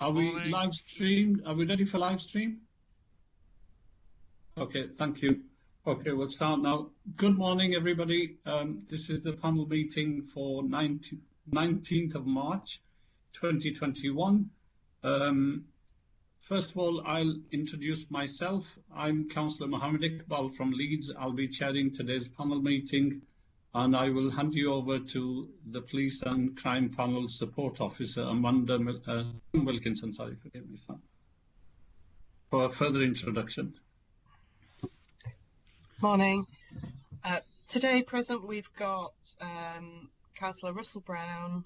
Are we live streamed? Are we ready for live stream? Okay, thank you. Okay, we'll start now. Good morning, everybody. This is the panel meeting for 19th of March, 2021. First of all, I'll introduce myself. I'm Councillor Mohammed Iqbal from Leeds. I'll be chairing today's panel meeting, and I will hand you over to the Police and Crime Panel Support Officer, Amanda Wilkinson, sorry, forgive me, sir, for a further introduction. Morning. Today present we've got Councillor Russell Brown,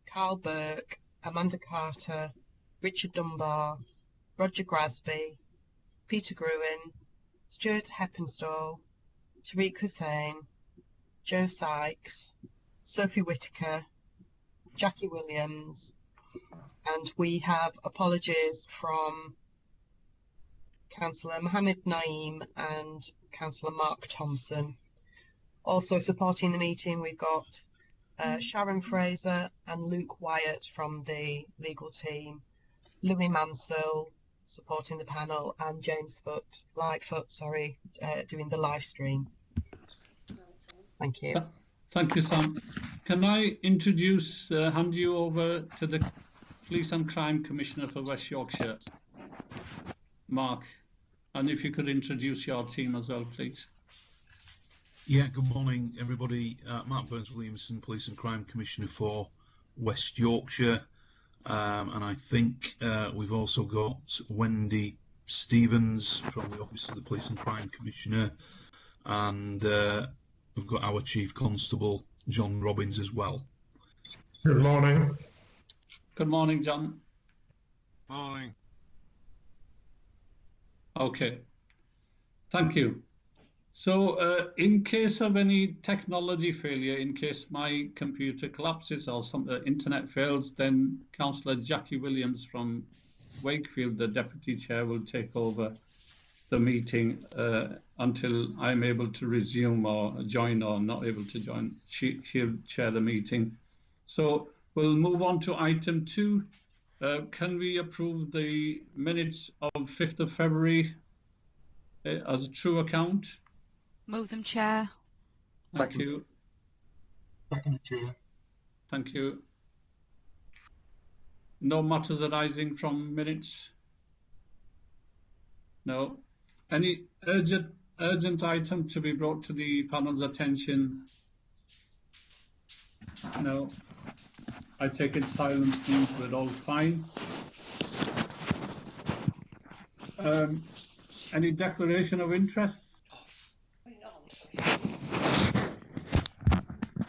Carl Burke, Amanda Carter, Richard Dunbar, Roger Grasby, Peter Gruen, Stuart Heppenstall, Tariq Hussain, Joe Sykes, Sophie Whitaker, Jackie Williams, and we have apologies from Councillor Mohammed Naeem and Councillor Mark Thompson. Also supporting the meeting we've got Sharon Fraser and Luke Wyatt from the legal team, Louis Mansell supporting the panel, and James Lightfoot, doing the live stream. Thank you. Thank you, Sam. Can I hand you over to the Police and Crime Commissioner for West Yorkshire, Mark, and if you could introduce your team as well, please. Yeah, good morning, everybody. Mark Burns-Williamson, Police and Crime Commissioner for West Yorkshire. And I think we've also got Wendy Stevens from the Office of the Police and Crime Commissioner, and we've got our Chief Constable, John Robbins, as well. Good morning. Good morning, John. Morning. Okay, thank you. So in case of any technology failure, in case my computer collapses or some internet fails, then Councillor Jackie Williams from Wakefield, the Deputy Chair, will take over the meeting until I'm able to resume or join, or not able to join. She'll chair the meeting. So we'll move on to item 2. Can we approve the minutes of 5th of February as a true account? Move them, Chair. Thank you. Second, Chair. Thank you. No matters arising from minutes? No. Any urgent item to be brought to the panel's attention? No. I take it silence means we're all fine. Any declaration of interest?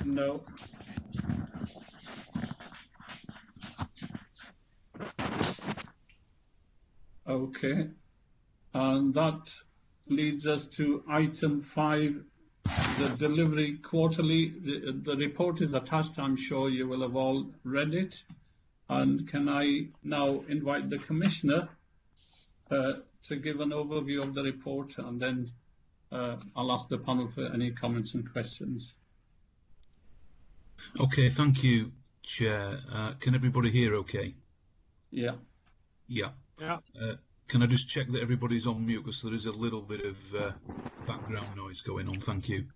No. Okay. And that leads us to item 5, the delivery quarterly. The report is attached. I'm sure you will have all read it. And can I now invite the Commissioner to give an overview of the report, and then I'll ask the panel for any comments and questions. Okay, thank you, Chair. Can everybody hear okay? Yeah. Yeah. Yeah. Can I just check that everybody's on mute, because there is a little bit of background noise going on. Thank you.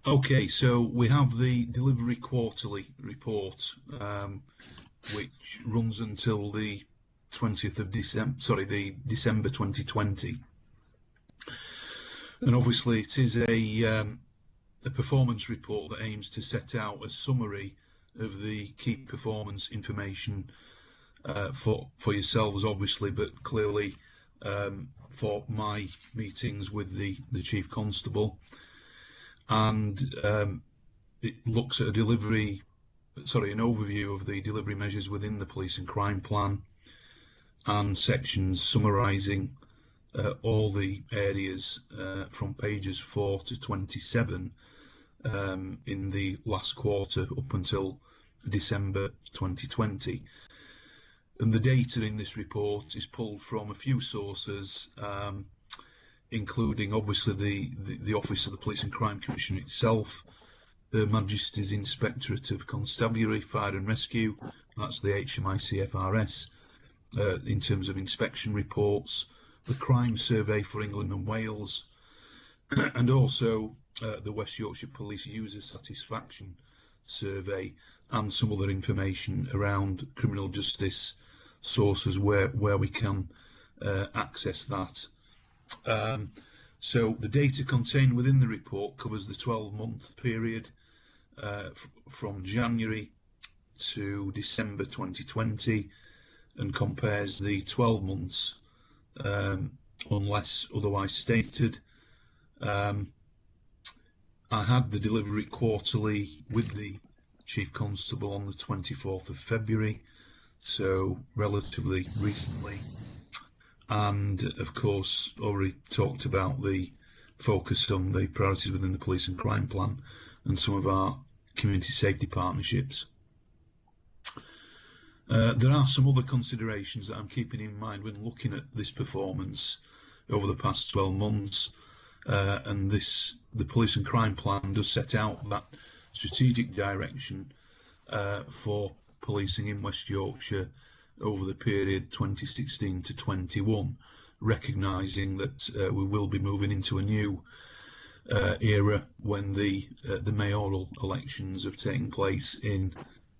Okay, so we have the delivery quarterly report, which runs until the 20th of December, the December 2020. And obviously it is a performance report that aims to set out a summary of the key performance information for yourselves, obviously, but clearly for my meetings with the Chief Constable. And it looks at an overview of the delivery measures within the Police and Crime Plan, and sections summarising all the areas from pages 4 to 27 in the last quarter up until December 2020. And the data in this report is pulled from a few sources, including obviously the Office of the Police and Crime Commissioner itself, Her Majesty's Inspectorate of Constabulary, Fire and Rescue, that's the HMICFRS, in terms of inspection reports, the Crime Survey for England and Wales, and also the West Yorkshire Police User Satisfaction Survey, and some other information around criminal justice sources where we can access that. So the data contained within the report covers the 12-month period from January to December 2020 and compares the 12 months unless otherwise stated. I had the delivery quarterly with the Chief Constable on the 24th of February, so relatively recently, and of course already talked about the focus on the priorities within the police and crime plan and some of our community safety partnerships. There are some other considerations that I'm keeping in mind when looking at this performance over the past 12 months, and the police and crime plan does set out that strategic direction for policing in West Yorkshire over the period 2016 to 21, recognising that we will be moving into a new era when the mayoral elections have taken place in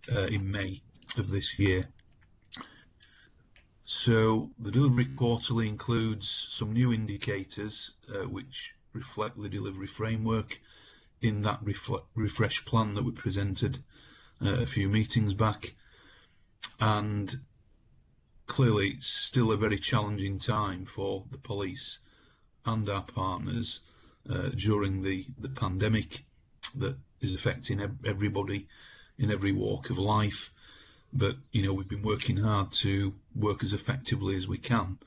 May of this year. So the delivery quarterly includes some new indicators which reflect the delivery framework in that refresh plan that we presented a few meetings back, and clearly it's still a very challenging time for the police and our partners during the pandemic that is affecting everybody in every walk of life. But we've been working hard to work as effectively as we can,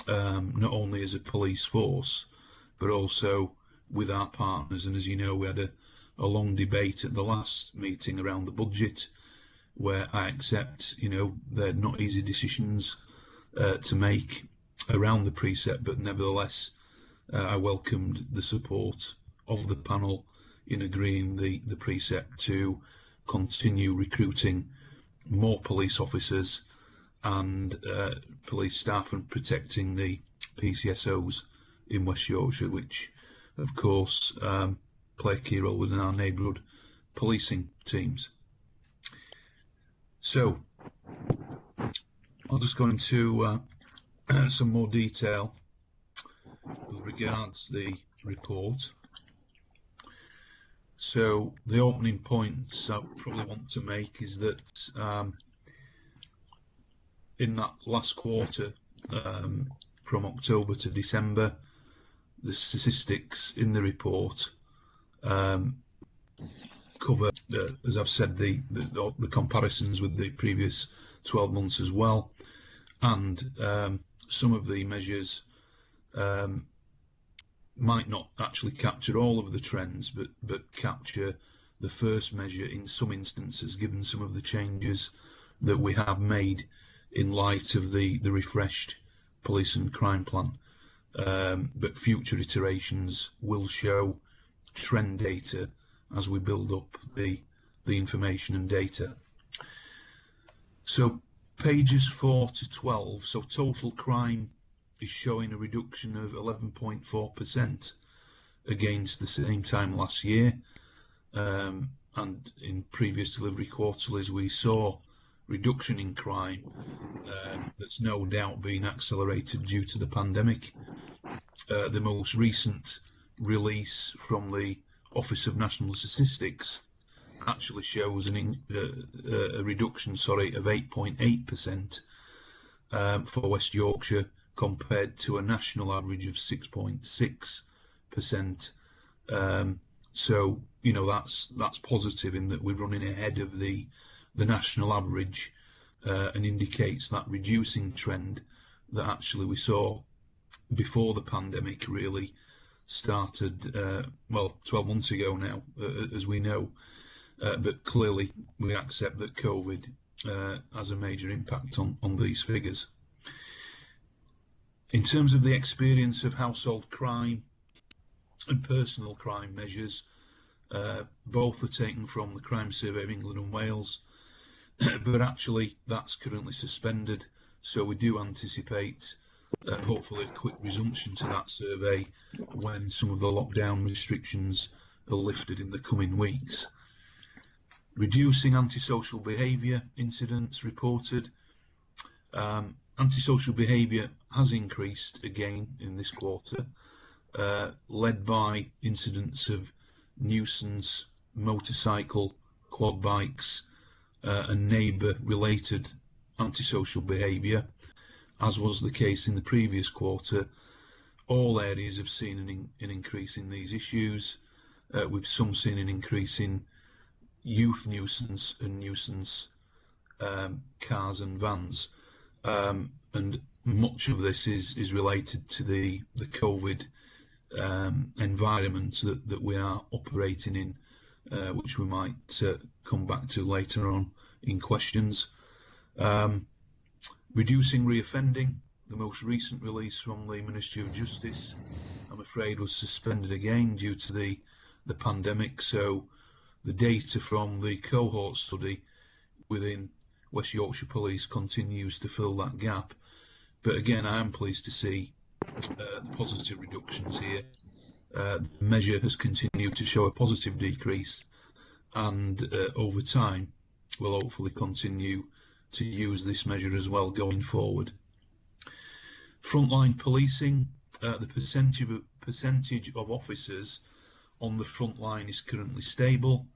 not only as a police force but also with our partners. And as you know, we had a long debate at the last meeting around the budget, where I accept they're not easy decisions to make around the precept, but nevertheless I welcomed the support of the panel in agreeing the precept to continue recruiting more police officers and police staff and protecting the PCSOs in West Yorkshire, which of course play a key role within our neighbourhood policing teams. So I'll just go into some more detail with regards to the report. So the opening points I probably want to make is that in that last quarter, from October to December, the statistics in the report cover, as I've said, the comparisons with the previous 12 months as well, and some of the measures might not actually capture all of the trends, but capture the first measure in some instances, given some of the changes that we have made in light of the refreshed police and crime plan. But future iterations will show trend data as we build up the information and data. So pages 4 to 12, so total crime is showing a reduction of 11.4% against the same time last year, and in previous delivery quarterlies we saw reduction in crime that's no doubt been accelerated due to the pandemic. The most recent release from the Office of National Statistics actually shows a reduction, of 8.8% for West Yorkshire, compared to a national average of 6.6%. So that's positive in that we're running ahead of the national average, and indicates that reducing trend that actually we saw before the pandemic really started, 12 months ago now, as we know, but clearly we accept that COVID has a major impact on these figures. In terms of the experience of household crime and personal crime measures, Both are taken from the Crime Survey of England and Wales, but actually that's currently suspended. So we do anticipate hopefully a quick resumption to that survey when some of the lockdown restrictions are lifted in the coming weeks. Reducing antisocial behaviour incidents reported. Antisocial behaviour has increased again in this quarter, led by incidents of nuisance, motorcycle, quad bikes, and neighbour related antisocial behaviour. As was the case in the previous quarter, all areas have seen an increase in these issues, with some seeing an increase in youth nuisance and nuisance cars and vans. And much of this is related to the COVID environment that we are operating in, which we might come back to later on in questions. Reducing reoffending, the most recent release from the Ministry of Justice, I'm afraid, was suspended again due to the pandemic. So the data from the cohort study within West Yorkshire Police continues to fill that gap. But again, I am pleased to see the positive reductions here. The measure has continued to show a positive decrease, and over time we'll hopefully continue to use this measure as well going forward. Frontline policing, the percentage of officers on the front line is currently stable,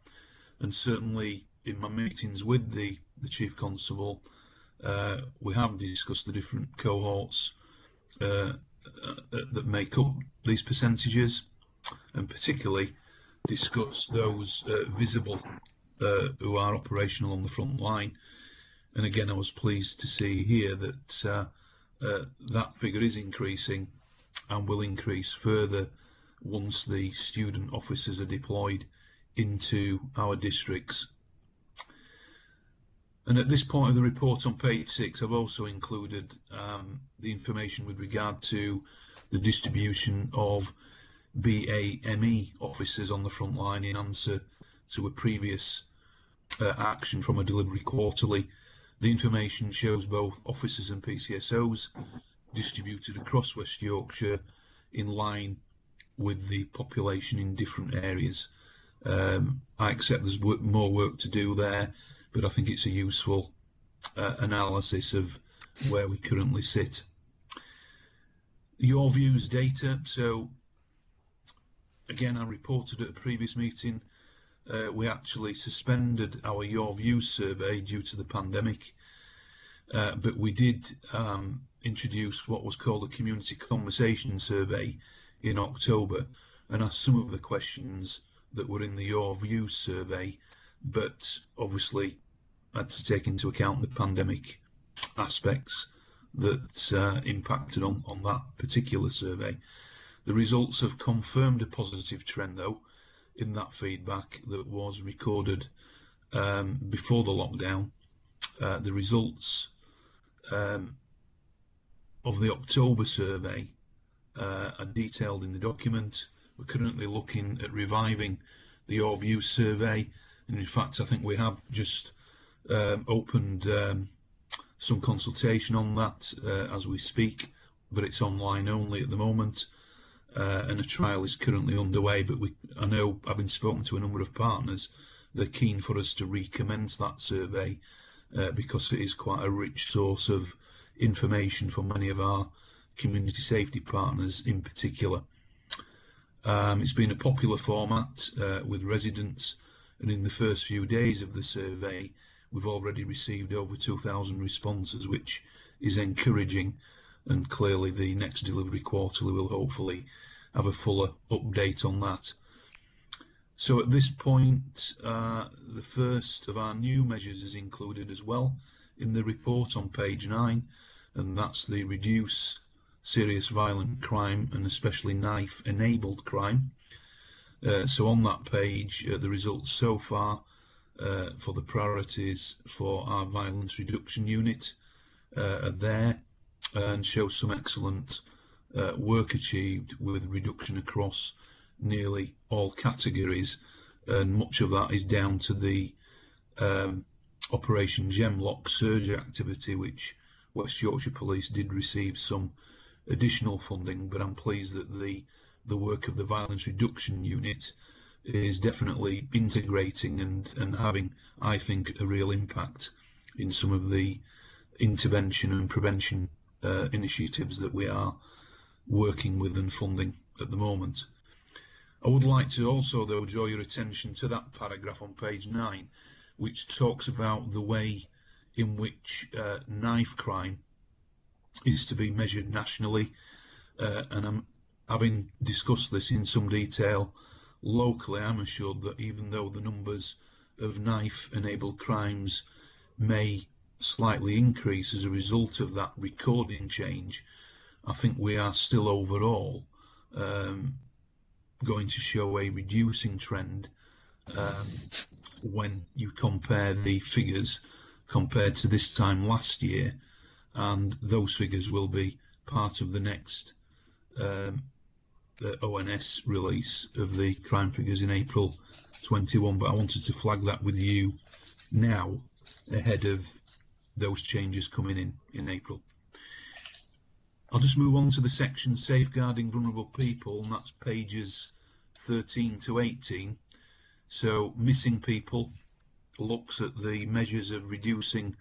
and certainly in my meetings with the Chief Constable, we have discussed the different cohorts that make up these percentages, and particularly discuss those visible who are operational on the front line. And again, I was pleased to see here that that figure is increasing and will increase further once the student officers are deployed into our districts. And at this point of the report on page 6, I've also included the information with regard to the distribution of BAME officers on the front line in answer to a previous action from a delivery quarterly. The information shows both officers and PCSOs distributed across West Yorkshire in line with the population in different areas. I accept there's more work to do there, but I think it's a useful analysis of where we currently sit. Your views data. So again, I reported at a previous meeting, we actually suspended our Your Views survey due to the pandemic, but we did introduce what was called a community conversation survey in October, and asked some of the questions that were in the Your Views survey, but obviously had to take into account the pandemic aspects that impacted on that particular survey. The results have confirmed a positive trend, though, in that feedback that was recorded before the lockdown. The results of the October survey are detailed in the document. We're currently looking at reviving the Your Views survey, and in fact I think we have just opened some consultation on that as we speak, but it's online only at the moment. And a trial is currently underway, but I know, having spoken to a number of partners, they're keen for us to recommence that survey because it is quite a rich source of information for many of our community safety partners in particular. It's been a popular format with residents, and in the first few days of the survey we've already received over 2,000 responses, which is encouraging, and clearly the next delivery quarterly will hopefully have a fuller update on that. So at this point, the first of our new measures is included as well in the report on page 9, and that's the reduce serious violent crime and especially knife enabled crime. So on that page, the results so far for the priorities for our violence reduction unit are there, and show some excellent work achieved with reduction across nearly all categories, and much of that is down to the Operation Gemlock surge activity, which West Yorkshire Police did receive some additional funding, but I'm pleased that the work of the Violence Reduction Unit is definitely integrating and having, I think, a real impact in some of the intervention and prevention initiatives that we are working with and funding at the moment. I would like to also, though, draw your attention to that paragraph on page 9, which talks about the way in which knife crime is to be measured nationally, and having discussed this in some detail locally, I'm assured that even though the numbers of knife-enabled crimes may slightly increase as a result of that recording change, I think we are still overall going to show a reducing trend when you compare the figures compared to this time last year, and those figures will be part of the next the ONS release of the crime figures in April 21, but I wanted to flag that with you now ahead of those changes coming in April. I'll just move on to the section Safeguarding Vulnerable People, and that's pages 13 to 18. So missing people looks at the measures of reducing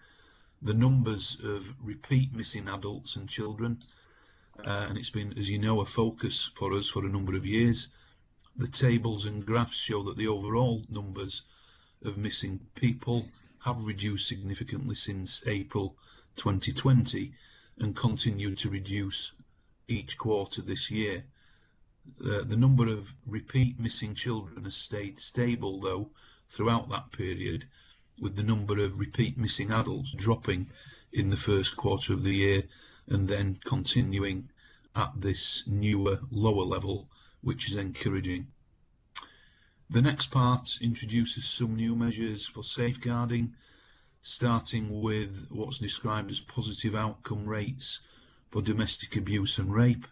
the numbers of repeat missing adults and children, and it's been, as you know, a focus for us for a number of years. The tables and graphs show that the overall numbers of missing people have reduced significantly since April 2020 and continue to reduce each quarter this year. The number of repeat missing children has stayed stable, though, throughout that period, with the number of repeat missing adults dropping in the first quarter of the year and then continuing at this newer, lower level, which is encouraging. The next part introduces some new measures for safeguarding, starting with what's described as positive outcome rates for domestic abuse and rape.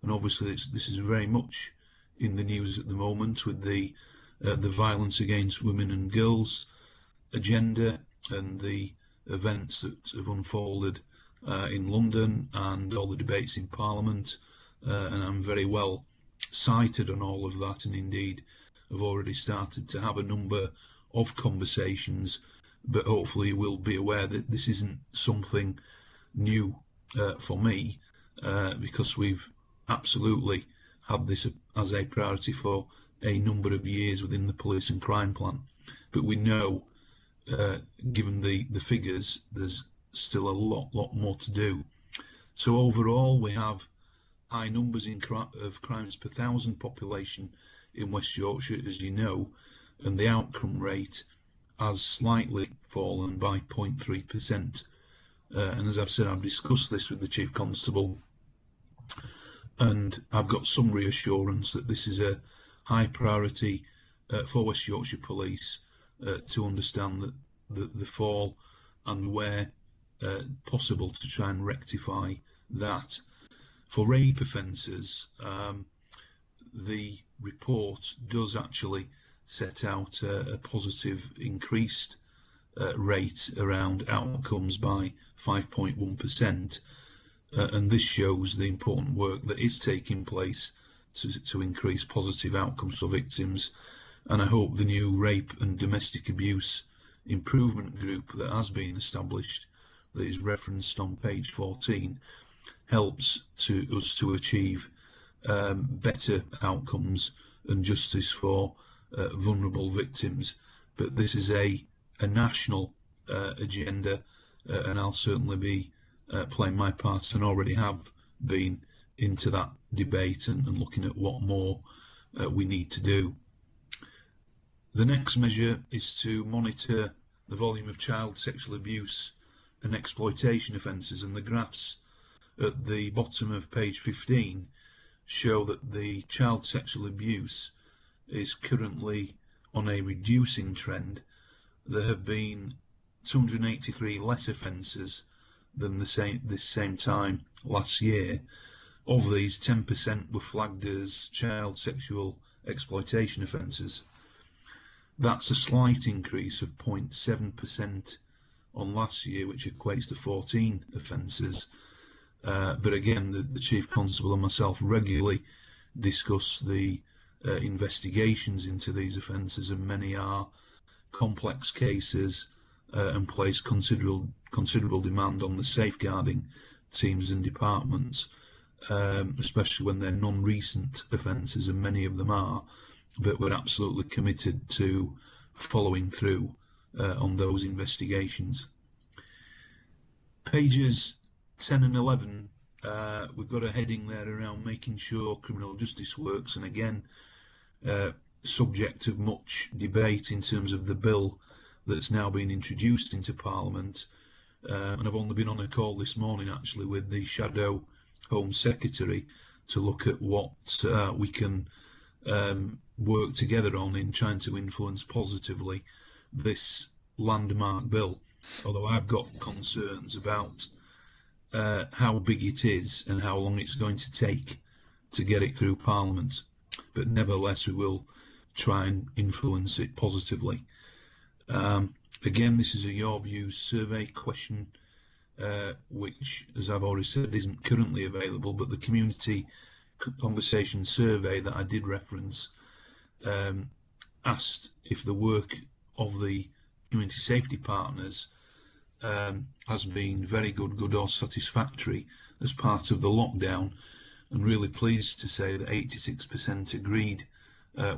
And obviously this is very much in the news at the moment with the violence against women and girls agenda and the events that have unfolded in London and all the debates in Parliament, and I'm very well cited on all of that, and indeed have already started to have a number of conversations, but hopefully we'll be aware that this isn't something new for me, because we've absolutely had this as a priority for a number of years within the police and crime plan. But we know, given the figures, there's still a lot more to do. So overall, we have high numbers of crimes per thousand population in West Yorkshire, as you know, and the outcome rate has slightly fallen by 0.3%. And as I've said, I've discussed this with the Chief Constable, and I've got some reassurance that this is a high priority for West Yorkshire Police to understand that the fall and where possible to try and rectify that. For rape offences, the report does actually set out a positive increased rate around outcomes by 5.1%, and this shows the important work that is taking place to increase positive outcomes for victims. And I hope the new rape and domestic abuse improvement group that has been established, that is referenced on page 14, helps us to achieve better outcomes and justice for vulnerable victims. But this is a national agenda, and I'll certainly be playing my part, and already have been, into that debate and looking at what more we need to do. The next measure is to monitor the volume of child sexual abuse and exploitation offences, and the graphs at the bottom of page 15 show that the child sexual abuse is currently on a reducing trend. There have been 283 less offences than this same time last year. Of these, 10% were flagged as child sexual exploitation offences. That's a slight increase of 0.7% on last year, which equates to 14 offences. But again, the Chief Constable and myself regularly discuss the investigations into these offences, and many are complex cases and place considerable demand on the safeguarding teams and departments, especially when they're non-recent offences, and many of them are. But we're absolutely committed to following through on those investigations. Pages 10 and 11, we've got a heading there around making sure criminal justice works, and again, subject of much debate in terms of the bill that's now been introduced into Parliament. And I've only been on a call this morning actually with the Shadow Home Secretary to look at what we can work together on in trying to influence positively this landmark bill, although I've got concerns about how big it is and how long it's going to take to get it through Parliament. But nevertheless, we will try and influence it positively. Again, this is a Your Views survey question, which, as I've already said, isn't currently available, but the community conversation survey that I did reference asked if the work of the community safety partners has been very good or satisfactory as part of the lockdown, and really pleased to say that 86% agreed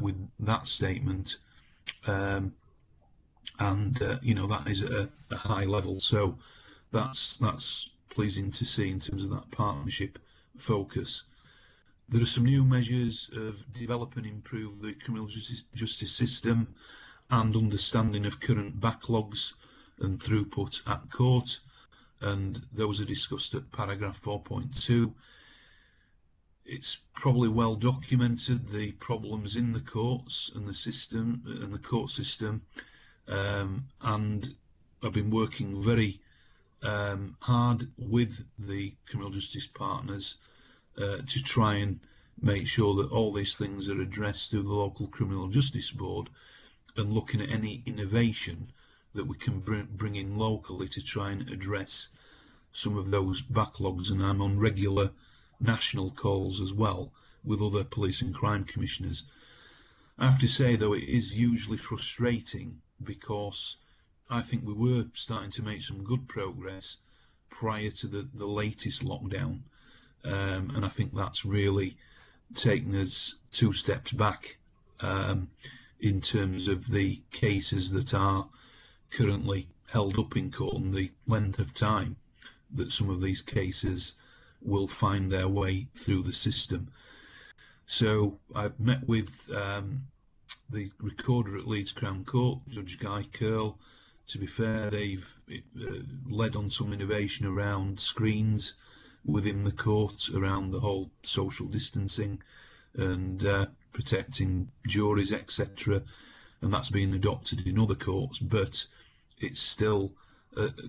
with that statement. You know, that is at a high level, so that's pleasing to see in terms of that partnership focus. There are some new measures of develop and improve the criminal justice system and understanding of current backlogs and throughput at court, and those are discussed at paragraph 4.2. It's probably well documented, the problems in the courts and the system and the court system, and I've been working very hard with the criminal justice partners to try and make sure that all these things are addressed through the local criminal justice board, and looking at any innovation that we can bring in locally to try and address some of those backlogs. And I'm on regular national calls as well with other police and crime commissioners. I have to say though, it is usually frustrating because I think we were starting to make some good progress prior to the latest lockdown, and I think that's really taken us 2 steps back in terms of the cases that are currently held up in court and the length of time that some of these cases will find their way through the system. So I've met with the recorder at Leeds Crown Court, Judge Guy Curl. To be fair, they've led on some innovation around screens within the court, around the whole social distancing and protecting juries, etc. And that's been adopted in other courts, but it's still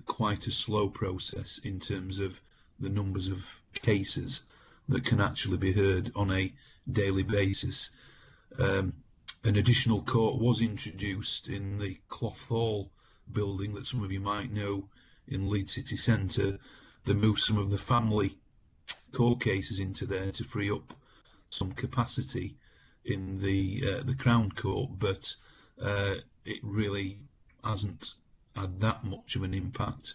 quite a slow process in terms of the numbers of cases that can actually be heard on a daily basis. An additional court was introduced in the Cloth Hall building that some of you might know in Leeds City Centre. They moved some of the family court cases into there to free up some capacity in the Crown Court, but it really hasn't had that much of an impact,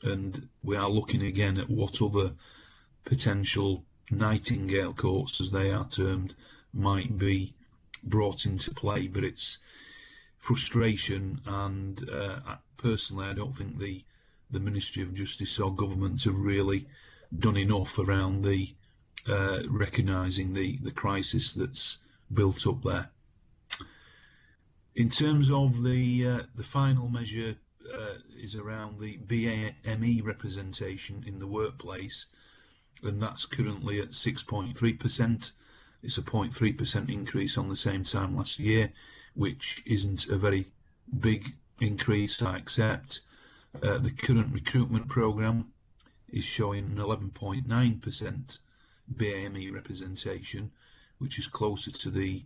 and we are looking again at what other potential Nightingale courts, as they are termed, might be brought into play. But it's frustration, and personally I don't think the Ministry of Justice or government have really done enough around the recognising the crisis that's built up there. In terms of the final measure is around the BAME representation in the workplace, and that's currently at 6.3%. It's a 0.3% increase on the same time last year, which isn't a very big increase, I accept. The current recruitment programme is showing an 11.9% BAME representation, which is closer to the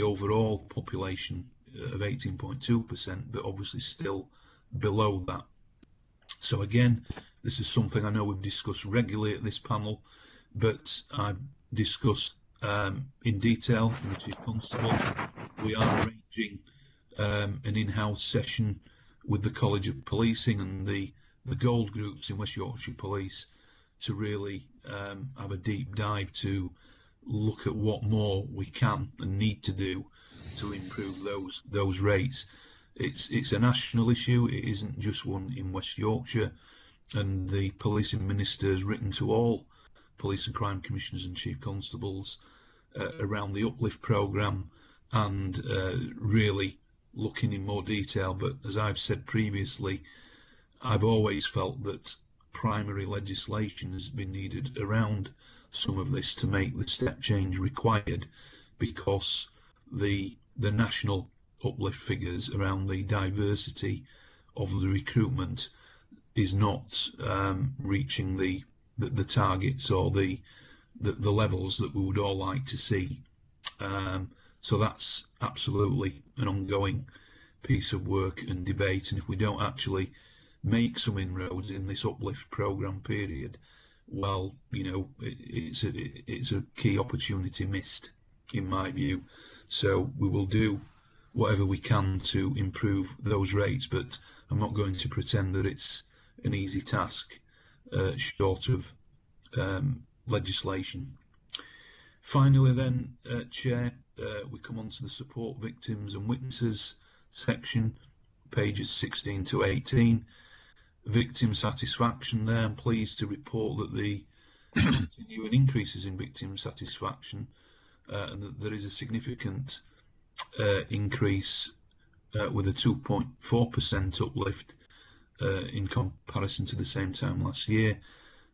overall population of 18.2%, but obviously still below that. So again, this is something I know we've discussed regularly at this panel, but I've discussed in detail with the Chief Constable. We are arranging an in-house session with the College of Policing and the gold groups in West Yorkshire Police to really have a deep dive to look at what more we can and need to do to improve those rates. It's a national issue. It isn't just one in West Yorkshire, and the Policing Minister has written to all police and crime commissioners and chief constables around the Uplift programme and really looking in more detail. But as I've said previously, I've always felt that primary legislation has been needed around some of this to make the step change required, because the national uplift figures around the diversity of the recruitment is not reaching the targets or the levels that we would all like to see. So that's absolutely an ongoing piece of work and debate, and if we don't actually make some inroads in this uplift programme period, well, you know, it's a key opportunity missed, in my view. So we will do whatever we can to improve those rates, but I'm not going to pretend that it's an easy task short of legislation. Finally then, Chair, we come on to the support victims and witnesses section, pages 16 to 18. Victim satisfaction there, I'm pleased to report that the continuing increases in victim satisfaction and that there is a significant increase with a 2.4% uplift in comparison to the same time last year.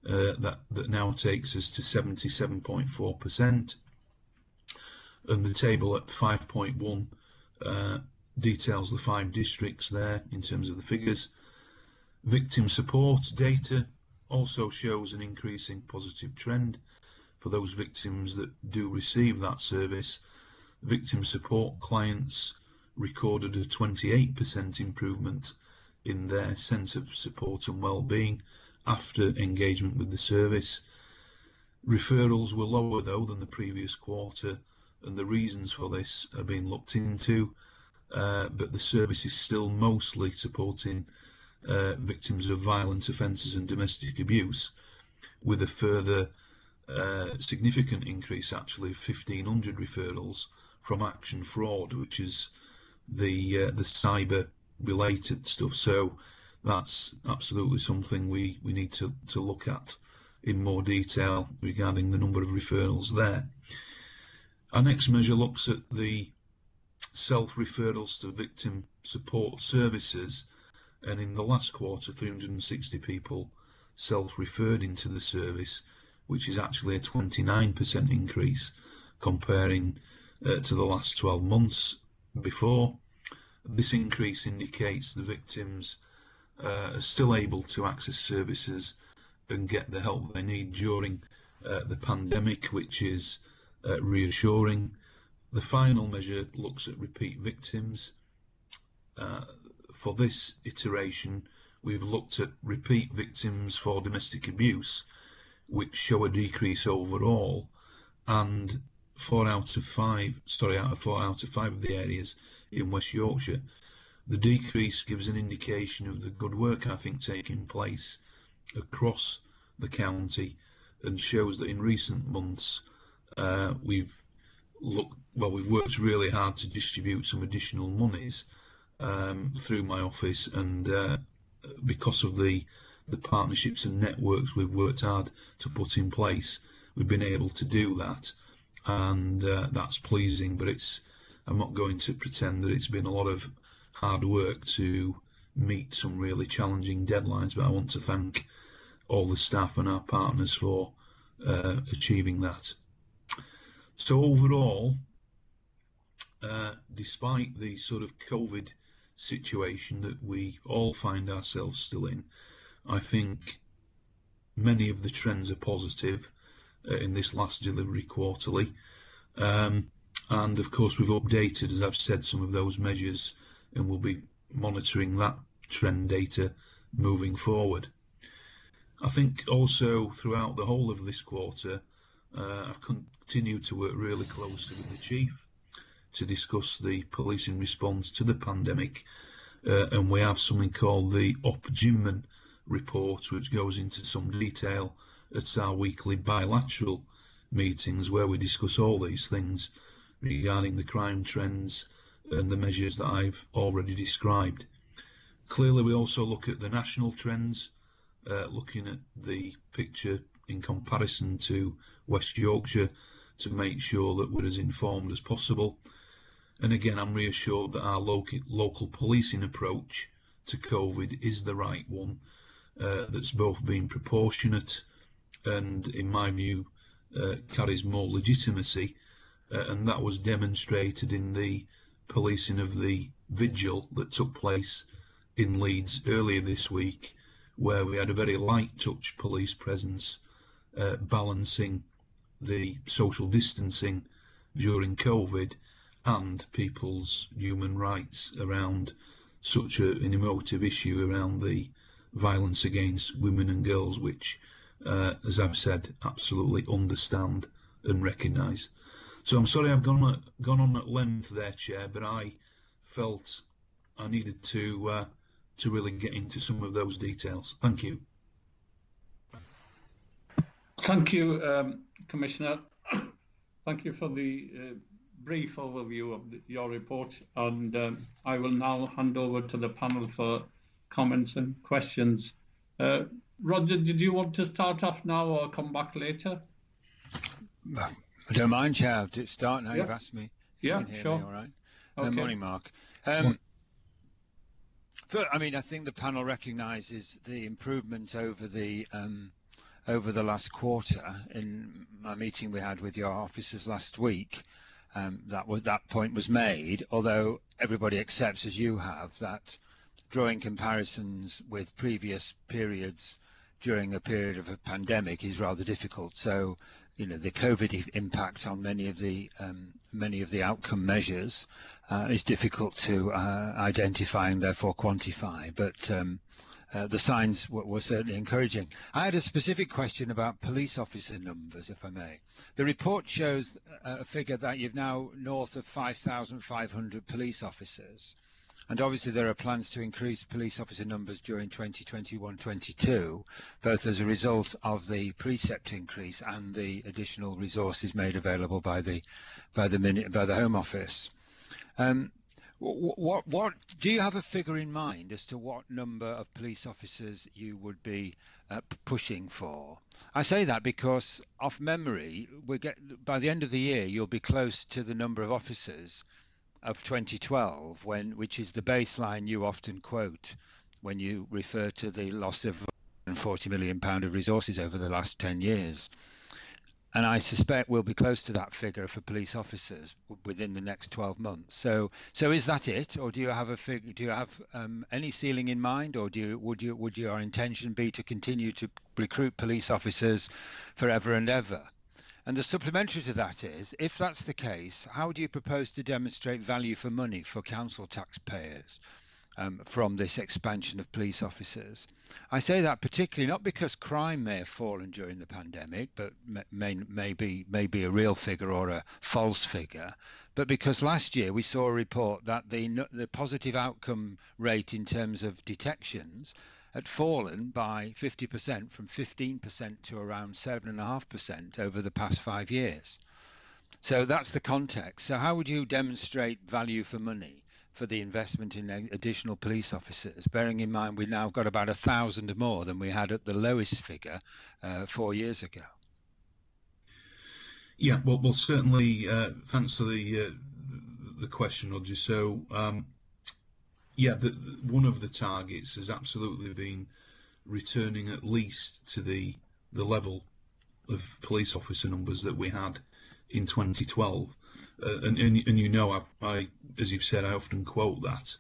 That now takes us to 77.4%, and the table at 5.1 details the 5 districts there in terms of the figures. Victim support data also shows an increasing positive trend for those victims that do receive that service. Victim support clients recorded a 28% improvement in their sense of support and well-being after engagement with the service. Referrals were lower though than the previous quarter, and the reasons for this are being looked into, but the service is still mostly supporting victims of violent offences and domestic abuse, with a further significant increase actually of 1,500 referrals from Action Fraud, which is the cyber related stuff. So that's absolutely something we need to look at in more detail regarding the number of referrals there. Our next measure looks at the self-referrals to victim support services, and in the last quarter 360 people self-referred into the service, which is actually a 29% increase comparing to the last 12 months before. This increase indicates the victims are still able to access services and get the help they need during the pandemic, which is reassuring. The final measure looks at repeat victims. For this iteration, we've looked at repeat victims for domestic abuse, which show a decrease overall, and 4 out of 5 of the areas in West Yorkshire. The decrease gives an indication of the good work, I think, taking place across the county, and shows that in recent months we've worked really hard to distribute some additional monies through my office, and because of the partnerships and networks we've worked hard to put in place, we've been able to do that, and that's pleasing. But I'm not going to pretend that it's been a lot of hard work to meet some really challenging deadlines, but I want to thank all the staff and our partners for achieving that. So overall, despite the sort of COVID situation that we all find ourselves still in, I think many of the trends are positive in this last delivery quarterly. And of course, we've updated, as I've said, some of those measures, and we'll be monitoring that trend data moving forward. I think also throughout the whole of this quarter, I've continued to work really closely with the Chief to discuss the policing response to the pandemic, and we have something called the Opjimman report, which goes into some detail at our weekly bilateral meetings where we discuss all these things regarding the crime trends and the measures that I've already described. Clearly, we also look at the national trends, looking at the picture in comparison to West Yorkshire to make sure that we're as informed as possible. And again, I'm reassured that our local policing approach to COVID is the right one, that's both being proportionate and, in my view, carries more legitimacy, and that was demonstrated in the policing of the vigil that took place in Leeds earlier this week, where we had a very light touch police presence, balancing the social distancing during COVID and people's human rights around such an emotive issue around the violence against women and girls, which, as I've said, absolutely understand and recognise. So I'm sorry I've gone on at length there, Chair, but I felt I needed to really get into some of those details. Thank you. Thank you, Commissioner. Thank you for the brief overview of your report, and I will now hand over to the panel for comments and questions. Roger, did you want to start off now or come back later? I don't mind, Chair. I'll start now. Yeah. You've asked me. Yeah, Sure. Me, all right. Okay. Morning, Mark. I mean, I think the panel recognises the improvement over the last quarter. In my meeting we had with your officers last week, that point was made. Although everybody accepts, as you have, that drawing comparisons with previous periods during a period of a pandemic is rather difficult. So, you know, the COVID impact on many of the outcome measures is difficult to identify and therefore quantify. But the signs were certainly encouraging. I had a specific question about police officer numbers, if I may. The report shows a figure that you've now north of 5,500 police officers. And obviously there are plans to increase police officer numbers during 2021-22, both as a result of the precept increase and the additional resources made available by the Home Office. What do you have a figure in mind as to what number of police officers you would be pushing for? I say that because, off memory, by the end of the year you'll be close to the number of officers of 2012, which is the baseline you often quote when you refer to the loss of £40 million of resources over the last 10 years. And I suspect we'll be close to that figure for police officers within the next 12 months. So is that it, or do you have a figure? Do you have any ceiling in mind, or would your intention be to continue to recruit police officers forever and ever? And the supplementary to that is, if that's the case, how do you propose to demonstrate value for money for council taxpayers from this expansion of police officers? I say that particularly not because crime may have fallen during the pandemic, but may be a real figure or a false figure, but because last year we saw a report that the positive outcome rate in terms of detections had fallen by 50%, from 15% to around 7.5% over the past 5 years. So that's the context. So how would you demonstrate value for money for the investment in additional police officers, bearing in mind we've now got about 1,000 more than we had at the lowest figure 4 years ago? Yeah, well, certainly, thanks for the question, Roger. So, yeah, one of the targets has absolutely been returning at least to the level of police officer numbers that we had in 2012. And you know, I, as you've said, I often quote that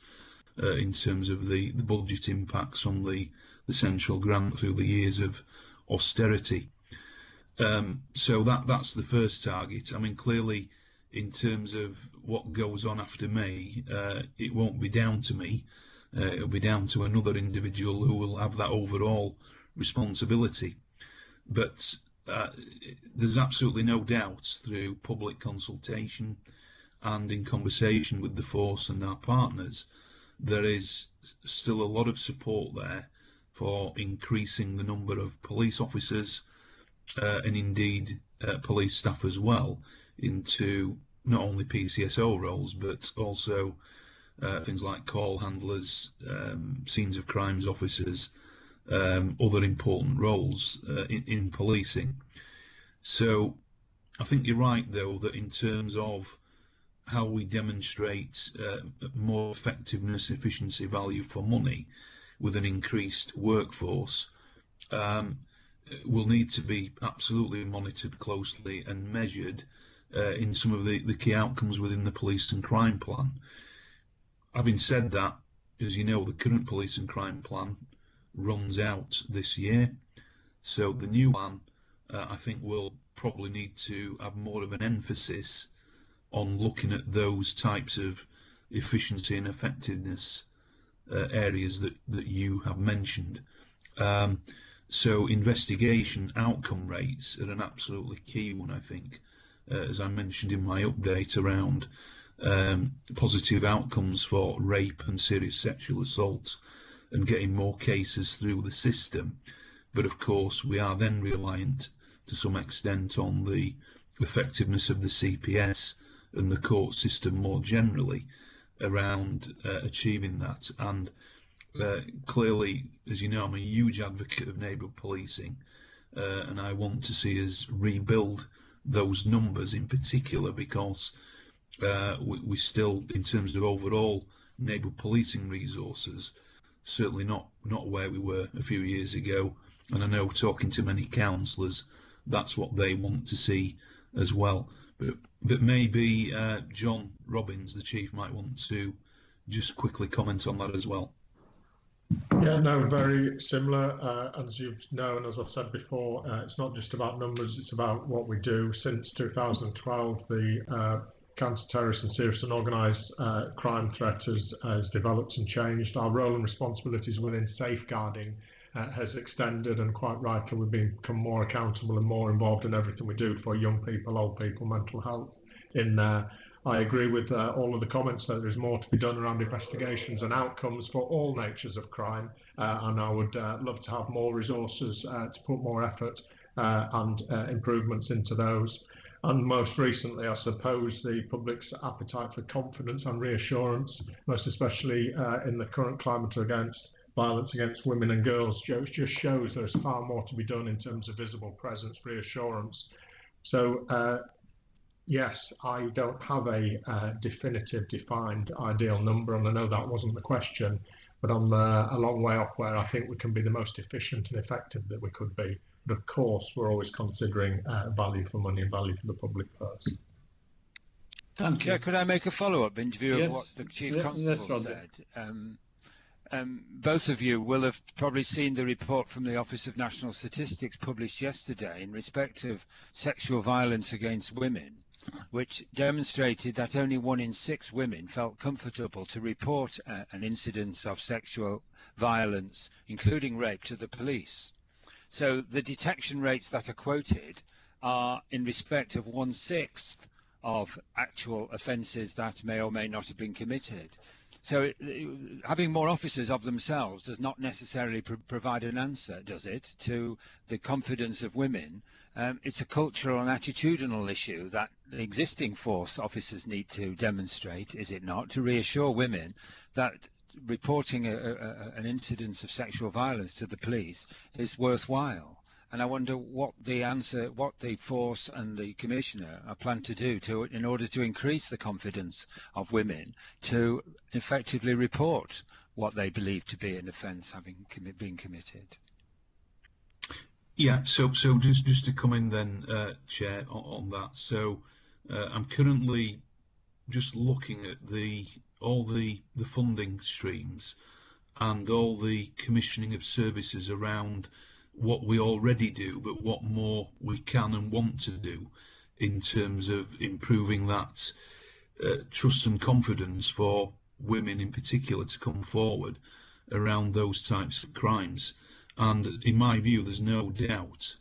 in terms of the budget impacts on the central grant through the years of austerity. So that's the first target. I mean, clearly, in terms of what goes on after me, it won't be down to me. It'll be down to another individual who will have that overall responsibility. But there's absolutely no doubt through public consultation and in conversation with the force and our partners, there is still a lot of support there for increasing the number of police officers and indeed police staff as well into not only PCSO roles but also things like call handlers, scenes of crimes officers, other important roles in policing. So I think you're right though that in terms of how we demonstrate more effectiveness, efficiency, value for money with an increased workforce will need to be absolutely monitored closely and measured in some of the key outcomes within the police and crime plan. Having said that, as you know, the current police and crime plan runs out this year, so the new plan I think will probably need to have more of an emphasis on looking at those types of efficiency and effectiveness areas that you have mentioned. So investigation outcome rates are an absolutely key one, I think, as I mentioned in my update around positive outcomes for rape and serious sexual assault and getting more cases through the system. But of course we are then reliant to some extent on the effectiveness of the CPS and the court system more generally around achieving that. And clearly, as you know, I'm a huge advocate of neighbourhood policing, and I want to see us rebuild those numbers in particular because we still, in terms of overall neighbourhood policing resources, certainly not where we were a few years ago. And I know, talking to many councillors, that's what they want to see as well. But maybe John Robbins, the Chief, might want to just quickly comment on that as well. Yeah, no, very similar. As you know, and as I've said before, it's not just about numbers, it's about what we do. Since 2012, the counter-terrorist and serious and organised crime threat has developed and changed. Our role and responsibilities within safeguarding has extended, and quite rightly we've become more accountable and more involved in everything we do for young people, old people, mental health in there. I agree with all of the comments that there's more to be done around investigations and outcomes for all natures of crime, and I would love to have more resources to put more effort and improvements into those. And most recently, I suppose, the public's appetite for confidence and reassurance, most especially in the current climate against violence against women and girls, just shows there's far more to be done in terms of visible presence, reassurance. So yes, I don't have a definitive, defined ideal number, and I know that wasn't the question, but I'm a long way off where I think we can be the most efficient and effective that we could be. But of course, we're always considering value for money and value for the public purse. Thank you. Chair, could I make a follow-up in view of what the Chief Constable said? Both of you will have probably seen the report from the Office of National Statistics published yesterday in respect of sexual violence against women, which demonstrated that only 1 in 6 women felt comfortable to report an incident of sexual violence, including rape, to the police. So the detection rates that are quoted are in respect of 1/6 of actual offences that may or may not have been committed. So having more officers of themselves does not necessarily provide an answer, does it, to the confidence of women? It's a cultural and attitudinal issue that the existing force officers need to demonstrate, is it not, to reassure women that reporting an incidence of sexual violence to the police is worthwhile. And I wonder what the force and the Commissioner are planned to do in order to increase the confidence of women to effectively report what they believe to be an offence having been committed. Yeah, so just to come in then, Chair, on that. So I'm currently just looking at all the funding streams and all the commissioning of services around what we already do, but what more we can and want to do in terms of improving that trust and confidence for women in particular to come forward around those types of crimes. And in my view, there's no doubt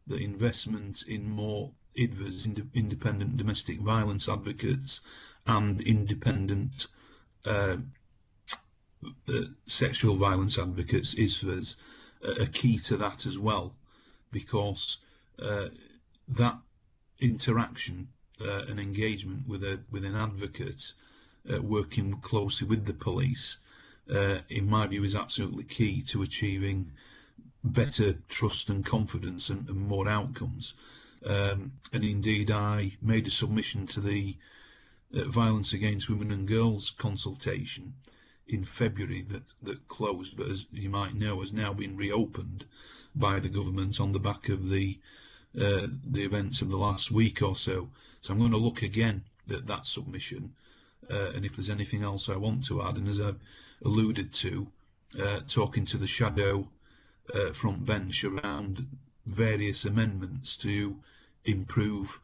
that investment in more IDVAs, independent domestic violence advocates, and independent sexual violence advocates, ISVAs, are key to that as well, because that interaction and engagement with an advocate working closely with the police, in my view, is absolutely key to achieving better trust and confidence and more outcomes. And indeed, I made a submission to the Violence Against Women and Girls consultation in February that closed, but as you might know, has now been reopened by the government on the back of the events of the last week or so. So I'm going to look again at that submission, and if there's anything else I want to add, and as I've alluded to, talking to the shadow front bench around various amendments to improve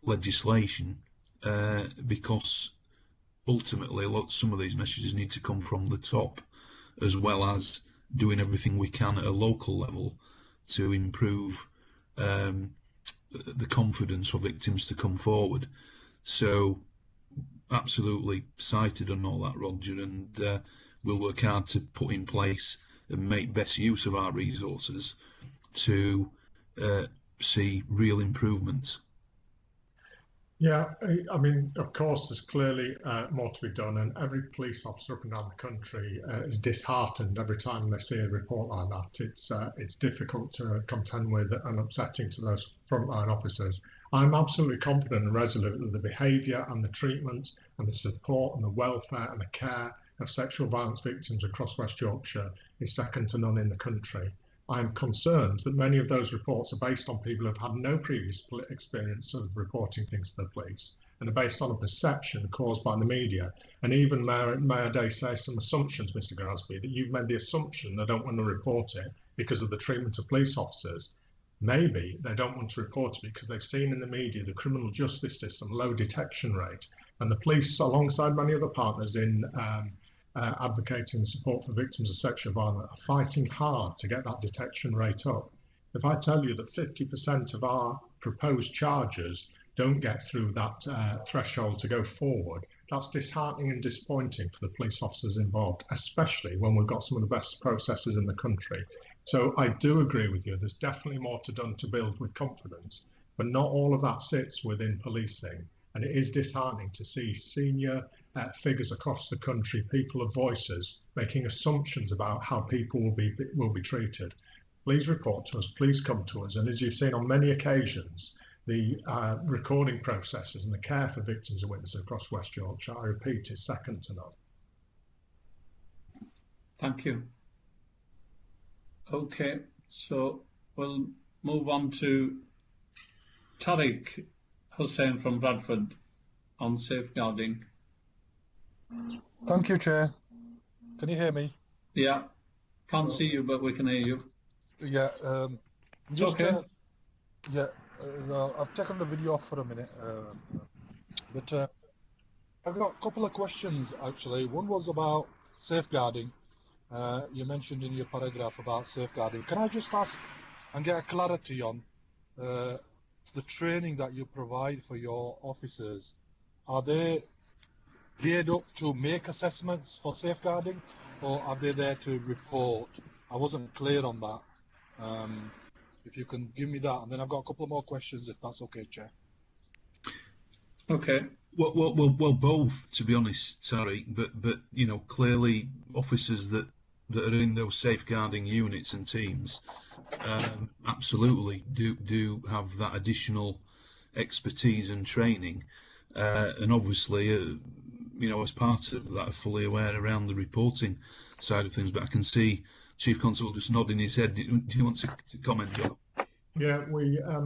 legislation, because ultimately some of these messages need to come from the top, as well as doing everything we can at a local level to improve the confidence for victims to come forward. So absolutely cited on all that, Roger, and we'll work hard to put in place and make best use of our resources to see real improvements. Yeah, I mean, of course, there's clearly more to be done, and every police officer up and down the country is disheartened every time they see a report like that. It's difficult to contend with and upsetting to those frontline officers. I'm absolutely confident and resolute that the behaviour and the treatment and the support and the welfare and the care of sexual violence victims across West Yorkshire is second to none in the country. I'm concerned that many of those reports are based on people who've had no previous experience of reporting things to the police and are based on a perception caused by the media. And even, may I dare say, some assumptions, Mr. Grasby, that you've made the assumption they don't want to report it because of the treatment of police officers. Maybe they don't want to report it because they've seen in the media the criminal justice system low detection rate, and the police, alongside many other partners in advocating support for victims of sexual violence, are fighting hard to get that detection rate up. If I tell you that 50% of our proposed charges don't get through that threshold to go forward, that's disheartening and disappointing for the police officers involved, especially when we've got some of the best processes in the country. So I do agree with you, there's definitely more to done to build with confidence, but not all of that sits within policing. And it is disheartening to see senior figures across the country, people of voices, making assumptions about how people will be treated. Please report to us, please come to us. And as you've seen on many occasions, the recording processes and the care for victims and witnesses across West Yorkshire, I repeat, is second to none. Thank you. Okay, so we'll move on to Tariq Hussain from Bradford on safeguarding. Thank you, Chair. Can you hear me? Yeah, can't see you, but we can hear you. Yeah, just okay. I've taken the video off for a minute, but I've got a couple of questions actually. One was about safeguarding. You mentioned in your paragraph about safeguarding. Can I just ask and get a clarity on the training that you provide for your officers? Are they geared up to make assessments for safeguarding, or are they there to report? I wasn't clear on that. If you can give me that, and then I've got a couple of more questions, if that's okay, Chair. Okay. Well, both, to be honest, Tariq. But you know, clearly, officers that are in those safeguarding units and teams, absolutely do have that additional expertise and training, and obviously, you know, as part of that, are fully aware around the reporting side of things. But I can see Chief Constable just nodding his head. Do you want to comment, John? Yeah, we have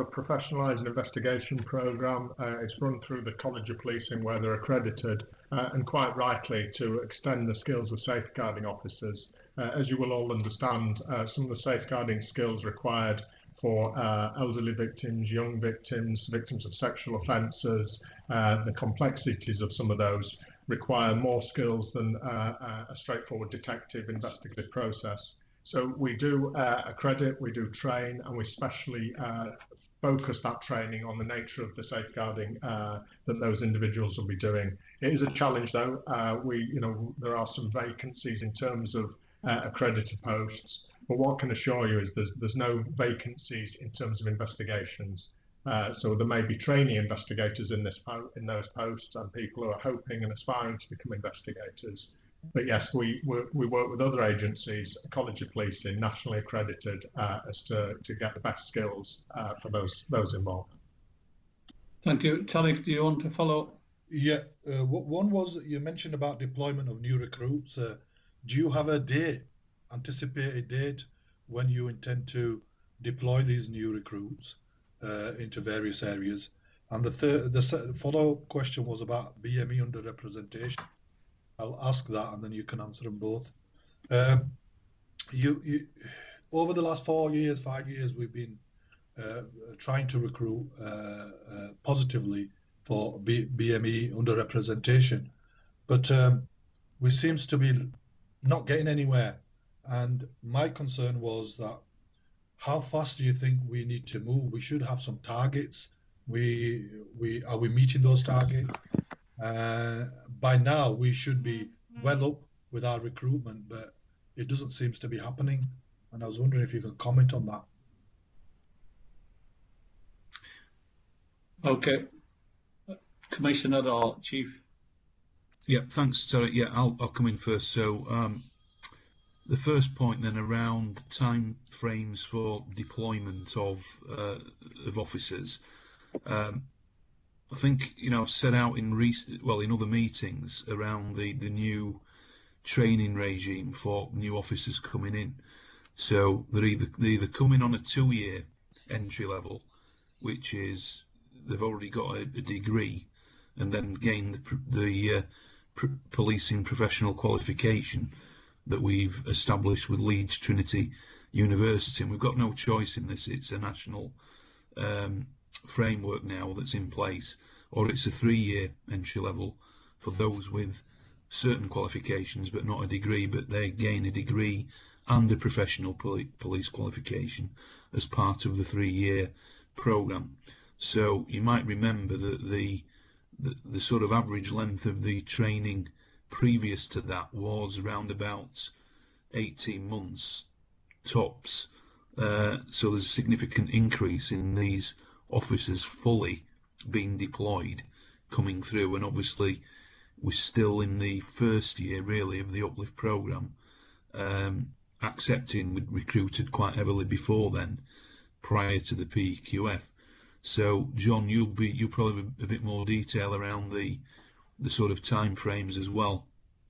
a professionalised investigation programme. It's run through the College of Policing, where they're accredited, and quite rightly, to extend the skills of safeguarding officers. As you will all understand, some of the safeguarding skills required for elderly victims, young victims, victims of sexual offences. The complexities of some of those require more skills than a straightforward detective investigative process. So we do accredit, we do train, and we specially focus that training on the nature of the safeguarding that those individuals will be doing. It is a challenge, though. There are some vacancies in terms of accredited posts, but what I can assure you is there's no vacancies in terms of investigations. So there may be trainee investigators in those posts and people who are hoping and aspiring to become investigators. But yes, we work with other agencies, College of Policing, nationally accredited, as to get the best skills for those involved. Thank you. Tariq, do you want to follow? Yeah, one was you mentioned about deployment of new recruits. Do you have a date, anticipated date, when you intend to deploy these new recruits into various areas? And the follow-up question was about BME underrepresentation. I'll ask that, and then you can answer them both. You over the last 5 years, we've been trying to recruit positively for BME underrepresentation, but we seems to be not getting anywhere. And my concern was that how fast do you think we need to move? We should have some targets. Are we meeting those targets? By now we should be well up with our recruitment, but it doesn't seem to be happening. And I was wondering if you could comment on that. Okay. Commissioner or Chief? Yeah, thanks, Terry. Yeah, I'll come in first. So the first point then around time frames for deployment of officers. I think, I've set out in other meetings around the new training regime for new officers coming in. So they're either coming on a 2-year entry level, which is they've already got a degree, and then gain the policing professional qualification that we've established with Leeds Trinity University. And we've got no choice in this. It's a national framework now that's in place, or it's a 3-year entry level for those with certain qualifications but not a degree, but they gain a degree and a professional police qualification as part of the 3-year program. So you might remember that the sort of average length of the training previous to that was around about 18 months tops. So there's a significant increase in these officers fully being deployed coming through, and obviously we're still in the first year really of the uplift program, accepting we'd recruited quite heavily before then, prior to the PQF. So John, you'll probably have a bit more detail around the sort of time frames as well.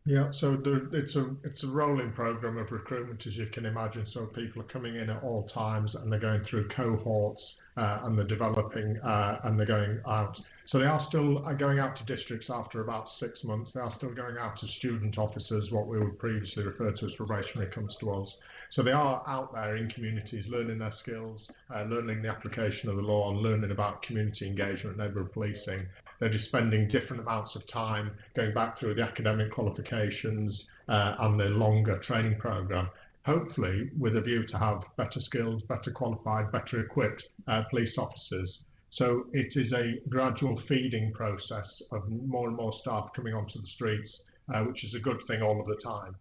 Yeah, so it's a rolling program of recruitment, as you can imagine. So people are coming in at all times, and they're going through cohorts, and they're developing, and they're going out. So they are still going out to districts after about 6 months. They are still going out to student officers, what we would previously refer to as probationary constables. So they are out there in communities, learning their skills, learning the application of the law, and learning about community engagement, neighbourhood policing. They're just spending different amounts of time going back through the academic qualifications and the longer training program, hopefully with a view to have better skills, better qualified, better equipped police officers. So it is a gradual feeding process of more and more staff coming onto the streets, which is a good thing all of the time.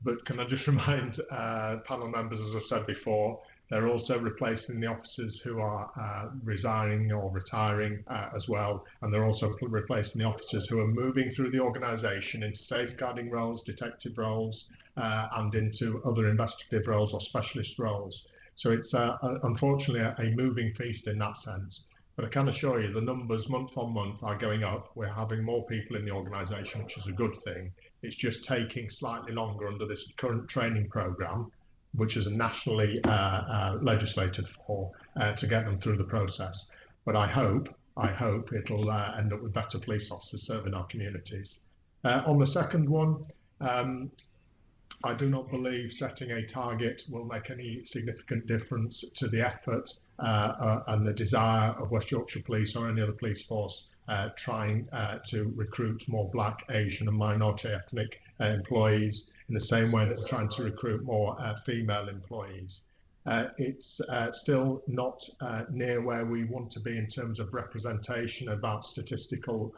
But can I just remind panel members, as I've said before, they're also replacing the officers who are resigning or retiring as well. And they're also replacing the officers who are moving through the organisation into safeguarding roles, detective roles, and into other investigative roles or specialist roles. So it's unfortunately a moving feast in that sense. But I can assure you the numbers month on month are going up. We're having more people in the organisation, which is a good thing. It's just taking slightly longer under this current training programme, which is nationally legislated for, to get them through the process. But I hope it'll end up with better police officers serving our communities. On the second one, I do not believe setting a target will make any significant difference to the effort and the desire of West Yorkshire Police or any other police force trying to recruit more Black, Asian and minority ethnic employees in the same way that they're trying to recruit more female employees. It's still not near where we want to be in terms of representation, about statistical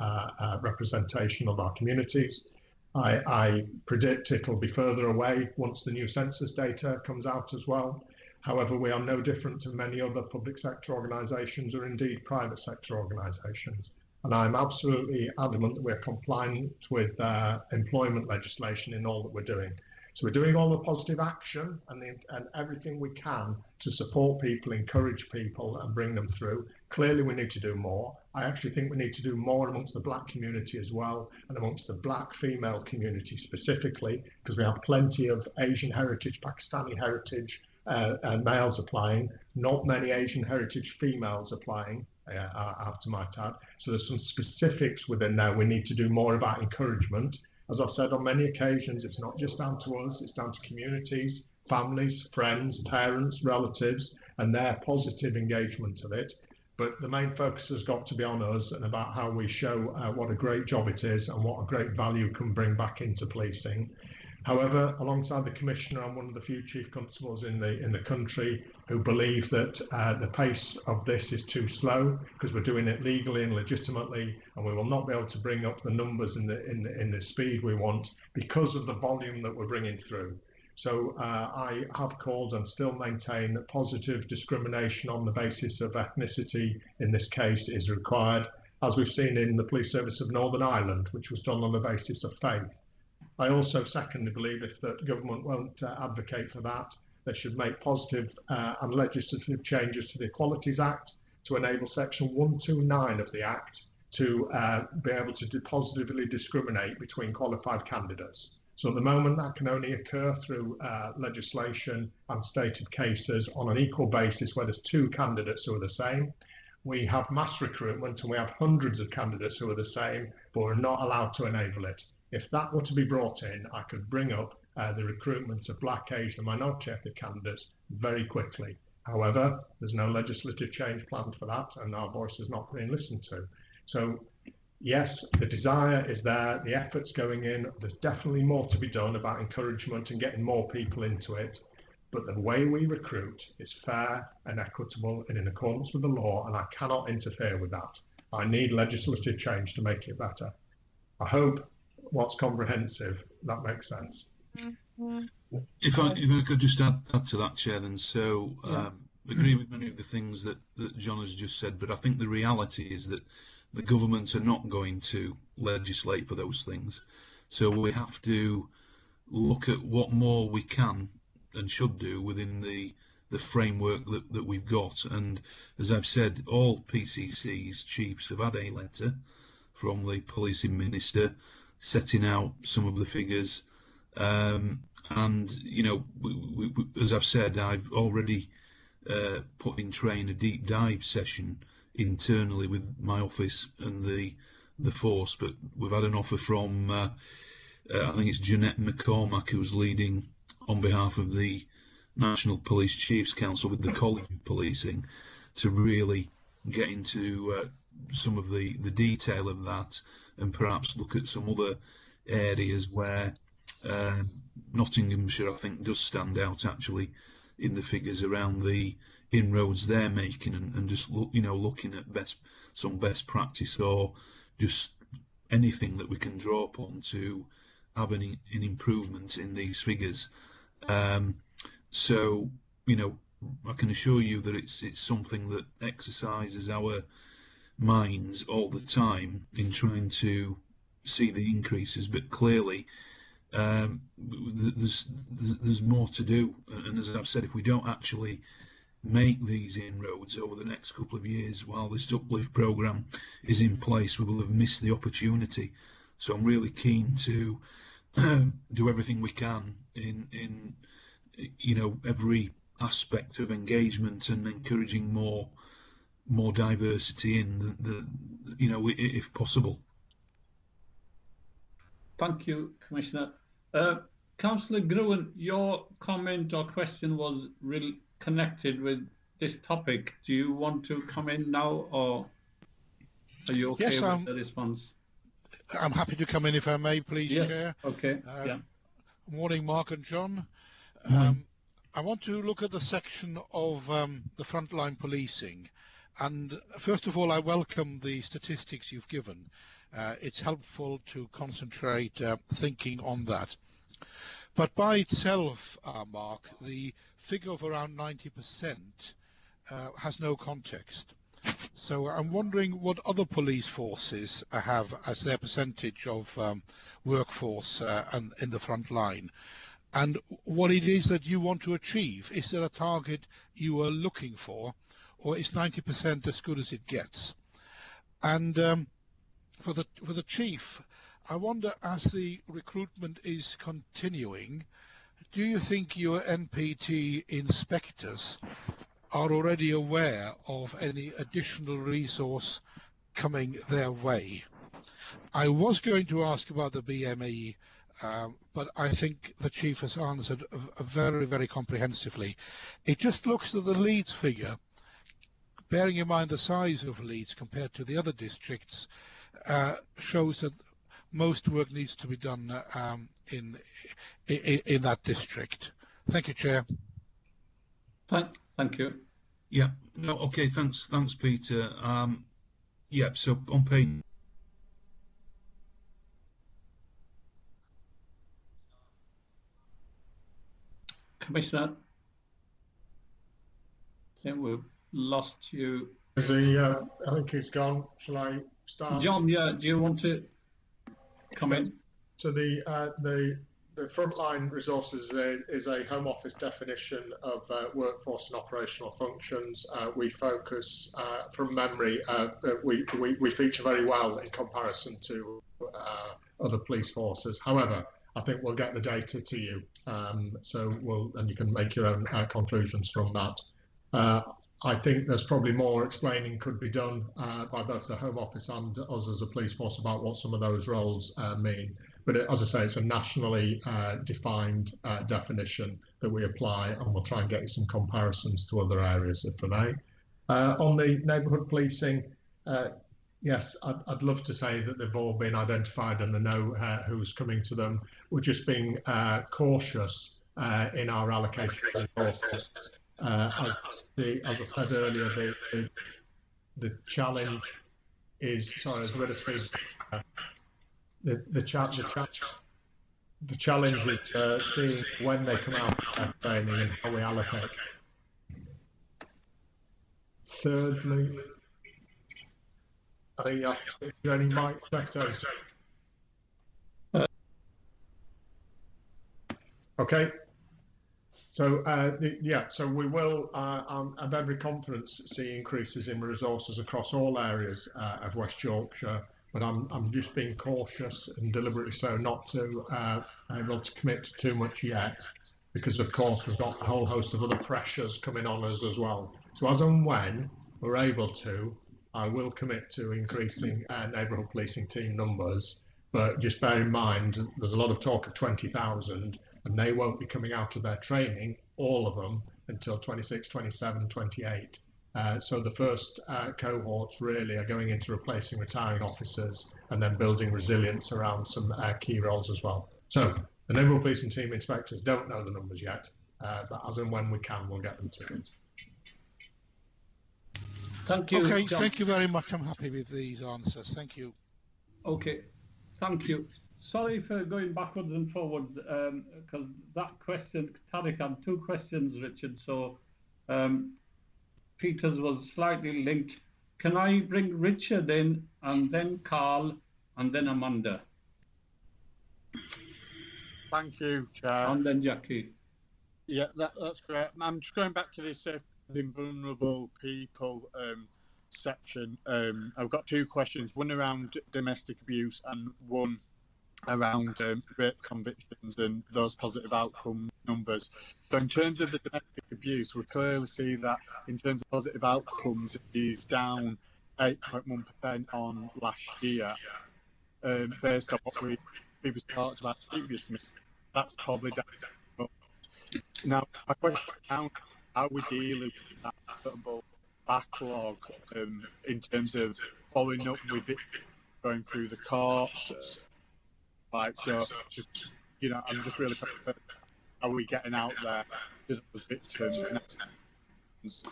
representation of our communities. I predict it'll be further away once the new census data comes out as well. However, we are no different to many other public sector organisations or indeed private sector organisations. And I'm absolutely adamant that we're compliant with employment legislation in all that we're doing. So we're doing all the positive action and everything we can to support people, encourage people and bring them through. Clearly we need to do more. I actually think we need to do more amongst the Black community as well, and amongst the Black female community specifically, because we have plenty of Asian heritage, Pakistani heritage males applying, not many Asian heritage females applying, after my tab. So there's some specifics within there. We need to do more about encouragement. As I've said on many occasions, it's not just down to us, it's down to communities, families, friends, parents, relatives, and their positive engagement of it. But the main focus has got to be on us and about how we show what a great job it is and what a great value can bring back into policing. However, alongside the Commissioner, I'm one of the few Chief Constables in the country who believe that the pace of this is too slow, because we're doing it legally and legitimately, and we will not be able to bring up the numbers in the speed we want because of the volume that we're bringing through. So I have called and still maintain that positive discrimination on the basis of ethnicity in this case is required, as we've seen in the Police Service of Northern Ireland, which was done on the basis of faith. I also secondly believe if the government won't advocate for that, they should make positive and legislative changes to the Equalities Act to enable Section 129 of the Act to be able to positively discriminate between qualified candidates. So at the moment that can only occur through legislation and stated cases on an equal basis where there's two candidates who are the same. We have mass recruitment and we have hundreds of candidates who are the same, but we're not allowed to enable it. If that were to be brought in, I could bring up the recruitment of Black, Asian and minority ethnic candidates very quickly. However, there's no legislative change planned for that and our voice is not being listened to. So yes, the desire is there, the effort's going in, there's definitely more to be done about encouragement and getting more people into it. But the way we recruit is fair and equitable and in accordance with the law, and I cannot interfere with that. I need legislative change to make it better. I hope what's comprehensive, that makes sense. If I could just add to that, Chair, then, so agree with many of the things that John has just said, but I think the reality is that the government are not going to legislate for those things. So we have to look at what more we can and should do within the framework that we've got. And as I've said, all PCC's chiefs have had a letter from the policing minister setting out some of the figures. And, you know, as I've said, I've already put in train a deep dive session internally with my office and the force, but we've had an offer from I think it's Jeanette McCormack, who's leading on behalf of the National Police Chiefs Council with the College of Policing, to really get into some of the detail of that and perhaps look at some other areas where Nottinghamshire, I think, does stand out actually in the figures around the inroads they're making, and just looking at some best practice or just anything that we can draw upon to have an improvement in these figures. So, you know, I can assure you that it's something that exercises our minds all the time in trying to see the increases, but clearly there's more to do. And as I've said, if we don't actually make these inroads over the next couple of years while this uplift programme is in place, we will have missed the opportunity. So I'm really keen to do everything we can in you know, every aspect of engagement and encouraging more diversity in the you know, if possible. Thank you, Commissioner. Councillor Gruen, your comment or question was really connected with this topic. Do you want to come in now, or are you okay Yes, with the response? I'm happy to come in if I may, please, Yes. Chair. Okay. Yeah. Morning, Mark and John. I want to look at the section of the frontline policing. And first of all, I welcome the statistics you've given. It's helpful to concentrate thinking on that. But by itself, Mark, the figure of around 90% has no context. So I'm wondering what other police forces have as their percentage of workforce and in the front line, and what it is that you want to achieve. Is there a target you are looking for, or is 90% as good as it gets? And for the chief, I wonder, as the recruitment is continuing, do you think your NPT inspectors are already aware of any additional resource coming their way? I was going to ask about the BME, but I think the chief has answered very, very comprehensively. It just looks at the Leeds figure, bearing in mind the size of Leeds compared to the other districts, shows that most work needs to be done in that district. Thank you, Chair. Thank you. Yeah. No. Okay. Thanks, Peter. Yeah. So on page. Commissioner, I think we've lost you. Is he, I think he's gone. Shall I start? John, yeah, do you want to come in? So the frontline resources is a Home Office definition of workforce and operational functions. We focus, from memory, we feature very well in comparison to other police forces. However, I think we'll get the data to you, and you can make your own conclusions from that. I think there's probably more explaining could be done by both the Home Office and us as a police force about what some of those roles mean. But as I say, it's a nationally defined definition that we apply, and we'll try and get you some comparisons to other areas if I may. On the neighbourhood policing, yes, I'd love to say that they've all been identified and they know who's coming to them. We're just being cautious in our allocation of resources. As I said earlier, the challenge is, sorry, there's a bit of speed. The challenge is seeing when they come out of training and how we allocate. Thirdly, I think is there any mic sectors? Okay. So so we will at every conference see increases in resources across all areas of West Yorkshire, but I'm just being cautious and deliberately so not to able to commit to too much yet, because of course we've got a whole host of other pressures coming on us as well. So as and when we're able to, I will commit to increasing neighbourhood policing team numbers, but just bear in mind there's a lot of talk of 20,000. And they won't be coming out of their training, all of them, until 26, 27, 28. So the first cohorts really are going into replacing retiring officers and then building resilience around some key roles as well. So the neighbourhood policing team inspectors don't know the numbers yet, but as and when we can, we'll get them to it. Thank you. Okay, John. thank you very much. I'm happy with these answers. Thank you. Okay, thank you. Sorry for going backwards and forwards, because that question, Tariq had two questions, Richard, so Peter's was slightly linked. Can I bring Richard in, and then Carl, and then Amanda? Thank you, Chair. And then Jackie. Yeah, that's great. I'm just going back to the safeguarding vulnerable people section. I've got two questions, one around domestic abuse and one around rape convictions and those positive outcome numbers. So in terms of the domestic abuse, we clearly see that in terms of positive outcomes, it is down 8.1% on last year, based on what we previously talked about previously. that's probably down. Now, my question now, how we deal with that inevitable backlog in terms of following up with it, going through the courts, right? So, you know, I'm just really concerned. Are we getting out there to those victims now?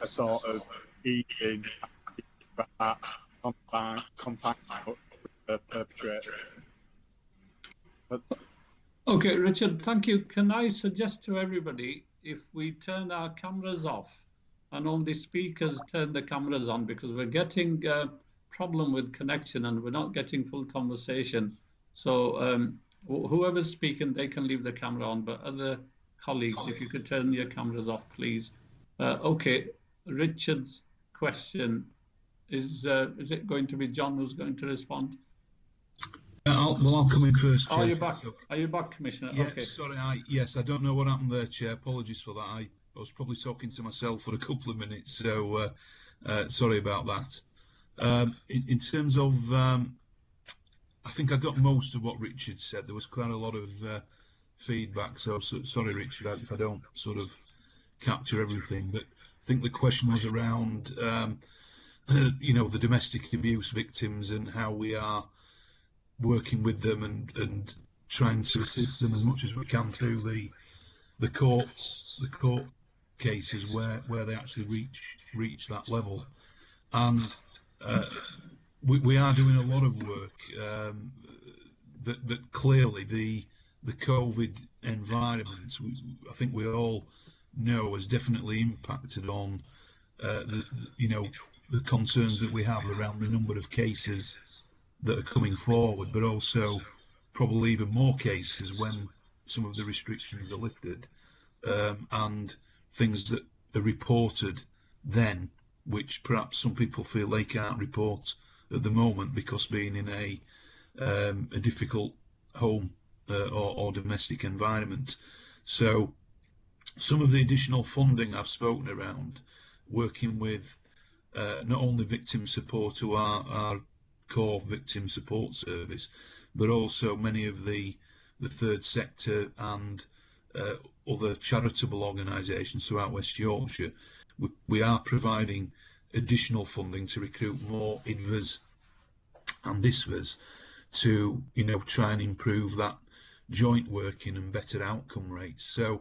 A sort of eating that contact with the perpetrator. Okay, Richard, thank you. Can I suggest to everybody, if we turn our cameras off and only speakers turn the cameras on, because we're getting a problem with connection and we're not getting full conversation. So whoever's speaking, they can leave the camera on, but other colleagues, if you could turn your cameras off, please. Okay, Richard's question is it going to be John who's going to respond? I'll come in first. Chair, are you back, Commissioner? Yeah, okay. Sorry, I don't know what happened there, Chair. Apologies for that. I was probably talking to myself for a couple of minutes, so sorry about that. In terms of, I think I got most of what Richard said. There was quite a lot of feedback, so sorry, Richard, if I don't sort of capture everything. But I think the question was around, you know, the domestic abuse victims and how we are working with them and trying to assist them as much as we can through the court cases where they actually reach that level. And we are doing a lot of work that clearly the COVID environment, I think we all know, has definitely impacted on you know, the concerns that we have around the number of cases that are coming forward, but also probably even more cases when some of the restrictions are lifted, and things that are reported then, which perhaps some people feel they can't report at the moment because being in a difficult home or domestic environment. So some of the additional funding I've spoken around, working with not only victim support who are our core victim support service, but also many of the third sector and other charitable organisations throughout West Yorkshire. We are providing additional funding to recruit more IDVAs and ISVAs to, you know, try and improve that joint working and better outcome rates. So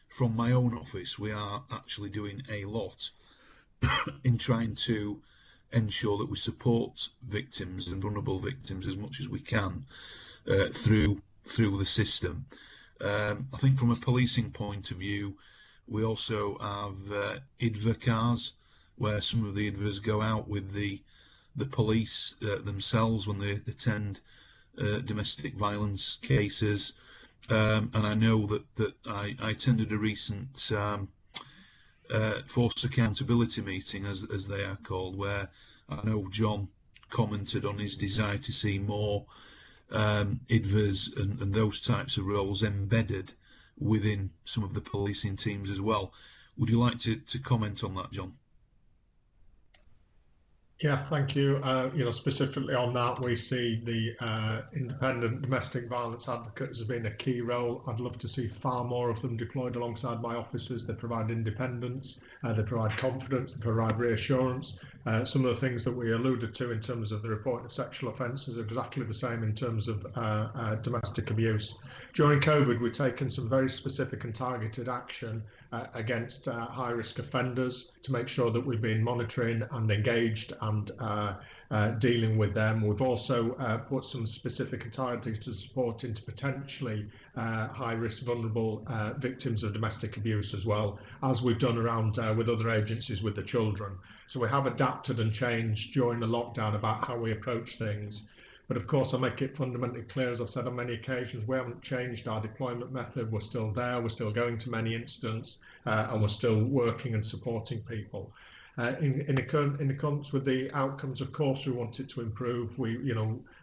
from my own office, we are actually doing a lot in trying to ensure that we support victims and vulnerable victims as much as we can through the system. I think from a policing point of view, we also have IDVA cars where some of the IDVAs go out with the police themselves when they attend domestic violence cases. And I know that I attended a recent force accountability meeting, as they are called, where I know John commented on his desire to see more IDVAs and those types of roles embedded within some of the policing teams as well. Would you like to comment on that, John? Yeah, thank you. You know, specifically on that, we see the independent domestic violence advocates as being a key role. I'd love to see far more of them deployed alongside my officers. They provide independence, they provide confidence, they provide reassurance. Some of the things that we alluded to in terms of the reporting of sexual offences are exactly the same in terms of domestic abuse. During COVID, we've taken some very specific and targeted action against high-risk offenders to make sure that we've been monitoring and engaged and dealing with them. We've also put some specific and targeted support into potentially high-risk, vulnerable victims of domestic abuse as well, as we've done around with other agencies with the children. So we have adapted and changed during the lockdown about how we approach things. But of course, I make it fundamentally clear, as I've said on many occasions, we haven't changed our deployment method. We're still there. We're still going to many incidents, and we're still working and supporting people. In accordance with the outcomes, of course, we want it to improve. We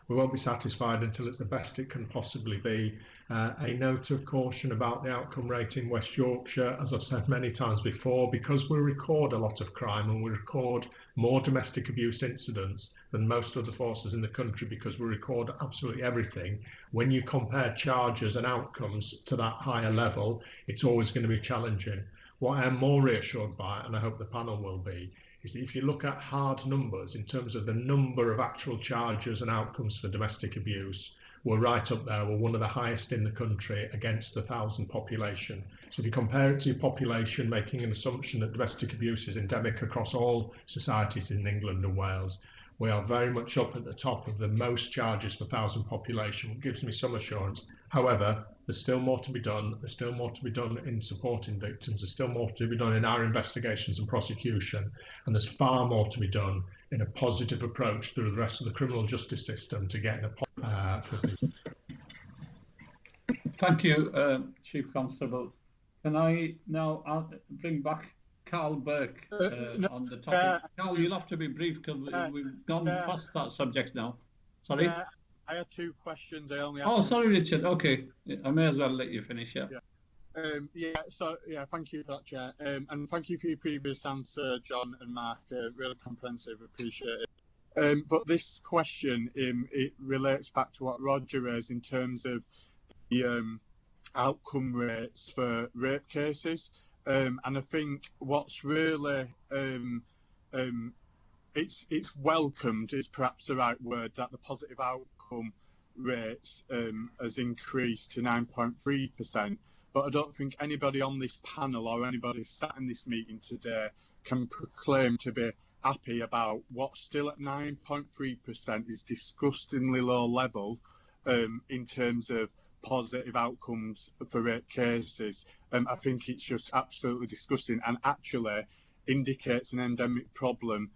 we won't be satisfied until it's the best it can possibly be. A note of caution about the outcome rate in West Yorkshire, as I've said many times before, because we record a lot of crime and we record more domestic abuse incidents than most other forces in the country, because we record absolutely everything. When you compare charges and outcomes to that higher level, it's always going to be challenging. What I'm more reassured by, and I hope the panel will be, is that if you look at hard numbers in terms of the number of actual charges and outcomes for domestic abuse, we're right up there. We're one of the highest in the country against the 1,000 population. So if you compare it to your population, making an assumption that domestic abuse is endemic across all societies in England and Wales, we are very much up at the top of the most charges per 1,000 population, which gives me some assurance. However, there's still more to be done. There's still more to be done in supporting victims. There's still more to be done in our investigations and prosecution. And there's far more to be done in a positive approach through the rest of the criminal justice system to get for people. Thank you, Chief Constable. Can I now bring back Carl Burke on the topic? Carl, you'll have to be brief because we've gone past that subject now. Sorry? I had two questions. I only Oh, sorry, Richard. Okay. I may as well let you finish, yeah. Thank you for that, Chair. And thank you for your previous answer, John and Mark. Really comprehensive, appreciate it. But this question, it relates back to what Roger raised in terms of the outcome rates for rape cases. And I think what's really, it's welcomed is perhaps the right word, that the positive outcome rates has increased to 9.3%. But I don't think anybody on this panel or anybody sat in this meeting today can proclaim to be happy about what's still at 9.3% is disgustingly low level in terms of positive outcomes for rape cases. I think it's just absolutely disgusting and actually indicates an endemic problem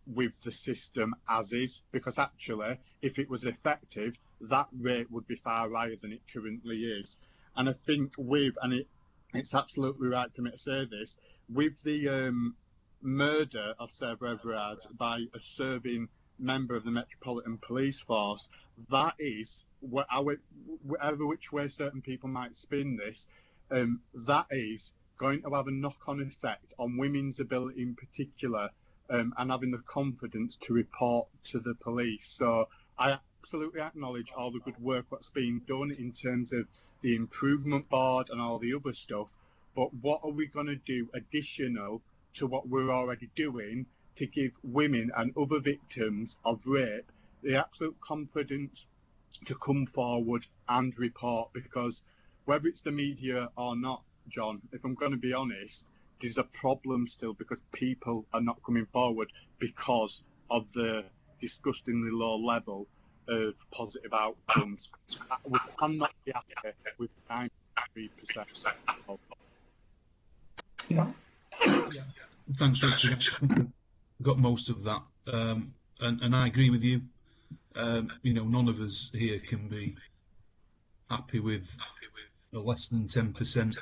with the system as is, because actually if it was effective, that rate would be far higher than it currently is. And I think it's absolutely right for me to say this, with the murder of Sarah Everard by a serving member of the Metropolitan Police Force, that is, whatever which way certain people might spin this, that is going to have a knock-on effect on women's ability in particular, and having the confidence to report to the police. So I absolutely acknowledge all the good work that's being done in terms of the improvement board and all the other stuff, but what are we going to do additional to what we're already doing to give women and other victims of rape the absolute confidence to come forward and report? Because whether it's the media or not, John, if I'm going to be honest, there's a problem still because people are not coming forward because of the disgustingly low level of positive outcomes. We cannot be happy with 93%. Yeah. Thanks, Richard. Got most of that, and I agree with you. None of us here can be happy with a less than 10%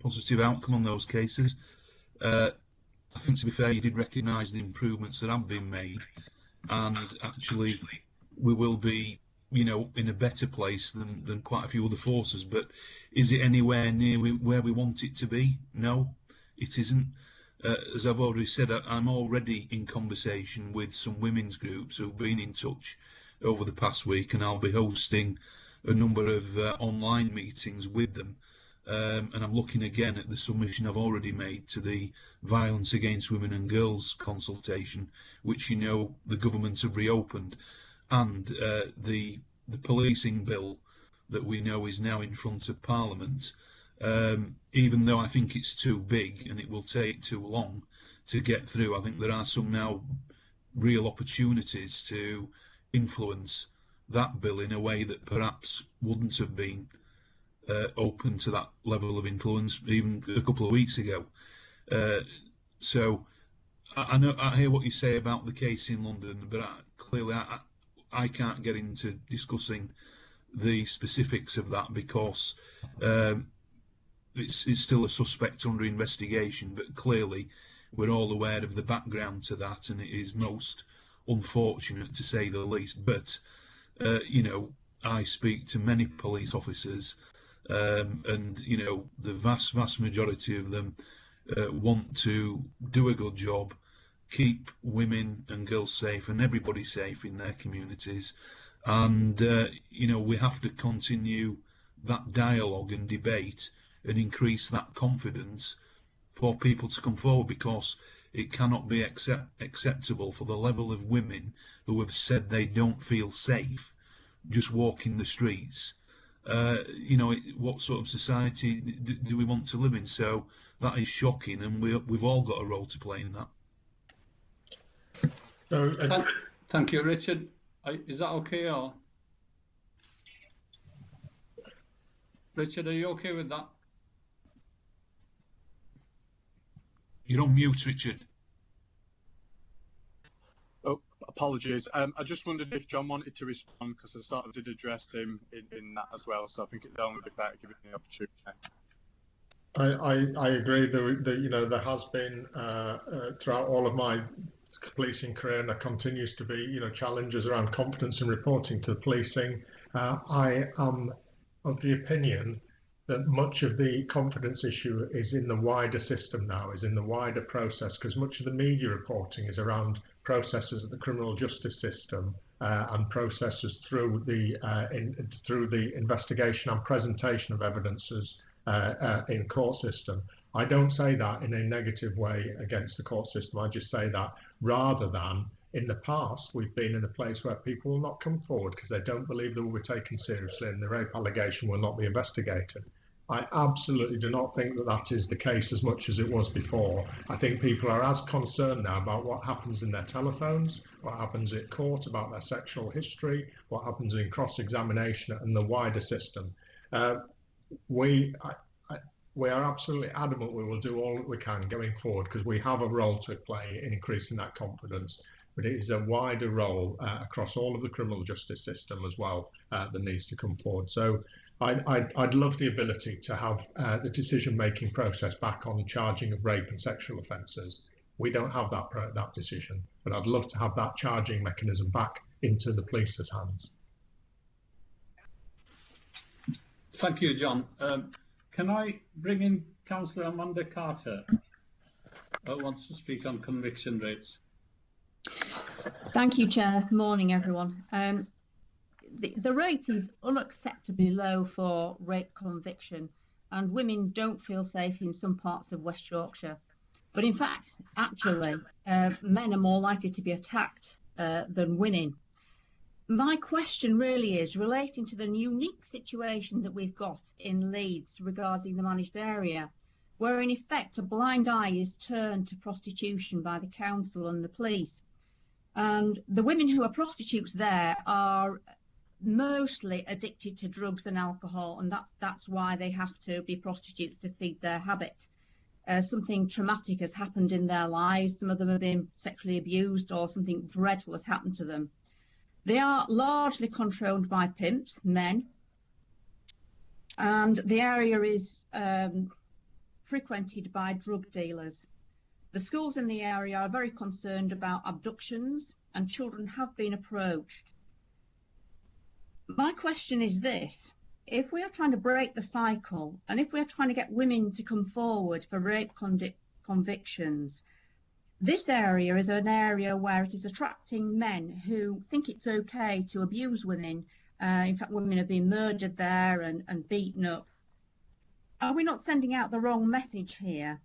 positive outcome on those cases. I think, to be fair, you did recognise the improvements that have been made, and actually we will be, in a better place than quite a few other forces. But is it anywhere near where we want it to be? No, it isn't. As I've already said, I'm already in conversation with some women's groups who've been in touch over the past week, and I'll be hosting a number of online meetings with them. And I'm looking again at the submission I've already made to the Violence Against Women and Girls consultation, which the government have reopened, and the policing bill that we know is now in front of Parliament. Even though I think it's too big and it will take too long to get through, I think there are some now real opportunities to influence that bill in a way that perhaps wouldn't have been open to that level of influence even a couple of weeks ago. So I hear what you say about the case in London, but clearly I can't get into discussing the specifics of that because it's still a suspect under investigation, but clearly we're all aware of the background to that, and it is most unfortunate, to say the least. But You know, I speak to many police officers, and you know, the vast majority of them want to do a good job, keep women and girls safe and everybody safe in their communities. And you know, we have to continue that dialogue and debate and increase that confidence for people to come forward, because it cannot be acceptable for the level of women who have said they don't feel safe just walking the streets. You know, what sort of society do we want to live in? So that is shocking, and we've all got a role to play in that. So, thank you, Richard. Is that okay? Or Richard, are you okay with that? You're on mute, Richard. Oh, apologies. I just wondered if John wanted to respond, because I sort of did address him in that as well. So I think it'd only be better giving the opportunity. I agree that you know, there has been throughout all of my policing career, and there continues to be, you know, challenges around confidence and reporting to the policing. I am of the opinion that much of the confidence issue is in the wider system now, is in the wider process, because much of the media reporting is around processes of the criminal justice system and processes through the investigation and presentation of evidences in court system. I don't say that in a negative way against the court system. I just say that rather than in the past, we've been in a place where people will not come forward because they don't believe they will be taken seriously and the rape allegation will not be investigated. I absolutely do not think that that is the case as much as it was before. I think people are as concerned now about what happens in their telephones, what happens at court about their sexual history, what happens in cross-examination and the wider system. We are absolutely adamant we will do all that we can going forward, because we have a role to play in increasing that confidence. But it is a wider role across all of the criminal justice system as well that needs to come forward. So I'd love the ability to have the decision-making process back on charging of rape and sexual offences. We don't have that decision, but I'd love to have that charging mechanism back into the police's hands. Thank you, John. Can I bring in Councillor Amanda Carter, who wants to speak on conviction rates? Thank you, Chair. Morning, everyone. The rate is unacceptably low for rape conviction, and women don't feel safe in some parts of West Yorkshire. But in fact, actually, men are more likely to be attacked than women. My question really is relating to the unique situation that we've got in Leeds regarding the managed area, where in effect a blind eye is turned to prostitution by the council and the police. And the women who are prostitutes there are mostly addicted to drugs and alcohol, and that's why they have to be prostitutes to feed their habit. Something traumatic has happened in their lives. Some of them have been sexually abused, or something dreadful has happened to them. They are largely controlled by pimps, men, and the area is frequented by drug dealers. The schools in the area are very concerned about abductions, and children have been approached. My question is this: if we are trying to break the cycle, and if we are trying to get women to come forward for rape convictions, this area is an area where it is attracting men who think it's okay to abuse women. In fact, women have been murdered there and beaten up. Are we not sending out the wrong message here,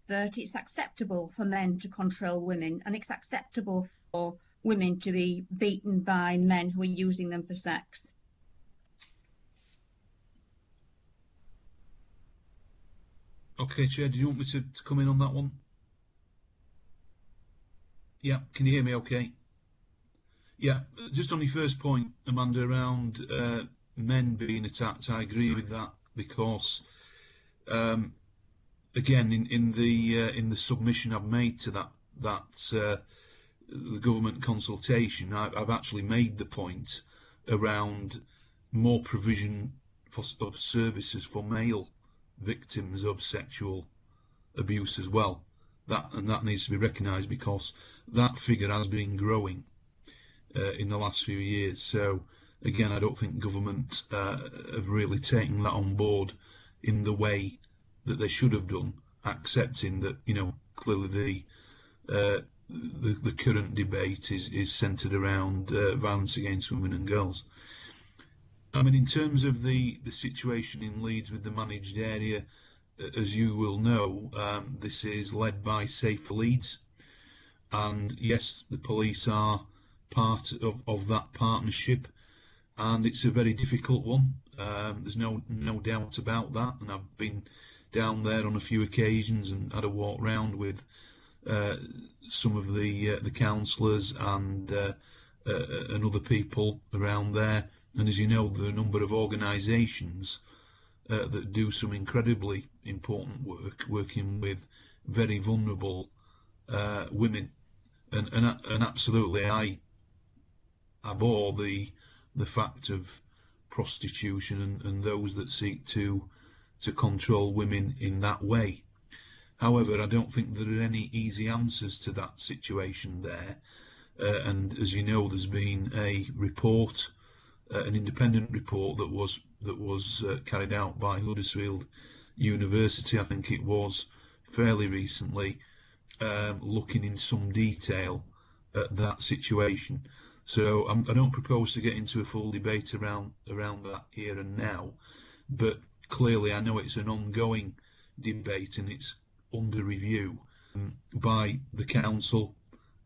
that it's acceptable for men to control women, and it's acceptable for women to be beaten by men who are using them for sex? Okay, Chair, do you want me to come in on that one? Yeah, can you hear me okay? Yeah, just on your first point, Amanda, around men being attacked, I agree with that, because again, in the submission I've made to that the government consultation, I've actually made the point around more provision of services for male victims of sexual abuse as well. That needs to be recognised, because that figure has been growing in the last few years. So again, I don't think government have really taken that on board in the way that they should have done, accepting that, you know, clearly the current debate is centred around violence against women and girls. I mean, in terms of the situation in Leeds with the managed area, as you will know, this is led by Safer Leeds, and yes, the police are part of that partnership, and it's a very difficult one. There's no doubt about that, and I've been down there on a few occasions and had a walk round with some of the councillors and other people around there. And as you know, there are a number of organisations that do some incredibly important work, working with very vulnerable women, and absolutely, I abhor the fact of prostitution and those that seek to control women in that way. However, I don't think there are any easy answers to that situation there, and as you know, there's been a report, an independent report that was carried out by Huddersfield University, I think it was, fairly recently, looking in some detail at that situation. So I don't propose to get into a full debate around that here and now, but clearly I know it's an ongoing debate and it's under review by the council,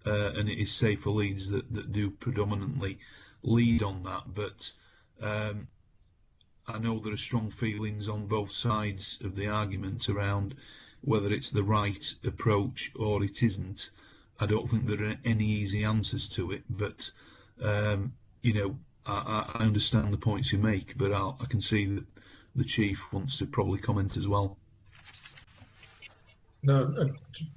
and it is Safer Leeds that do predominantly lead on that. But I know there are strong feelings on both sides of the argument around whether it's the right approach or it isn't. I don't think there are any easy answers to it, but you know, I understand the points you make, but I can see that the Chief wants to probably comment as well. No,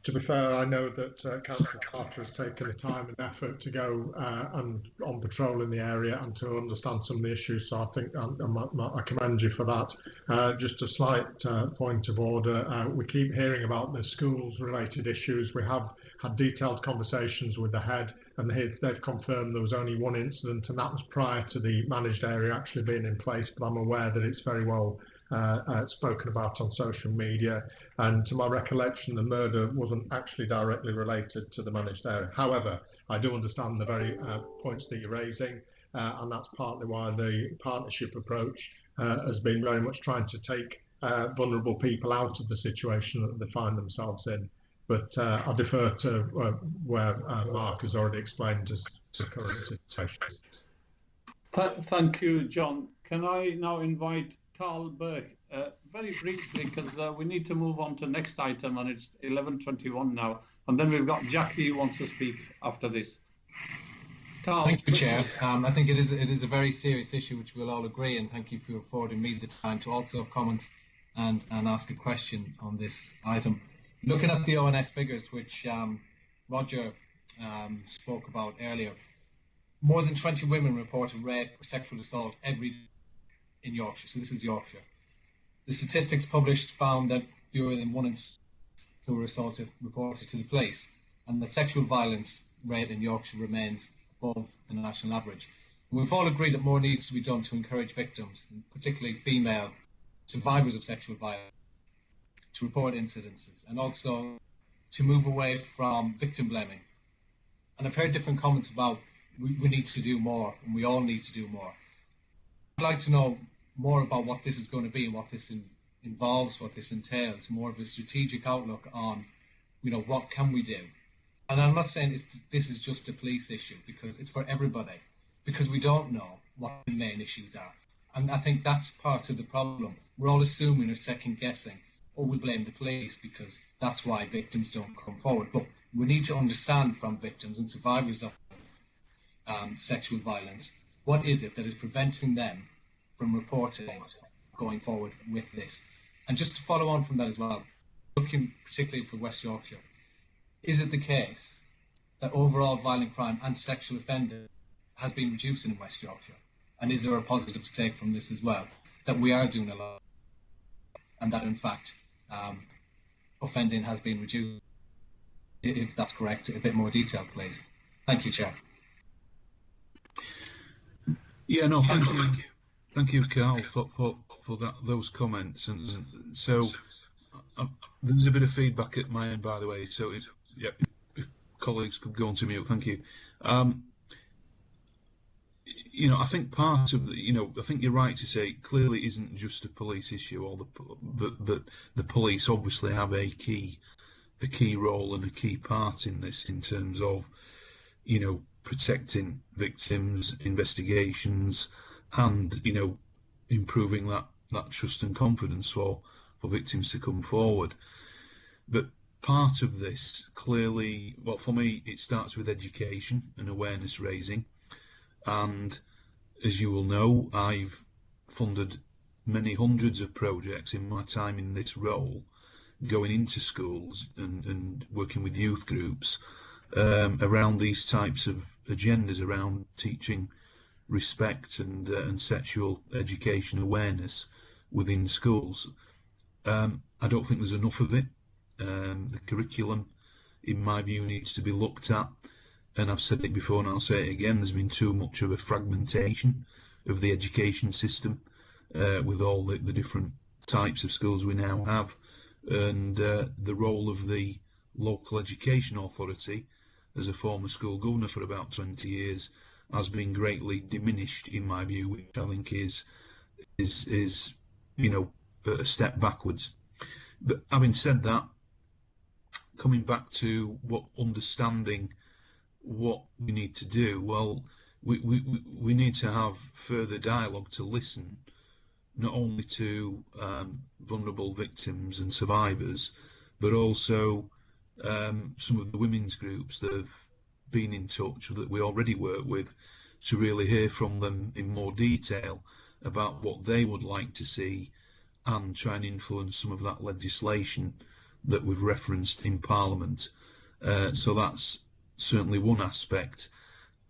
to be fair, I know that Councillor Carter has taken the time and effort to go and on patrol in the area and to understand some of the issues, so I think I commend you for that. Just a slight point of order, we keep hearing about the schools related issues. We have had detailed conversations with the head, and they've confirmed there was only one incident, and that was prior to the managed area actually being in place, but I'm aware that it's very well spoken about on social media, and to my recollection the murder wasn't actually directly related to the managed area. However, I do understand the very points that you're raising, and that's partly why the partnership approach has been very much trying to take vulnerable people out of the situation that they find themselves in. But I'll defer to where Mark has already explained as the current situation. Thank you, John. Can I now invite Carl Burke, very briefly, because we need to move on to the next item, and it's 11:21 now, and then we've got Jackie who wants to speak after this. Carl. Thank you, Chair. I think it is a very serious issue, which we'll all agree, and thank you for affording me the time to also comment and ask a question on this item. Looking at the ONS figures, which Roger spoke about earlier, more than 20 women reported rape or sexual assault every day in Yorkshire. So this is Yorkshire. The statistics published found that fewer than 1 in 6 who were assaulted reported to the police, and that sexual violence rate in Yorkshire remains above the national average. And we've all agreed that more needs to be done to encourage victims, and particularly female survivors of sexual violence, to report incidences, and also to move away from victim blaming. And I've heard different comments about we need to do more, and we all need to do more. I'd like to know more about what this is going to be and what this involves, what this entails, more of a strategic outlook on, you know, what can we do? And I'm not saying this is just a police issue, because it's for everybody, because we don't know what the main issues are. And I think that's part of the problem. We're all assuming or second guessing, or we blame the police because that's why victims don't come forward. But we need to understand from victims and survivors of sexual violence, what is it that is preventing them from reporting going forward with this? And just to follow on from that as well, looking particularly for West Yorkshire, is it the case that overall violent crime and sexual offending has been reducing in West Yorkshire? And is there a positive to take from this as well, that we are doing a lot, and that in fact offending has been reduced? If that's correct, a bit more detail, please. Thank you, Chair. Yeah, no, thank you, Carl, for those comments. And so there's a bit of feedback at my end, by the way. So if colleagues could go on to mute, thank you. You know, I think part of the, I think you're right to say it clearly isn't just a police issue, but the police obviously have a key role and a key part in this, in terms of, protecting victims, investigations, and improving that trust and confidence for victims to come forward. But part of this clearly, well, for me, it starts with education and awareness raising. And as you will know, I've funded many hundreds of projects in my time in this role, going into schools and working with youth groups around these types of agendas, around teaching respect and sexual education awareness within schools. I don't think there's enough of it. The curriculum, in my view, needs to be looked at. And I've said it before and I'll say it again, there's been too much of a fragmentation of the education system with all the different types of schools we now have. And the role of the local education authority, as a former school governor for about 20 years, has been greatly diminished, in my view, which I think is a step backwards. But having said that, coming back to understanding what we need to do, well, we need to have further dialogue to listen, not only to vulnerable victims and survivors, but also some of the women's groups that have been in touch, that we already work with, to really hear from them in more detail about what they would like to see, and try and influence some of that legislation that we've referenced in Parliament. So that's certainly one aspect.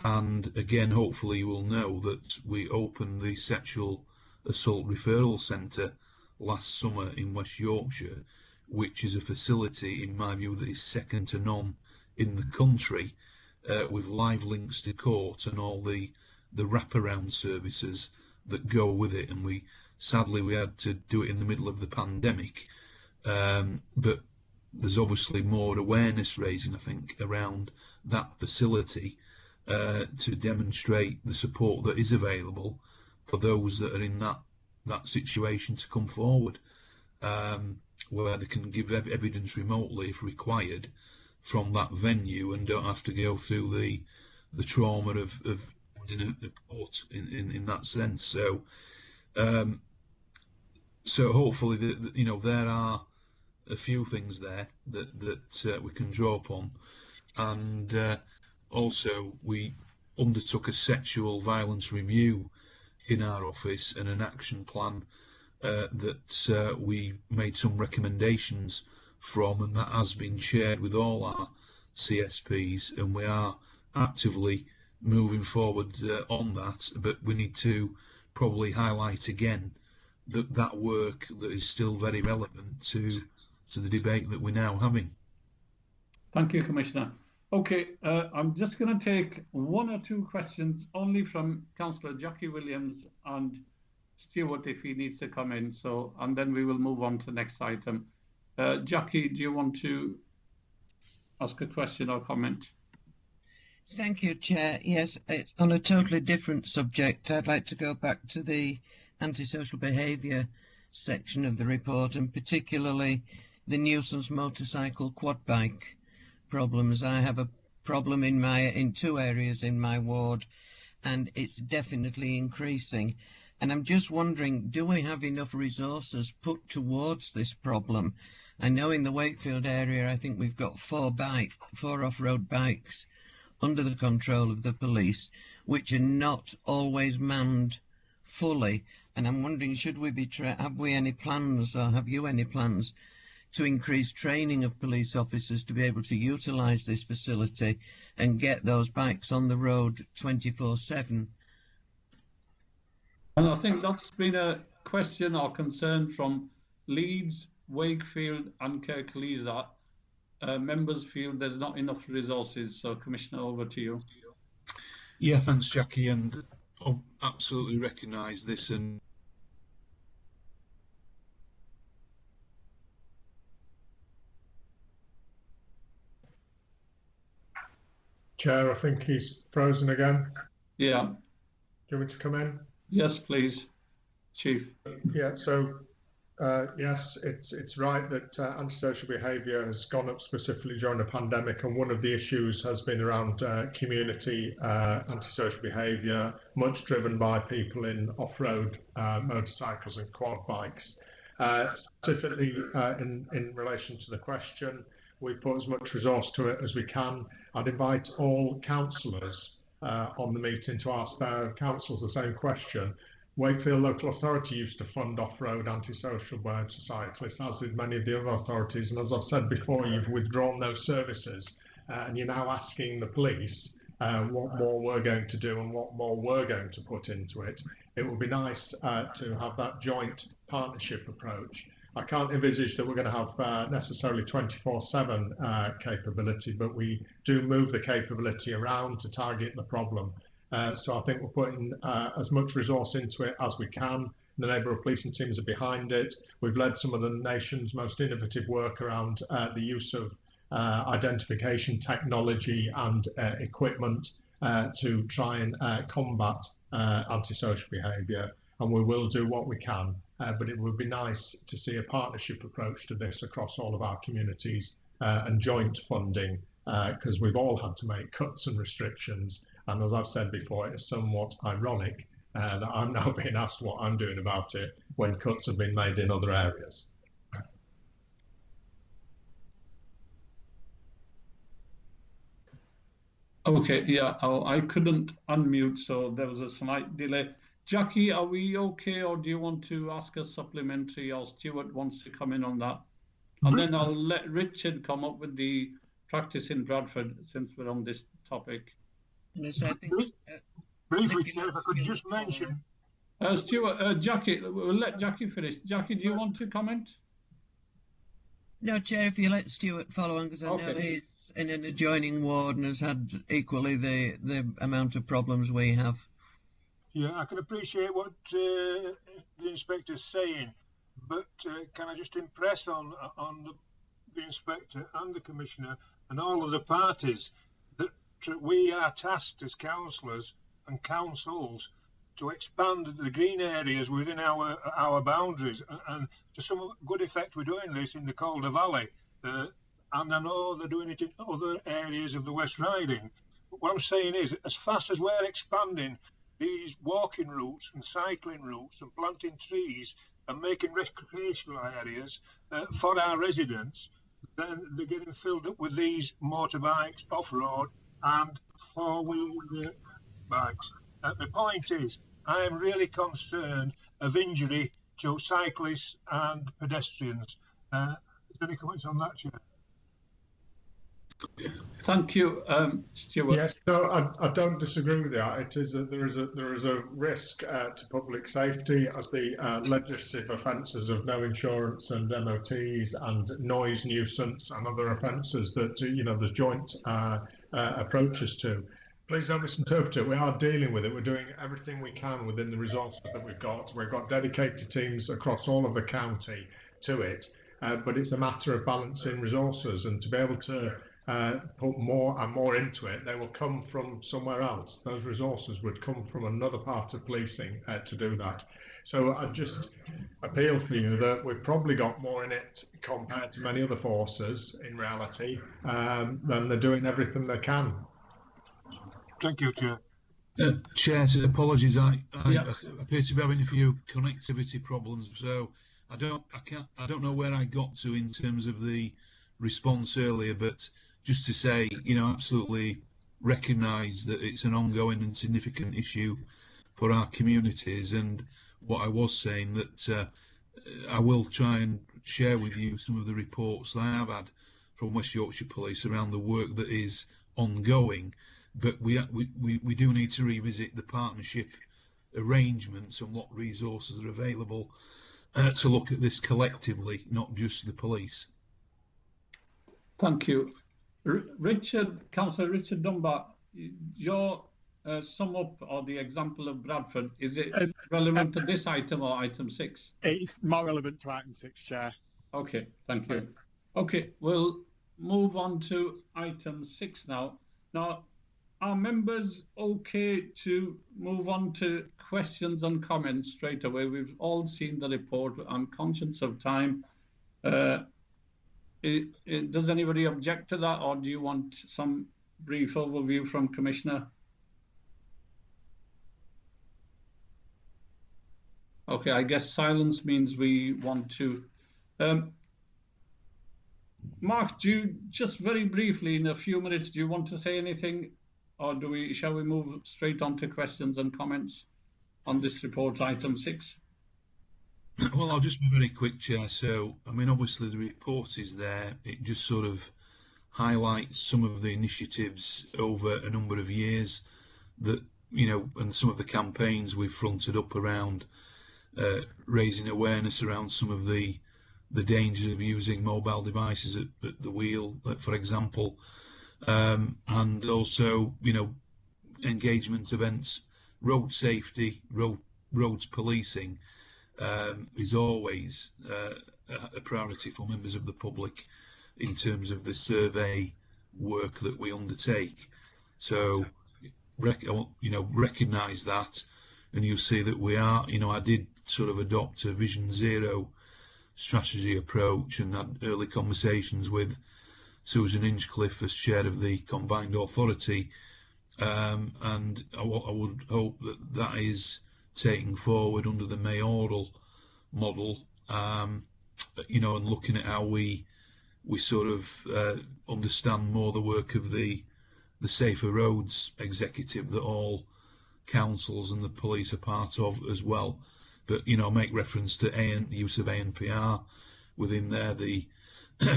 And again, hopefully you will know that we opened the Sexual Assault Referral Centre last summer in West Yorkshire, which is a facility, in my view, that is second to none in the country, with live links to court and all the wraparound services that go with it. And sadly we had to do it in the middle of the pandemic, but there's obviously more awareness raising, I think, around that facility to demonstrate the support that is available for those that are in that situation, to come forward, where they can give evidence remotely if required from that venue, and don't have to go through the trauma of in a court in that sense. So hopefully there are a few things there that we can draw upon. And also we undertook a sexual violence review in our office and an action plan that we made some recommendations from, and that has been shared with all our CSPs, and we are actively moving forward on that. But we need to probably highlight again that work that is still very relevant to the debate that we're now having. Thank you, Commissioner. Okay, I'm just going to take one or two questions only from Councillor Jackie Williams and Stuart if he needs to come in. So, and then we will move on to the next item. Jackie, do you want to ask a question or comment? Thank you, Chair. Yes, it's on a totally different subject. I'd like to go back to the antisocial behaviour section of the report, and particularly the nuisance motorcycle quad bike problems. I have a problem in two areas in my ward, and it's definitely increasing. And I'm just wondering, do we have enough resources put towards this problem? I know in the Wakefield area, I think we've got four off-road bikes under the control of the police, which are not always manned fully. And I'm wondering, should we be have we any plans, or have you any plans to increase training of police officers to be able to utilise this facility and get those bikes on the road 24/7? And I think that's been a question or concern from Leeds, Wakefield and Kirklees. Members feel there's not enough resources. So, Commissioner, over to you. Yeah, thanks, Jackie. And absolutely recognise this and Chair, I think he's frozen again. Yeah. Do you want me to come in? Yes, please, Chief. Yeah, so yes, it's right that antisocial behaviour has gone up specifically during the pandemic, and one of the issues has been around community antisocial behaviour, much driven by people in off-road motorcycles and quad bikes. Specifically in relation to the question, we put as much resource to it as we can. I'd invite all councillors on the meeting to ask their councils the same question. Wakefield Local Authority used to fund off-road antisocial motorcyclists, as did many of the other authorities. And as I've said before, you've withdrawn those services, and you're now asking the police what more we're going to do and what more we're going to put into it. It would be nice to have that joint partnership approach. I can't envisage that we're going to have necessarily 24/7 capability, but we do move the capability around to target the problem. So I think we're putting as much resource into it as we can. The neighbourhood policing teams are behind it. We've led some of the nation's most innovative work around the use of identification technology and equipment to try and combat antisocial behaviour. And we will do what we can, but it would be nice to see a partnership approach to this across all of our communities and joint funding, because we've all had to make cuts and restrictions. And as I've said before, it is somewhat ironic that I'm now being asked what I'm doing about it when cuts have been made in other areas. Okay, yeah, I couldn't unmute, so there was a slight delay. Jackie, are we okay, or do you want to ask a supplementary, or Stuart wants to come in on that? And then I'll let Richard come up with the practice in Bradford, since we're on this topic. Yes, I think, briefly, Chair, if I could just mention. Stuart, Jackie, we'll let Jackie finish. Jackie, do you want to comment? No, Chair, if you let Stuart follow on, because I know he's in an adjoining ward and has had equally the amount of problems we have. Yeah, I can appreciate what the inspector's saying, but can I just impress on the inspector and the commissioner and all of the parties that we are tasked as councillors and councils to expand the green areas within our boundaries, and to some good effect we're doing this in the Calder Valley, and I know they're doing it in other areas of the West Riding. But what I'm saying is, as fast as we're expanding these walking routes and cycling routes and planting trees and making recreational areas for our residents, then they're getting filled up with these motorbikes off-road and four-wheel bikes. The point is, I am really concerned of injury to cyclists and pedestrians. Is there any comments on that, Chair? Thank you, Stuart. Yes, no, I don't disagree with that. It is there is a risk to public safety, as the legislative offences of no insurance and MOTs and noise nuisance and other offences that there's joint approaches to. Please don't misinterpret it. We are dealing with it. We're doing everything we can within the resources that we've got. We've got dedicated teams across all of the county to it, but it's a matter of balancing resources, and to be able to put more and more into it, they will come from somewhere else. Those resources would come from another part of policing to do that. So I just appeal for you that we've probably got more in it compared to many other forces in reality, than they're doing everything they can. Thank you, Chair. Chair, apologies. I appear to be having a few connectivity problems, so I don't know where I got to in terms of the response earlier, but just to say, absolutely recognise that it's an ongoing and significant issue for our communities. And what I was saying, that I will try and share with you some of the reports that I have had from West Yorkshire Police around the work that is ongoing. But we do need to revisit the partnership arrangements and what resources are available to look at this collectively, not just the police. Thank you. Councillor Richard Dunbar, your sum up or the example of Bradford, is it relevant to this item or item 6? It's more relevant to item 6, Chair. Okay, thank you. Okay, we'll move on to item 6 now. Now, are members okay to move on to questions and comments straight away? We've all seen the report. I'm conscious of time. Does anybody object to that, or do you want some brief overview from Commissioner? Okay, I guess silence means we want to. Mark, do you just very briefly, in a few minutes, do you want to say anything, or shall we move straight on to questions and comments on this report, item 6? Well, I'll just be very quick, Chair. So, I mean, obviously the report is there. It just sort of highlights some of the initiatives over a number of years that, you know, and some of the campaigns we've fronted up around raising awareness around some of the dangers of using mobile devices at the wheel, for example, and also, you know, engagement events, road safety, roads policing is always a priority for members of the public in terms of the survey work that we undertake. So, you know, recognise that, and you'll see that we are, you know, I did sort of adopt a Vision Zero strategy approach and had early conversations with Susan Inchcliffe as chair of the Combined Authority, and I would hope that that is taken forward under the mayoral model, you know, and looking at how we sort of understand more the work of the Safer Roads executive that all councils and the police are part of as well. But, you know, make reference to the use of ANPR within there,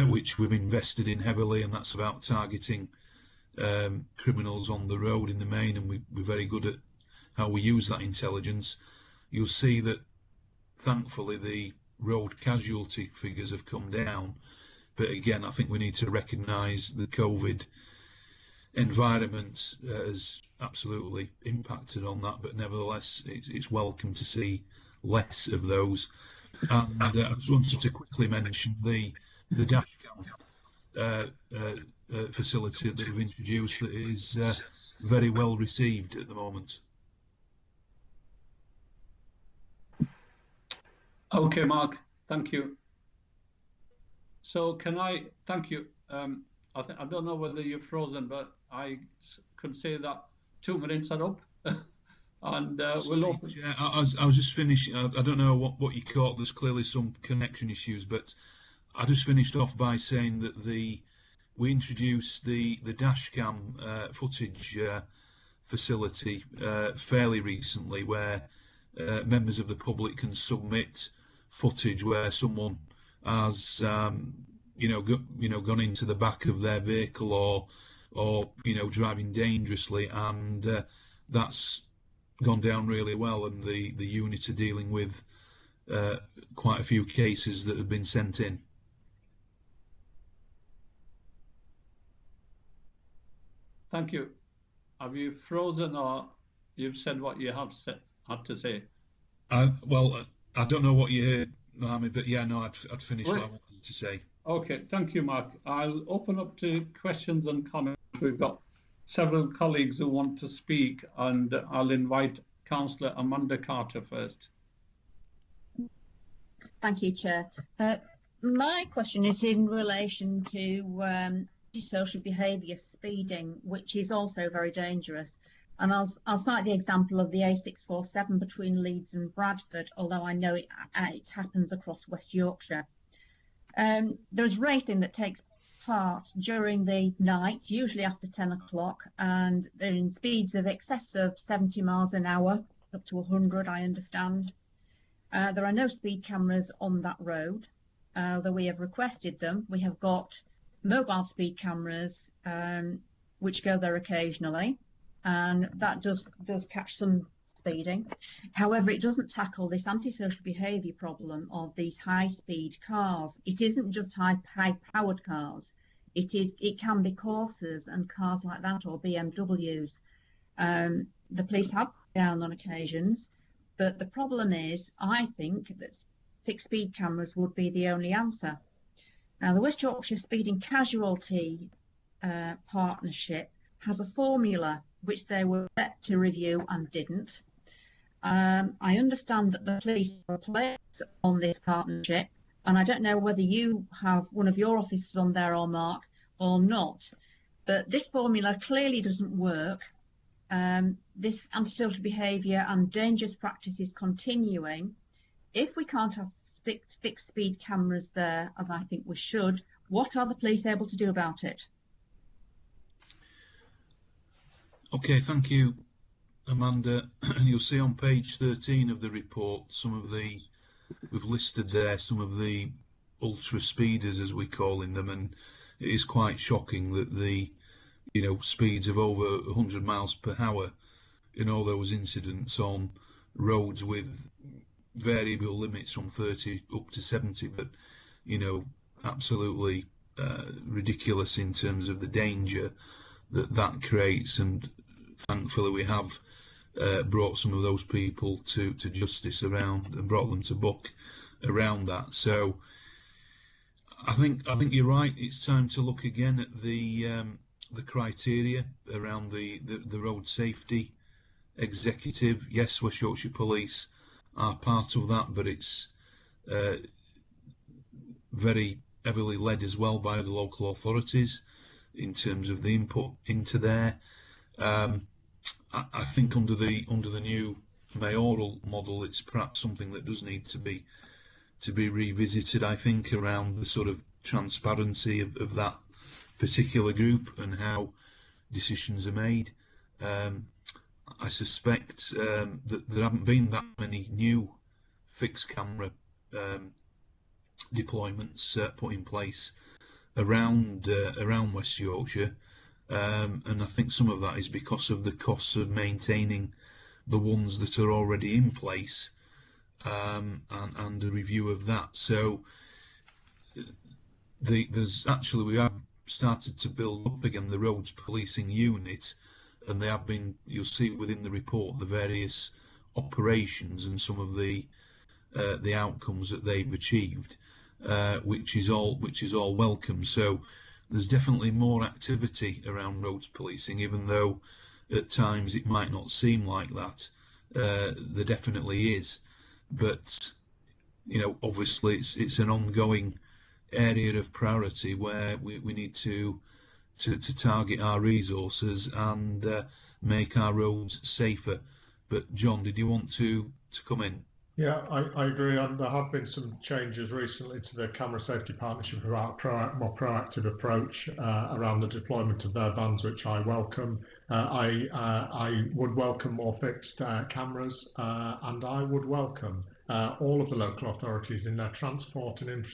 which we've invested in heavily, and that's about targeting criminals on the road in the main, and we're very good at how we use that intelligence. You'll see that, thankfully, the road casualty figures have come down. But again, I think we need to recognise the COVID environment has absolutely impacted on that, but nevertheless, it's welcome to see less of those. And I just wanted to quickly mention the dashcam facility that we've introduced that is very well received at the moment. Okay, Mark, thank you. So thank you. I don't know whether you're frozen, but I could say that 2 minutes are up. And we'll open. Yeah, I was just finishing. I don't know what you caught. There's clearly some connection issues, but I just finished off by saying that we introduced the dashcam footage facility fairly recently, where members of the public can submit footage where someone has gone into the back of their vehicle or driving dangerously, and that's gone down really well, and the unit are dealing with quite a few cases that have been sent in. Thank you. Have you frozen, or you've said what you had to say? Well, I don't know what you heard, Mohammed, but yeah, no, I'd finished what I wanted to say. Okay, thank you, Mark. I'll open up to questions and comments. We've got several colleagues who want to speak, and I'll invite Councillor Amanda Carter first. Thank you, Chair. My question is in relation to antisocial behaviour speeding, which is also very dangerous. And I'll cite the example of the A647 between Leeds and Bradford, although I know it happens across West Yorkshire. There's racing that takes part during the night, usually after 10 o'clock, and they're in speeds of excess of 70 miles an hour, up to 100, I understand. There are no speed cameras on that road, although we have requested them. We have got mobile speed cameras which go there occasionally, and that does catch some speeding. However, it doesn't tackle this antisocial behaviour problem of these high-speed cars. It isn't just high-powered cars. It can be Corsas and cars like that, or BMWs. The police have been down on occasions, but the problem is, I think that fixed speed cameras would be the only answer. Now, the West Yorkshire Speed and Casualty Partnership has a formula which they were set to review and didn't. I understand that the police are players on this partnership, and I don't know whether you have one of your officers on there, or Mark, or not, but this formula clearly doesn't work. This antisocial behaviour and dangerous practices continuing. If we can't have fixed speed cameras there, as I think we should, what are the police able to do about it? Okay, thank you, Amanda. And you'll see on page 13 of the report, we've listed there some of the ultra speeders, as we're calling them, and it is quite shocking that the speeds of over 100 miles per hour in all those incidents on roads with variable limits from 30 up to 70, but absolutely ridiculous in terms of the danger that creates. And thankfully we have brought some of those people to justice around and brought them to book around that. So I think you're right. It's time to look again at the criteria around the road safety executive. Yes, West Yorkshire Police are part of that, but it's very heavily led as well by the local authorities in terms of the input into there. I think under the new mayoral model, it's perhaps something that does need to be revisited, I think, around the sort of transparency of that particular group and how decisions are made. I suspect that there haven't been that many new fixed camera deployments put in place around West Yorkshire, and I think some of that is because of the costs of maintaining the ones that are already in place, and a review of that. So we have started to build up again the roads policing unit, and they have been, you'll see within the report, the various operations and some of the outcomes that they've achieved, which is all welcome. So there's definitely more activity around roads policing, even though at times it might not seem like that. There definitely is, but obviously it's an ongoing area of priority where we need to target our resources and make our roads safer. But John, did you want to come in? Yeah, I agree. And there have been some changes recently to the Camera Safety Partnership about a more proactive approach around the deployment of their vans, which I welcome. I would welcome more fixed cameras, and I would welcome all of the local authorities in their transport and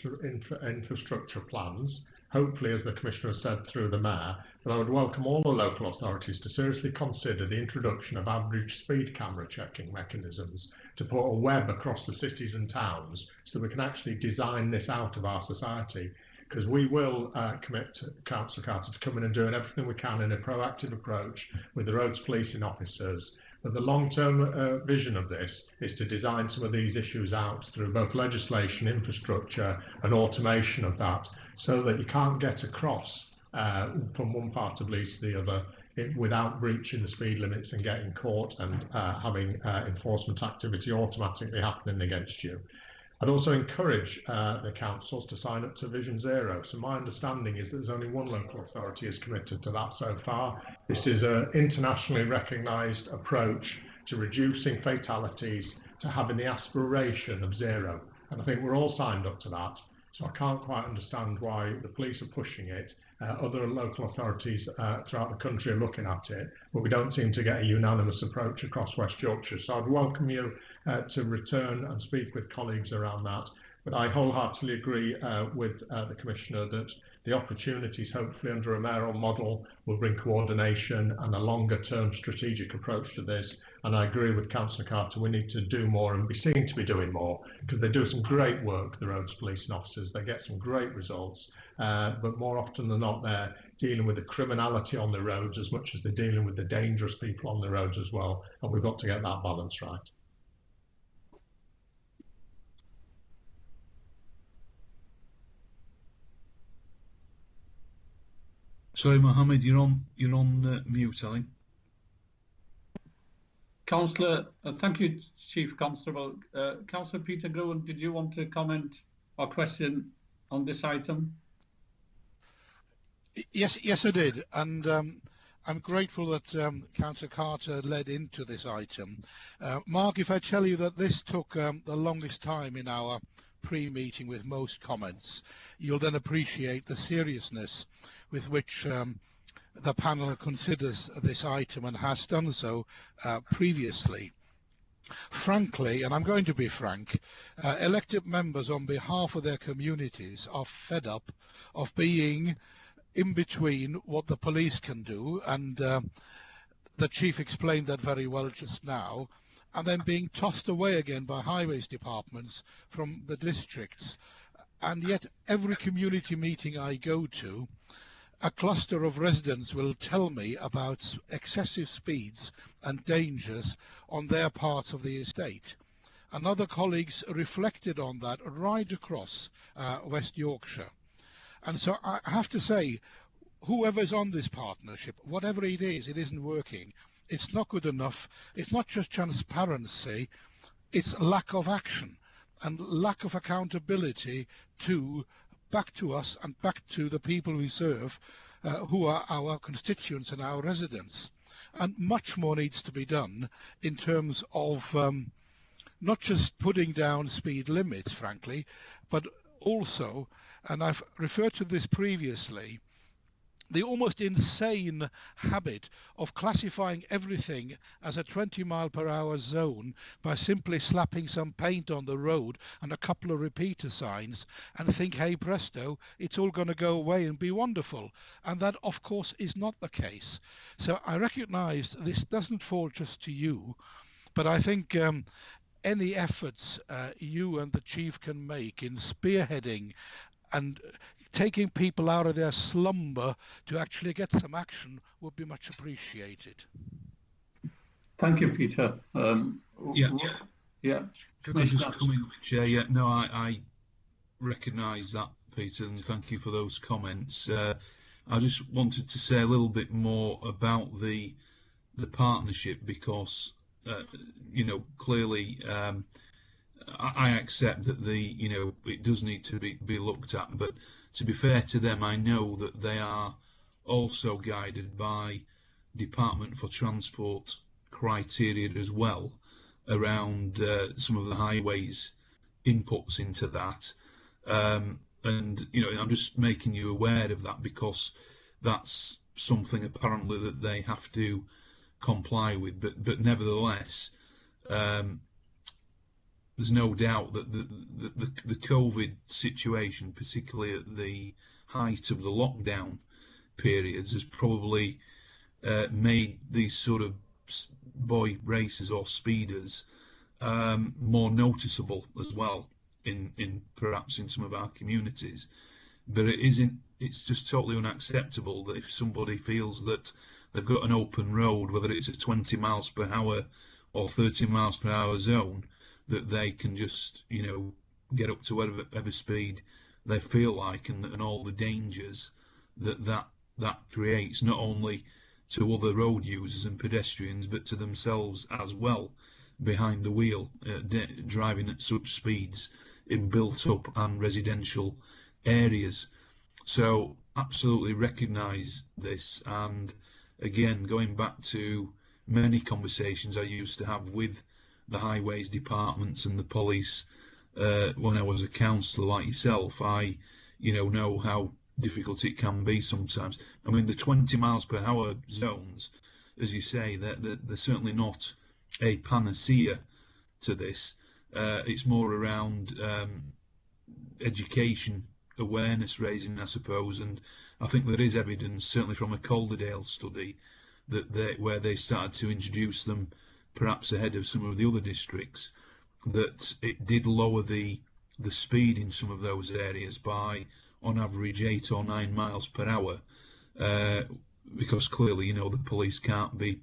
infrastructure plans, hopefully, as the Commissioner has said, through the Mayor, but I would welcome all the local authorities to seriously consider the introduction of average speed camera checking mechanisms to put a web across the cities and towns so we can actually design this out of our society. Because we will commit to Councillor Carter to come in and doing everything we can in a proactive approach with the roads policing officers. But the long-term vision of this is to design some of these issues out through both legislation, infrastructure and automation of that, so that you can't get across from one part of Leeds to the other without breaching the speed limits and getting caught and having enforcement activity automatically happening against you. I'd also encourage the councils to sign up to Vision Zero. So my understanding is that there's only one local authority is committed to that so far. This is an internationally recognised approach to reducing fatalities, to having the aspiration of zero. And I think we're all signed up to that. So I can't quite understand why the police are pushing it. Other local authorities throughout the country are looking at it, but we don't seem to get a unanimous approach across West Yorkshire. So I'd welcome you to return and speak with colleagues around that. But I wholeheartedly agree with the Commissioner that the opportunities, hopefully under a mayoral model, will bring coordination and a longer-term strategic approach to this. And I agree with Councillor Carter, we need to do more and be seen to be doing more, because they do some great work, the roads policing officers. They get some great results, but more often than not, they're dealing with the criminality on the roads as much as they're dealing with the dangerous people on the roads as well. And we've got to get that balance right. Sorry, Mohammed, you're on mute, I think. Councillor, thank you, Chief Constable. Councillor Peter Gruen, did you want to comment or question on this item? Yes, I did, and I'm grateful that Councillor Carter led into this item. Mark, if I tell you that this took the longest time in our pre-meeting with most comments, you'll then appreciate the seriousness with which the panel considers this item and has done so previously. Frankly, and I'm going to be frank, elected members on behalf of their communities are fed up of being in between what the police can do, and the Chief explained that very well just now, and then being tossed away again by highways departments from the districts. And yet every community meeting I go to, a cluster of residents will tell me about excessive speeds and dangers on their parts of the estate. And other colleagues reflected on that right across West Yorkshire. And so I have to say, whoever's on this partnership, whatever it isn't working. It's not good enough. It's not just transparency, it's lack of action and lack of accountability back to us and back to the people we serve, who are our constituents and our residents. And much more needs to be done in terms of not just putting down speed limits, frankly, but also, and I've referred to this previously, the almost insane habit of classifying everything as a 20-mile-per-hour zone by simply slapping some paint on the road and a couple of repeater signs and think, hey presto, it's all going to go away and be wonderful. And that, of course, is not the case. So I recognise this doesn't fall just to you, but I think any efforts you and the Chief can make in spearheading and taking people out of their slumber to actually get some action would be much appreciated. Thank you, Peter. Yeah. Can I just come in, Chair? Yeah, no, I recognise that, Peter, and thank you for those comments. I just wanted to say a little bit more about the partnership because, you know, clearly I accept that it does need to be looked at, but to be fair to them, I know that they are also guided by Department for Transport criteria as well around some of the highways inputs into that. And, you know, I'm just making you aware of that because that's something apparently that they have to comply with. But nevertheless, there's no doubt that the COVID situation, particularly at the height of the lockdown periods, has probably made these sort of boy racers or speeders more noticeable as well perhaps in some of our communities. But it's just totally unacceptable that if somebody feels that they've got an open road, whether it's a 20 miles per hour or 30 miles per hour zone, that they can just, you know, get up to whatever speed they feel like, and all the dangers that creates, not only to other road users and pedestrians, but to themselves as well behind the wheel, driving at such speeds in built-up and residential areas. So absolutely recognise this, and again, going back to many conversations I used to have with the highways departments and the police when I was a councillor like yourself, I know how difficult it can be sometimes. I mean, the 20 miles per hour zones, as you say, they're certainly not a panacea to this. It's more around education awareness raising, I suppose, and I think there is evidence, certainly from a Calderdale study, that where they started to introduce them perhaps ahead of some of the other districts, that it did lower the speed in some of those areas by on average 8 or 9 miles per hour, because clearly, you know, the police can't be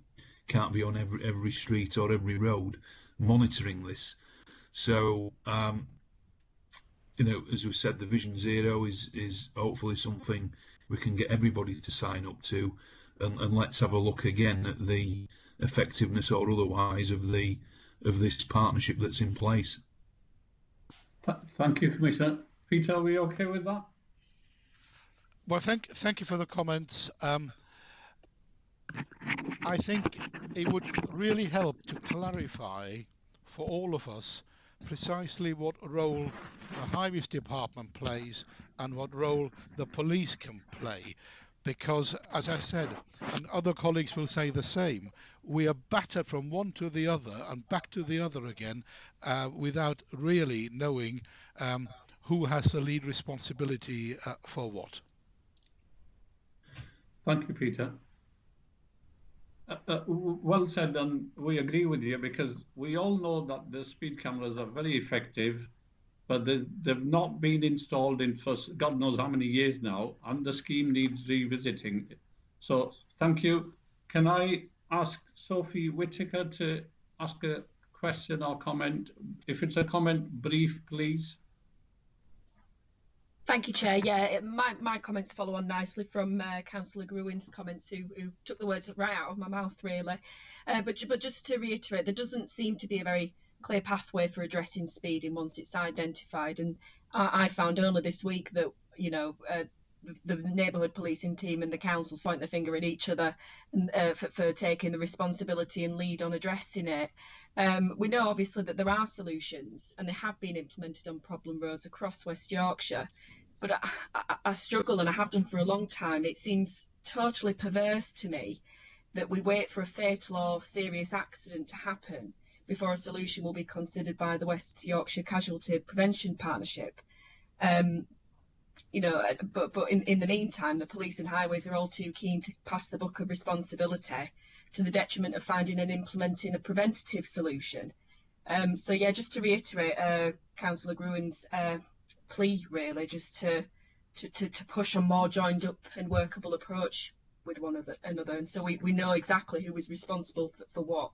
on every street or every road monitoring this. So you know, as we said, the Vision Zero is hopefully something we can get everybody to sign up to, and let's have a look again at the effectiveness or otherwise of this partnership that's in place. Thank you, Commissioner. Peter, are we okay with that? Well, thank you for the comments. I think it would really help to clarify for all of us precisely what role the Highways Department plays and what role the police can play. Because, as I said, and other colleagues will say the same, we are battered from one to the other and back to the other again without really knowing who has the lead responsibility for what. Thank you, Peter. Well said, and we agree with you, because we all know that the speed cameras are very effective, but they've not been installed in for God knows how many years now, and the scheme needs revisiting. So thank you. Can I ask Sophie Whitaker to ask a question or comment? If it's a comment, brief, please. Thank you, Chair. Yeah, my comments follow on nicely from Councillor Grewin's comments, who took the words right out of my mouth, really. But just to reiterate, there doesn't seem to be a very clear pathway for addressing speeding once it's identified. And I found only this week that, you know, the neighbourhood policing team and the council point their finger at each other and, for taking the responsibility and lead on addressing it. We know obviously that there are solutions, and they have been implemented on problem roads across West Yorkshire, but I struggle, and I have done for a long time. It seems totally perverse to me that we wait for a fatal or serious accident to happen before a solution will be considered by the West Yorkshire Casualty Prevention Partnership. You know, but in the meantime, the police and highways are all too keen to pass the buck of responsibility to the detriment of finding and implementing a preventative solution. So yeah, just to reiterate Councillor Grewin's plea, really, just to push a more joined up and workable approach with one another, and so we know exactly who is responsible for what.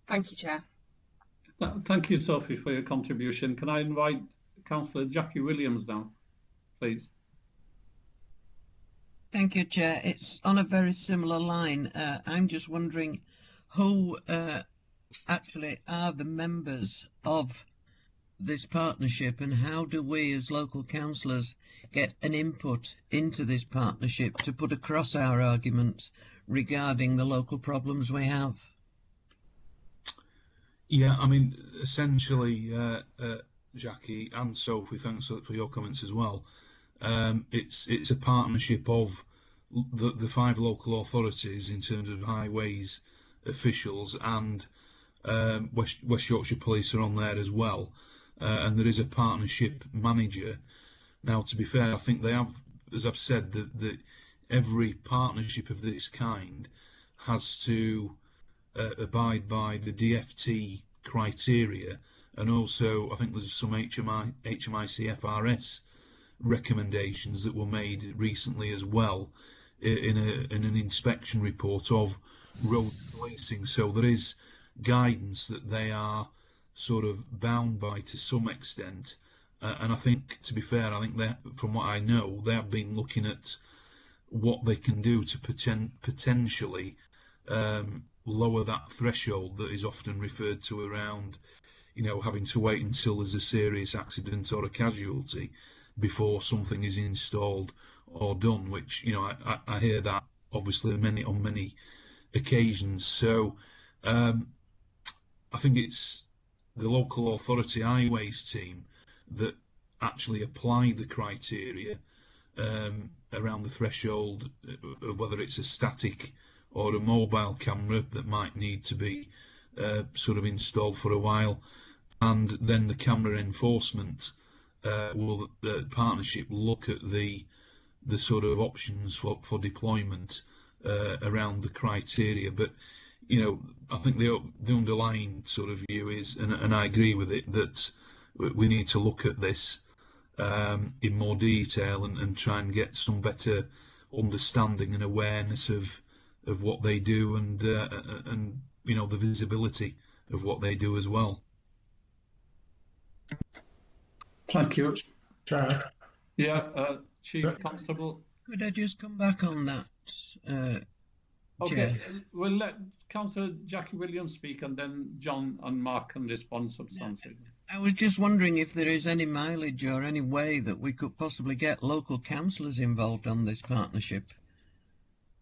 Thank you, Chair. Thank you, Sophie, for your contribution. Can I invite Councillor Jackie Williams now, please? Thank you, Chair. It's on a very similar line. I'm just wondering who actually are the members of this partnership, and how do we as local councillors get an input into this partnership to put across our arguments regarding the local problems we have? Yeah, I mean, essentially, Jackie and Sophie, thanks for your comments as well. It's a partnership of the 5 local authorities in terms of highways officials, and West Yorkshire Police are on there as well, and there is a partnership manager. Now, to be fair, I think they have, as I've said, that every partnership of this kind has to abide by the DFT criteria, and also I think there's some HMIC FRS recommendations that were made recently as well in an inspection report of road policing. So there is guidance that they are sort of bound by to some extent, and I think, to be fair, I think that from what I know, they have been looking at what they can do to potentially lower that threshold that is often referred to around, you know, having to wait until there's a serious accident or a casualty before something is installed or done, which, you know, I hear that obviously on many occasions. So I think it's the local authority highways team that actually apply the criteria around the threshold of whether it's a static or a mobile camera that might need to be sort of installed for a while, and then the camera enforcement will the partnership look at the sort of options for deployment around the criteria. But I think the underlying sort of view is, and I agree with it, that we need to look at this in more detail and try and get some better understanding and awareness of what they do, and the visibility of what they do as well. Thank you. Chair. Yeah, Chief Constable. Could I just come back on that? Okay, Chair? we'll let Councillor Jackie Williams speak, and then John and Mark can respond substantially. I was just wondering if there is any mileage or any way that we could possibly get local councillors involved on this partnership,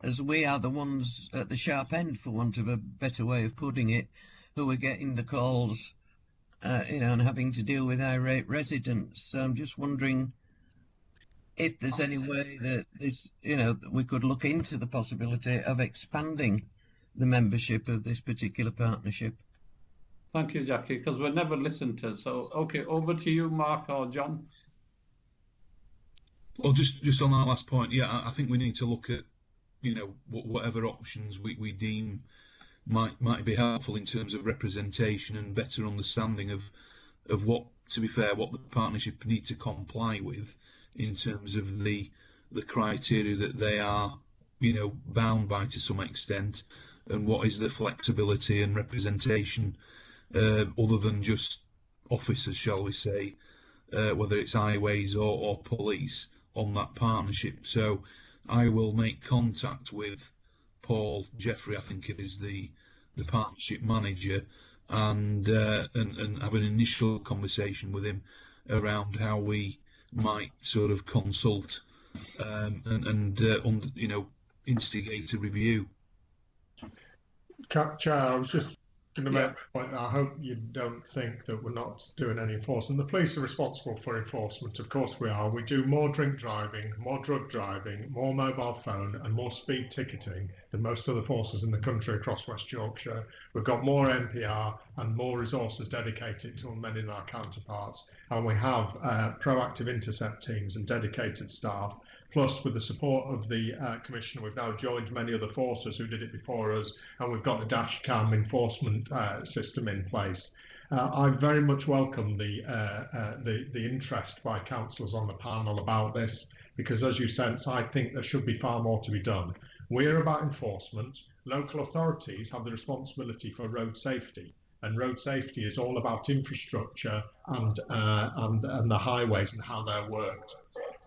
as we are the ones at the sharp end, for want of a better way of putting it, who are getting the calls, and having to deal with irate residents. So I'm just wondering if there's any way that this, that we could look into the possibility of expanding the membership of this particular partnership. Thank you, Jackie, because we're never listened to. So, okay, over to you, Mark or John. Well, just on that last point, yeah, I think we need to look at, whatever options we deem might be helpful in terms of representation and better understanding of what, to be fair, what the partnership need to comply with in terms of the criteria that they are, bound by to some extent, and what is the flexibility and representation other than just officers, shall we say, whether it's highways or police on that partnership. So I will make contact with Paul Jeffrey, I think it is the partnership manager, and have an initial conversation with him around how we might sort of consult and instigate a review. Chair, I was just going to make a point that I hope you don't think that we're not doing any enforcement. The police are responsible for enforcement, of course we are. We do more drink driving, more drug driving, more mobile phone and more speed ticketing than most other forces in the country across West Yorkshire. We've got more NPR and more resources dedicated to many of our counterparts, and we have proactive intercept teams and dedicated staff. Plus, with the support of the Commissioner, we've now joined many other forces who did it before us, and we've got a dash cam enforcement system in place. I very much welcome the interest by councillors on the panel about this, because as you sense, I think there should be far more to be done. We're about enforcement. Local authorities have the responsibility for road safety, and road safety is all about infrastructure and the highways and how they're worked.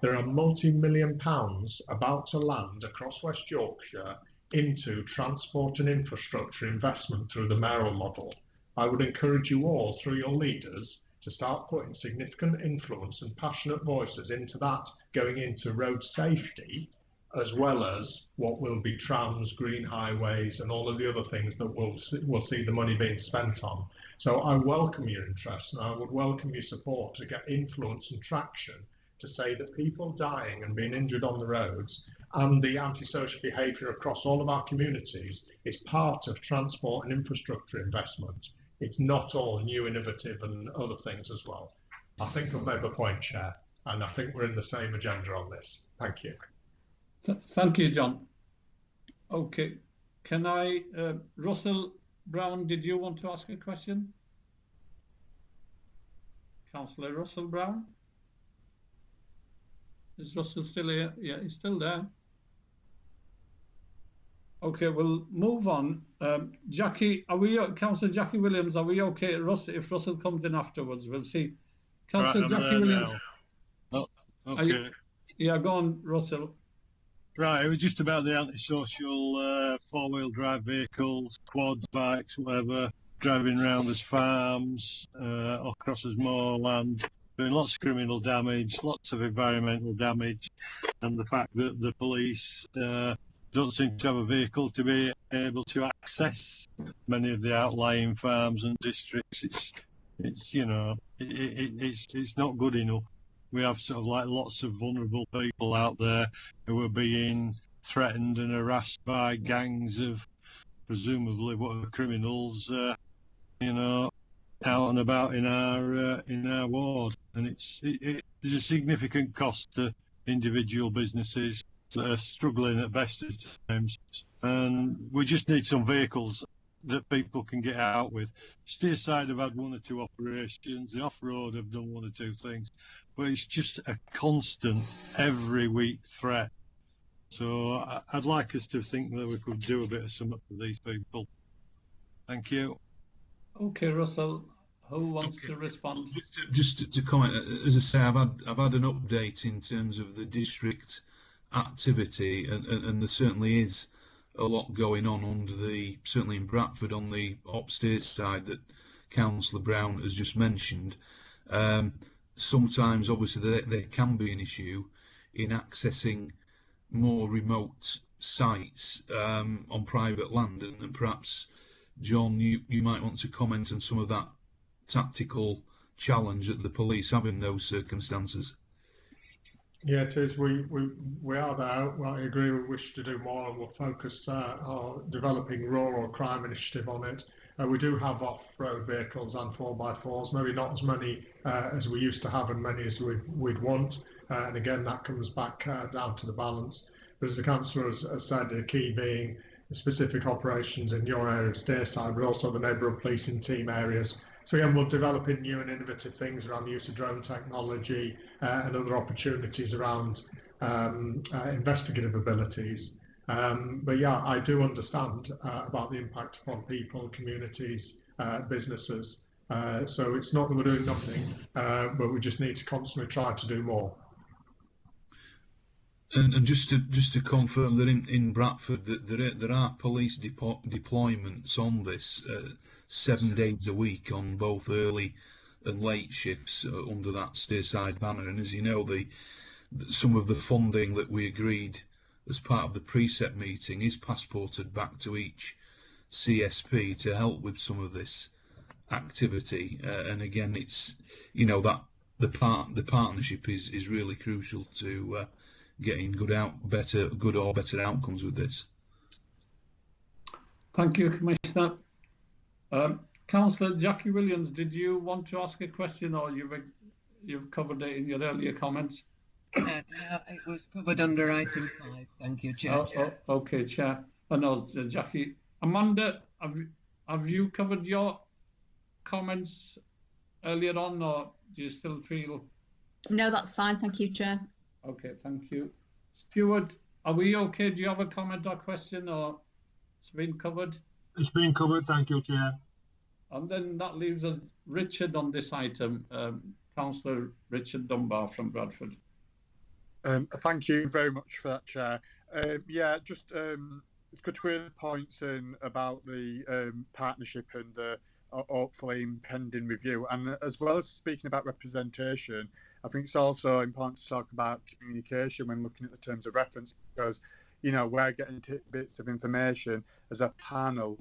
There are multi-million pounds about to land across West Yorkshire into transport and infrastructure investment through the mayoral model. I would encourage you all, through your leaders, to start putting significant influence and passionate voices into that, going into road safety, as well as what will be trams, green highways, and all of the other things that we'll see the money being spent on. So I welcome your interest, and I would welcome your support to get influence and traction to say that people dying and being injured on the roads and the antisocial behaviour across all of our communities is part of transport and infrastructure investment. It's not all new, innovative and other things as well. I think I've made a point, Chair, and I think we're in the same agenda on this. Thank you. Thank you, John. Okay, can I, Russell Brown, did you want to ask a question? Councillor Russell Brown? Is Russell still here? Yeah, he's still there. Okay, we'll move on. Jackie, are we, Councillor Jackie Williams, are we okay? Russell, if Russell comes in afterwards, we'll see. Councillor Jackie Williams. Oh, okay. Yeah, go on, Russell. Right, it was just about the antisocial four-wheel drive vehicles, quads, bikes, whatever, driving around as farms, across as moorland, doing lots of criminal damage, lots of environmental damage, and the fact that the police don't seem to have a vehicle to be able to access many of the outlying farms and districts. It's you know, it's not good enough. We have sort of like lots of vulnerable people out there who are being threatened and harassed by gangs of presumably what are criminals, you know, out and about in our ward, and there's a significant cost to individual businesses that are struggling at best of times, and we just need some vehicles that people can get out with. Steerside have had 1 or 2 operations, the off-road have done 1 or 2 things, but it's just a constant every week threat. So I'd like us to think that we could do a bit of something for these people. Thank you. Okay, Russell, who wants to respond? Just to comment, as I say, I've had an update in terms of the district activity, and there certainly is a lot going on certainly in Bradford on the upstairs side that Councillor Brown has just mentioned. Sometimes, obviously, there can be an issue in accessing more remote sites on private land, and perhaps, John, you might want to comment on some of that tactical challenge that the police have in those circumstances. Yeah, it is. We are there. Well, I agree. We wish to do more, and we'll focus our developing rural crime initiative on it. We do have off-road vehicles and 4x4s, maybe not as many as we used to have, and many as we'd want. And again, that comes back down to the balance. But as the councillor has said, the key being the specific operations in your area of Steerside, but also the neighbourhood policing team areas. So again, we're developing new and innovative things around the use of drone technology and other opportunities around investigative abilities. But yeah, I do understand about the impact upon people, communities, businesses. So it's not that we're doing nothing, but we just need to constantly try to do more. And just to confirm that in Bradford that there are police deployments on this 7 days a week on both early and late shifts under that Steerside banner. And as you know, some of the funding that we agreed as part of the precept meeting is passported back to each CSP to help with some of this activity. And again, it's, you know, that the partnership is really crucial to getting good or better outcomes with this. Thank you, Commissioner. Councillor Jackie Williams, did you want to ask a question, or you've covered it in your earlier comments? No, it was covered under item 5. Thank you, Chair. Okay, Chair. I know, Jackie. Amanda, have you covered your comments earlier on, or do you still feel? No, that's fine. Thank you, Chair. Okay, thank you. Stuart, are we okay? Do you have a comment or question, or it's been covered? It's been covered, thank you, Chair. And then that leaves us Richard on this item, Councillor Richard Dunbar from Bradford. Thank you very much for that, Chair. Yeah, just it's good to hear the points in about the partnership and the hopefully impending review. And as well as speaking about representation, I think it's also important to talk about communication when looking at the terms of reference, because, you know, we're getting bits of information as a panel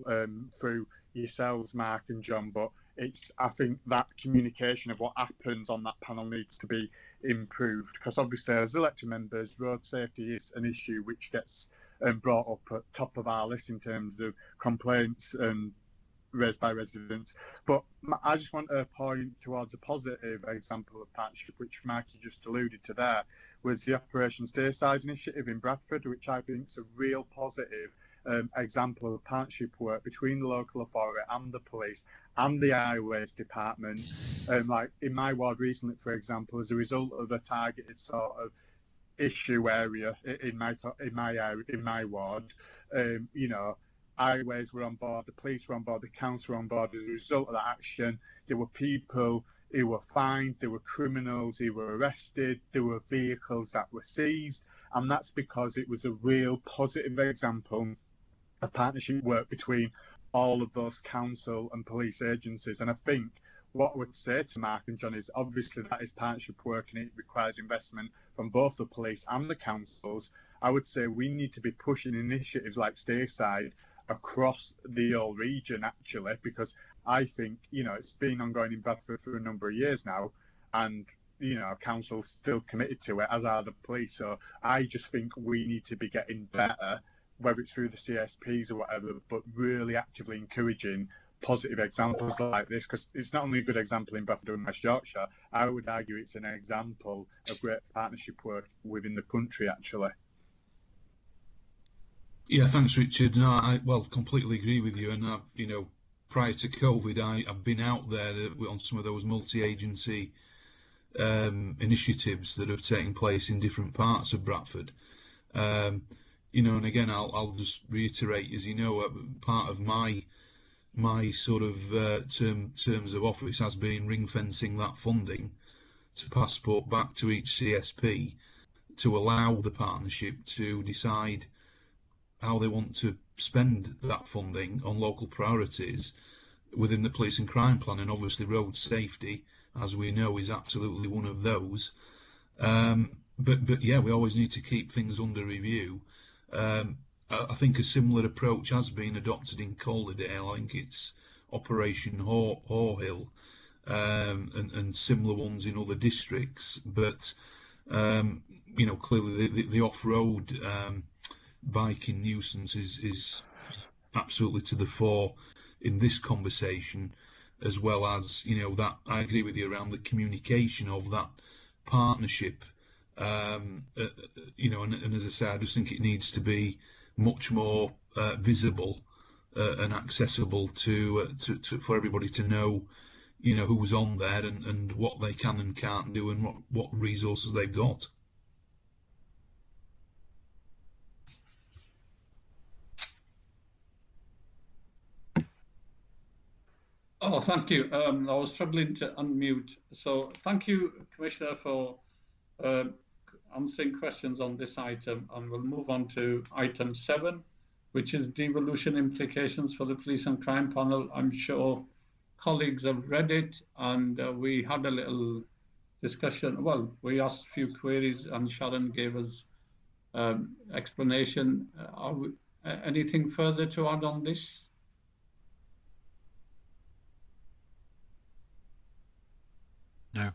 through yourselves, Mark and John, but I think that communication of what happens on that panel needs to be improved, because obviously as elected members, road safety is an issue which gets brought up at top of our list in terms of complaints raised by residents. But I just want to point towards a positive example of partnership, which Marky just alluded to there, was the Operation Steerside initiative in Bradford, which I think is a real positive example of partnership work between the local authority and the police and the highways department. Like in my ward recently, for example, as a result of a targeted sort of issue area in my ward, you know, highways were on board, the police were on board, the council were on board. As a result of that action, there were people who were fined, there were criminals who were arrested, there were vehicles that were seized, and that's because it was a real positive example of partnership work between all of those council and police agencies. And I think what I would say to Mark and John is obviously that is partnership work and it requires investment from both the police and the councils. I would say we need to be pushing initiatives like Steerside across the whole region, actually, because I think, you know, it's been ongoing in Bradford for a number of years now, and, you know, council's still committed to it, as are the police. So I just think we need to be getting better, whether it's through the CSPs or whatever, but really actively encouraging positive examples like this, because it's not only a good example in Bradford and West Yorkshire, I would argue it's an example of great partnership work within the country, actually. Yeah, thanks, Richard. No, I completely agree with you. And you know, prior to COVID, I've been out there on some of those multi-agency initiatives that have taken place in different parts of Bradford. You know, and again, I'll just reiterate, as you know, part of my sort of terms of office has been ring fencing that funding to passport back to each CSP to allow the partnership to decide how they want to spend that funding on local priorities within the police and crime plan. And obviously road safety, as we know, is absolutely one of those. But yeah, we always need to keep things under review. I think a similar approach has been adopted in Calderdale. I think it's Operation Horhill, and similar ones in other districts. But you know, clearly the off-road biking nuisance is absolutely to the fore in this conversation, as well as, you know, that I agree with you around the communication of that partnership. You know, and as I say, I just think it needs to be much more visible and accessible to for everybody to know, you know, who's on there and what they can and can't do and what resources they've got. Oh, thank you. I was struggling to unmute. So thank you, Commissioner, for answering questions on this item. And we'll move on to item 7, which is devolution implications for the police and crime panel. I'm sure colleagues have read it, and we had a little discussion. Well, we asked a few queries and Sharon gave us explanation. Anything further to add on this? No.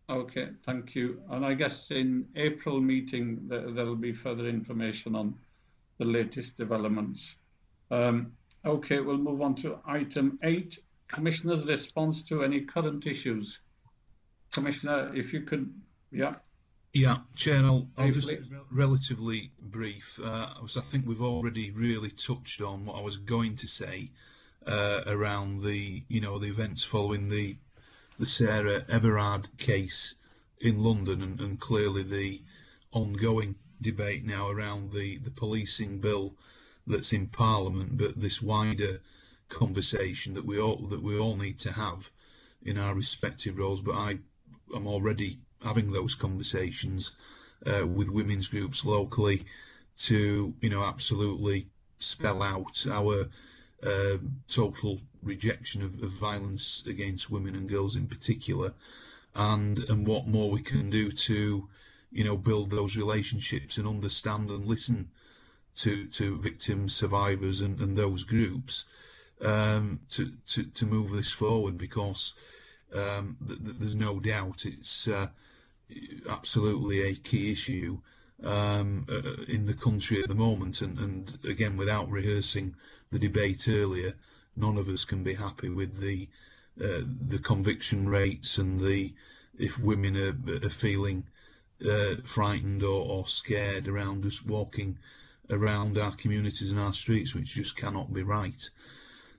Okay, thank you. And I guess in April meeting, there'll be further information on the latest developments. Okay, we'll move on to item 8, Commissioner's response to any current issues. Commissioner, if you could, yeah. Yeah, Chair, I'll just relatively brief. I think we've already really touched on what I was going to say around the, you know, the events following the Sarah Everard case in London, and clearly the ongoing debate now around the policing bill that's in Parliament, but this wider conversation that we all need to have in our respective roles. But I'm already having those conversations with women's groups locally to, you know, absolutely spell out our total rejection of violence against women and girls in particular, and what more we can do to, you know, build those relationships and understand and listen to victims, survivors, and those groups to move this forward, because there's no doubt it's absolutely a key issue in the country at the moment, and again, without rehearsing the debate earlier, none of us can be happy with the conviction rates and if women are feeling frightened or scared around us walking around our communities and our streets, which just cannot be right.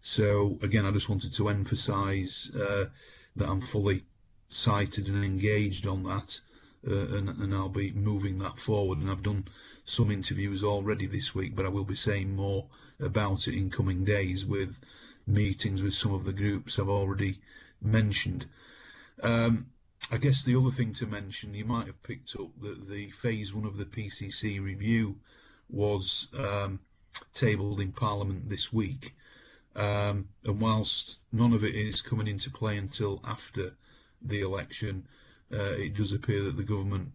So again, I just wanted to emphasise that I'm fully cited and engaged on that, and I'll be moving that forward, and I've done some interviews already this week, but I will be saying more about it in coming days with meetings with some of the groups I've already mentioned. I guess the other thing to mention, you might have picked up that the phase 1 of the PCC review was tabled in Parliament this week, and whilst none of it is coming into play until after the election, it does appear that the government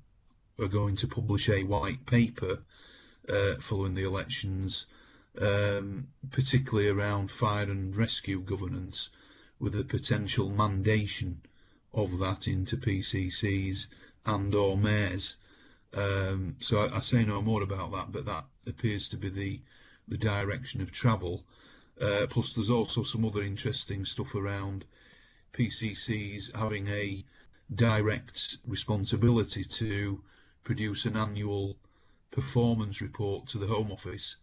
are going to publish a white paper following the elections, particularly around fire and rescue governance, with a potential mandation of that into PCCs and or mayors. So I say no more about that, but that appears to be the direction of travel. Plus, there's also some other interesting stuff around PCCs having a direct responsibility to produce an annual performance report to the Home Office,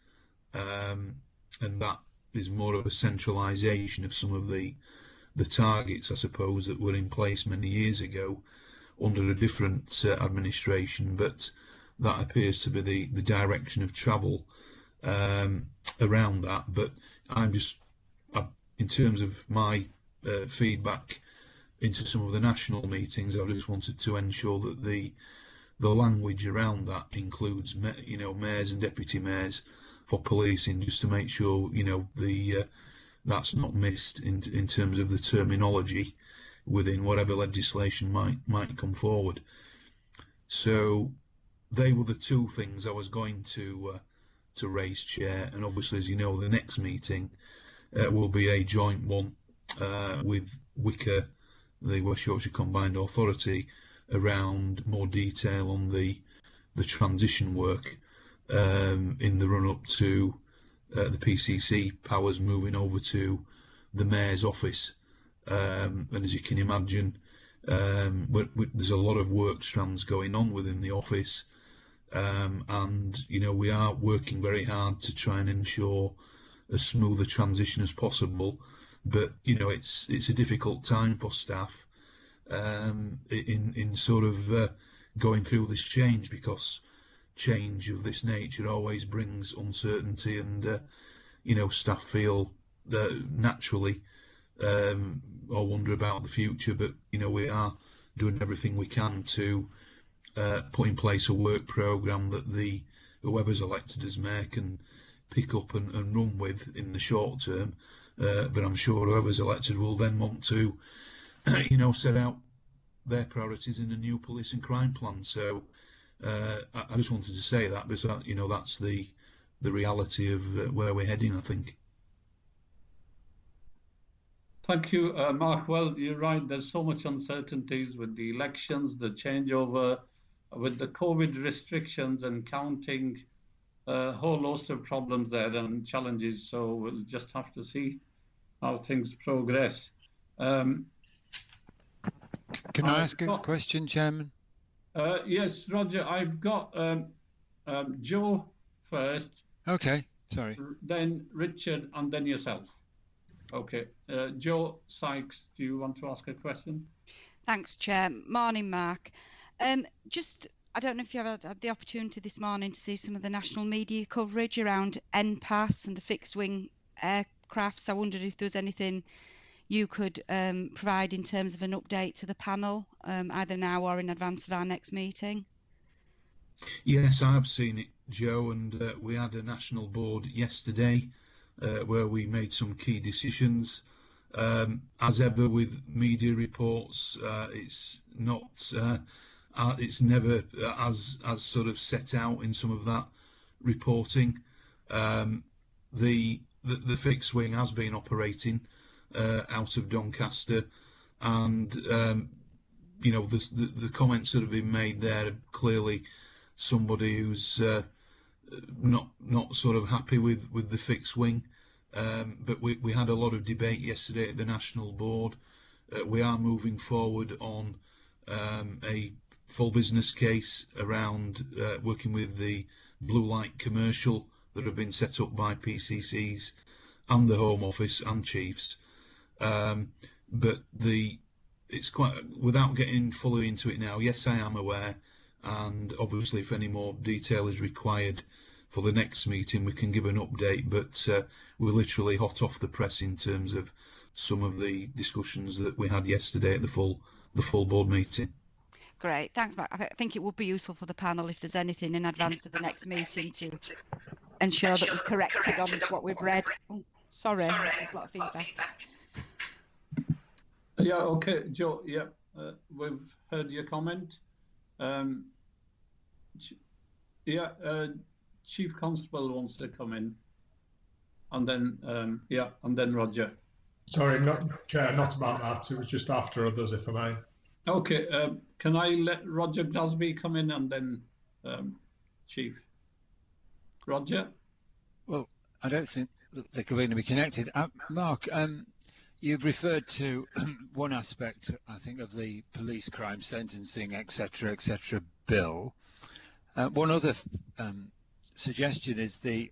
and that is more of a centralisation of some of the targets, I suppose, that were in place many years ago under a different administration, but that appears to be the direction of travel around that. But in terms of my feedback into some of the national meetings, I just wanted to ensure that the language around that includes, mayors and deputy mayors for policing, just to make sure, that's not missed in terms of the terminology within whatever legislation might come forward. So they were the two things I was going to raise, Chair, and obviously, as you know, the next meeting will be a joint one with WICA, the West Yorkshire Combined Authority, around more detail on the transition work in the run-up to the PCC powers moving over to the Mayor's office. And as you can imagine, there's a lot of work strands going on within the office, and we are working very hard to try and ensure as smooth a transition as possible. But it's a difficult time for staff in sort of going through this change, because change of this nature always brings uncertainty, and staff feel naturally or wonder about the future. But we are doing everything we can to put in place a work programme that whoever's elected as mayor can pick up and run with in the short term. But I'm sure whoever's elected will then want to set out their priorities in a new police and crime plan. So I just wanted to say that, because that's the reality of where we're heading, I think. Thank you, Mark. Well, you're right. There's so much uncertainties with the elections, the changeover, with the COVID restrictions and counting, a whole host of problems there and challenges. So we'll just have to see how things progress. Can I ask a question, Chairman? Yes, Roger. I've got Joe first. Okay, sorry. Then Richard, and then yourself. Okay. Joe Sykes, do you want to ask a question? Thanks, Chair. Morning, Mark. I don't know if you have had the opportunity this morning to see some of the national media coverage around NPAS and the fixed-wing aircrafts. I wondered if there was anything you could provide in terms of an update to the panel, either now or in advance of our next meeting. Yes, I have seen it, Joe, and we had a national board yesterday where we made some key decisions. As ever with media reports, it's never as sort of set out in some of that reporting. The fixed wing has been operating out of Doncaster, and the comments that have been made there are clearly somebody who's not sort of happy with the fixed wing. But we had a lot of debate yesterday at the national board. We are moving forward on a full business case around working with the blue light commercial that have been set up by PCCs and the Home Office and Chiefs. But it's quite, without getting fully into it now, yes, I am aware, and obviously if any more detail is required for the next meeting we can give an update, but we're literally hot off the press in terms of some of the discussions that we had yesterday at the full board meeting. Great, thanks, Mark. I think it would be useful for the panel if there's anything in advance of the next meeting to ensure that we're corrected on what we've read. Oh, sorry, a lot of feedback. Yeah, okay, Joe, yeah, we've heard your comment. Chief Constable wants to come in, and then and then Roger. Sorry, Chair, not about that. It was just after others, if I may. Okay, can I let Roger Glasby come in and then Chief? Roger? Well, I don't think they're going to be connected. Mark, you've referred to one aspect, I think, of the police crime sentencing, etc., bill. One other suggestion is to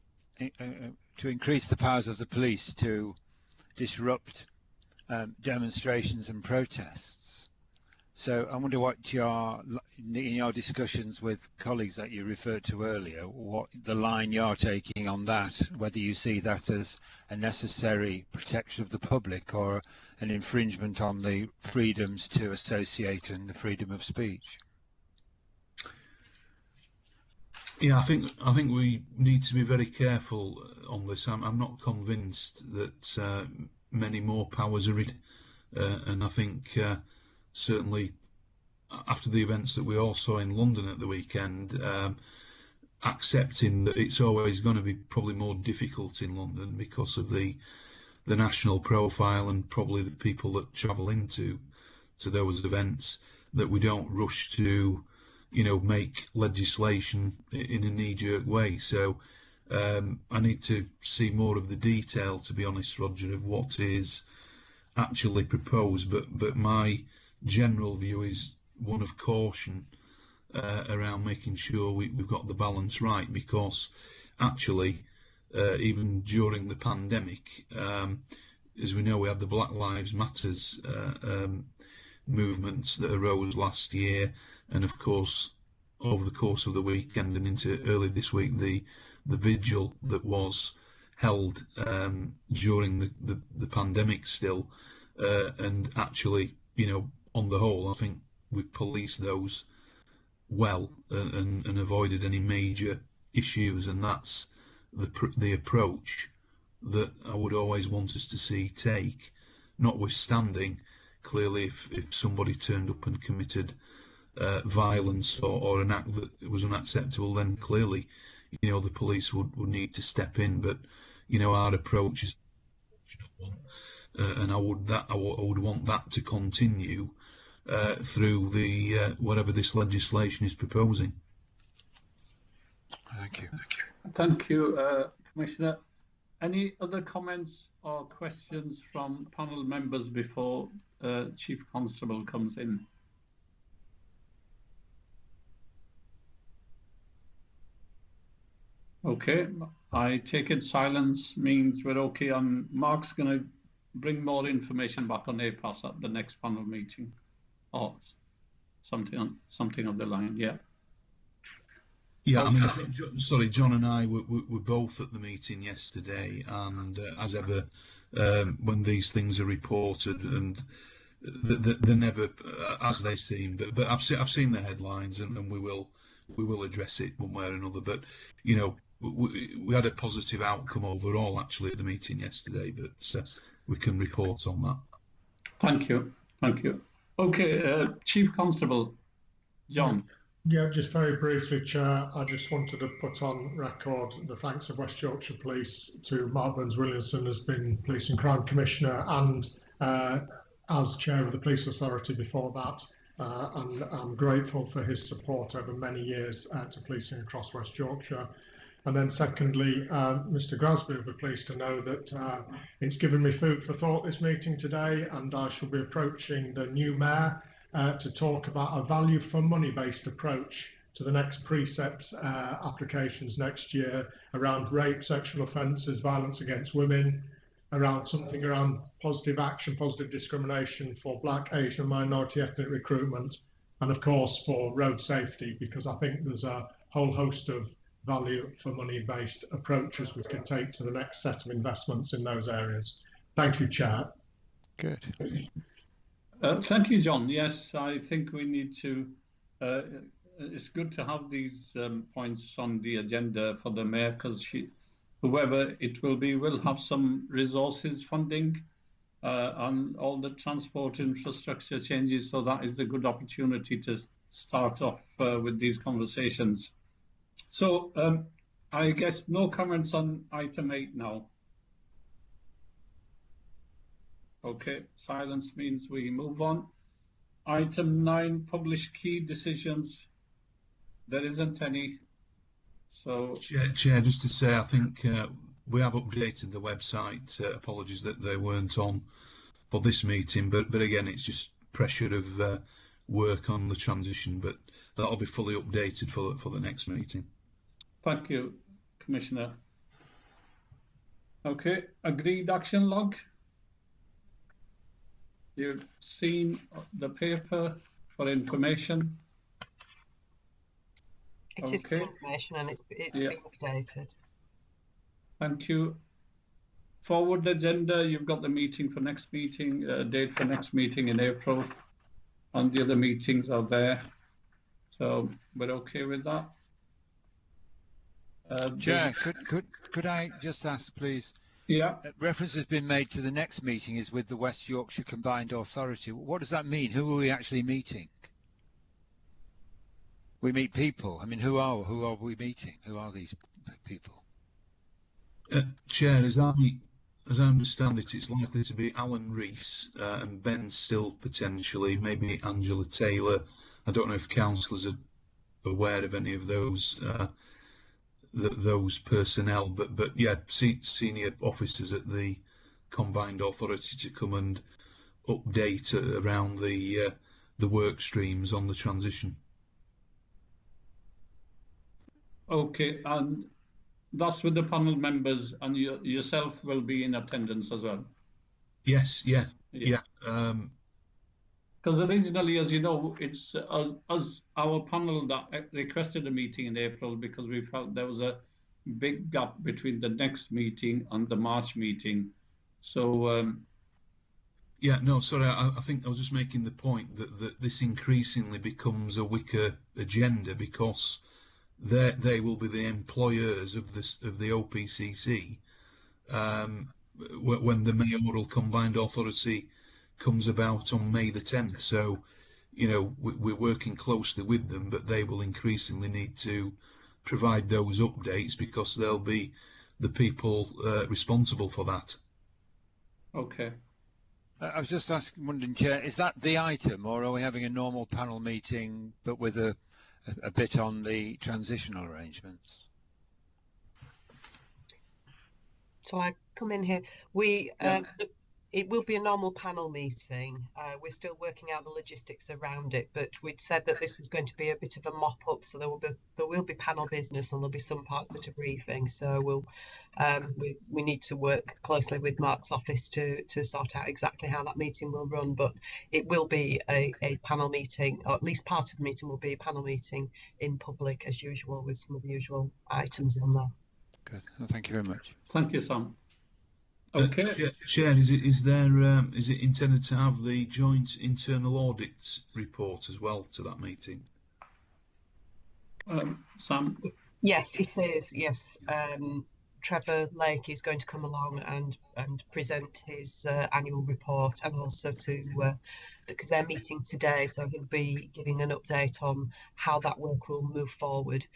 increase the powers of the police to disrupt demonstrations and protests. So I wonder what in your discussions with colleagues that you referred to earlier, what the line you're taking on that, whether you see that as a necessary protection of the public or an infringement on the freedoms to associate and the freedom of speech. Yeah, I think we need to be very careful on this. I'm not convinced that many more powers are needed, and I think certainly after the events that we all saw in London at the weekend, accepting that it's always going to be probably more difficult in London because of the national profile and probably the people that travel into those events, that we don't rush to make legislation in a knee-jerk way. So I need to see more of the detail, to be honest, Roger, of what is actually proposed. But my general view is one of caution around making sure we've got the balance right, because actually even during the pandemic, as we know, we had the Black Lives Matters movements that arose last year, and of course over the course of the weekend and into early this week, the vigil that was held during the pandemic still, and actually, on the whole, I think we've policed those well and avoided any major issues, and that's the approach that I would always want us to see take, notwithstanding clearly if somebody turned up and committed violence or an act that was unacceptable, then clearly the police would need to step in. But our approach is and I would want that to continue through the whatever this legislation is proposing. Thank you, Commissioner. Any other comments or questions from panel members before Chief Constable comes in? Okay, I take it silence means we're okay on. Mark's going to bring more information back on APAS at the next panel meeting, or something of the line. Yeah. Yeah, okay. I mean, sorry, John and I were both at the meeting yesterday, and as ever, when these things are reported, and they're never as they seem. But I've seen the headlines, and we will address it one way or another. But we had a positive outcome overall actually at the meeting yesterday, but we can report on that. Thank you. Okay, Chief Constable John. Yeah, just very briefly, Chair, I just wanted to put on record the thanks of West Yorkshire Police to Mark Burns-Williamson as being Police and Crime Commissioner, and as Chair of the Police Authority before that, and I'm grateful for his support over many years to policing across West Yorkshire. And then secondly, Mr Grasby will be pleased to know that it's given me food for thought this meeting today, and I shall be approaching the new Mayor to talk about a value for money based approach to the next precepts applications next year around rape, sexual offences, violence against women, around positive action, positive discrimination for Black, Asian, minority ethnic recruitment, and of course for road safety, because I think there's a whole host of value for money based approaches we could take to the next set of investments in those areas. Thank you, Chair. Good. Thank you, John. Yes, I think we need to, it's good to have these points on the agenda for the Mayor, because whoever it will be will have some resources funding on all the transport infrastructure changes, so that is a good opportunity to start off with these conversations. So I guess no comments on item 8 now. Okay, silence means we move on. Item 9, publish key decisions. There isn't any. So Chair, just to say, I think we have updated the website. Apologies that they weren't on for this meeting, but again, it's just pressure of work on the transition. But that'll be fully updated for the next meeting. Thank you, Commissioner. Okay, agreed action log. You've seen the paper for information. It is for information, and it's been updated. Thank you. Forward agenda, you've got the meeting for next meeting, date for next meeting in April, and the other meetings are there. So we're okay with that. Chair, could I just ask, please? Yeah. Reference has been made to the next meeting is with the West Yorkshire Combined Authority. What does that mean? Who are we actually meeting? We meet people. I mean, who are we meeting? Who are these people? Chair, as I understand it, it's likely to be Alan Rees and Ben Still potentially, maybe Angela Taylor. I don't know if councillors are aware of any of those those personnel, but yeah, senior officers at the Combined Authority to come and update around the work streams on the transition. Okay, and that's with the panel members, and yourself will be in attendance as well. Yes, yeah. Because originally, as you know, it's us, our panel that requested a meeting in April because we felt there was a big gap between the next meeting and the March meeting. So, yeah, no, sorry, I think I was just making the point that this increasingly becomes a wicker agenda because they will be the employers of the OPCC when the mayoral combined authority comes about on May the 10th. So, you know, we're working closely with them, but they will increasingly need to provide those updates because they'll be the people responsible for that. Okay. I was just wondering, Chair, is that the item, or are we having a normal panel meeting but with a bit on the transitional arrangements? So I come in here. It will be a normal panel meeting. We're still working out the logistics around it, but we'd said that this was going to be a bit of a mop-up, so there will be panel business and there'll be some parts that are briefing. So we need to work closely with Mark's office to sort out exactly how that meeting will run. But it will be a panel meeting, or at least part of the meeting will be a panel meeting in public as usual, with some of the usual items on there. Good. Well, thank you very much. Thank you, Sam. Okay. Chair, is it intended to have the joint internal audit report as well to that meeting? Sam? Yes, it is. Yes. Trevor Lake is going to come along and present his annual report, and also because they're meeting today, so he'll be giving an update on how that work will move forward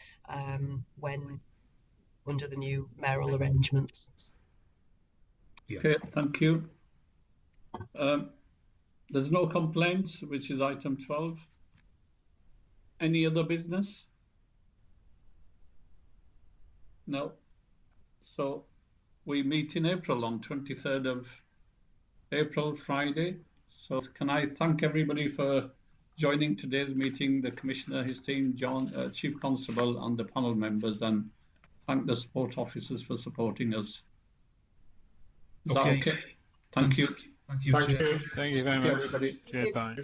when under the new mayoral arrangements. Yeah. Okay, thank you. There's no complaints, which is item 12. Any other business? No. So we meet in April on 23rd of April, Friday. So can I thank everybody for joining today's meeting, the Commissioner, his team, John, Chief Constable, and the panel members, and thank the support officers for supporting us. Okay. Thank you. Thank you. Thank you very much. Everybody. Cheers, bye.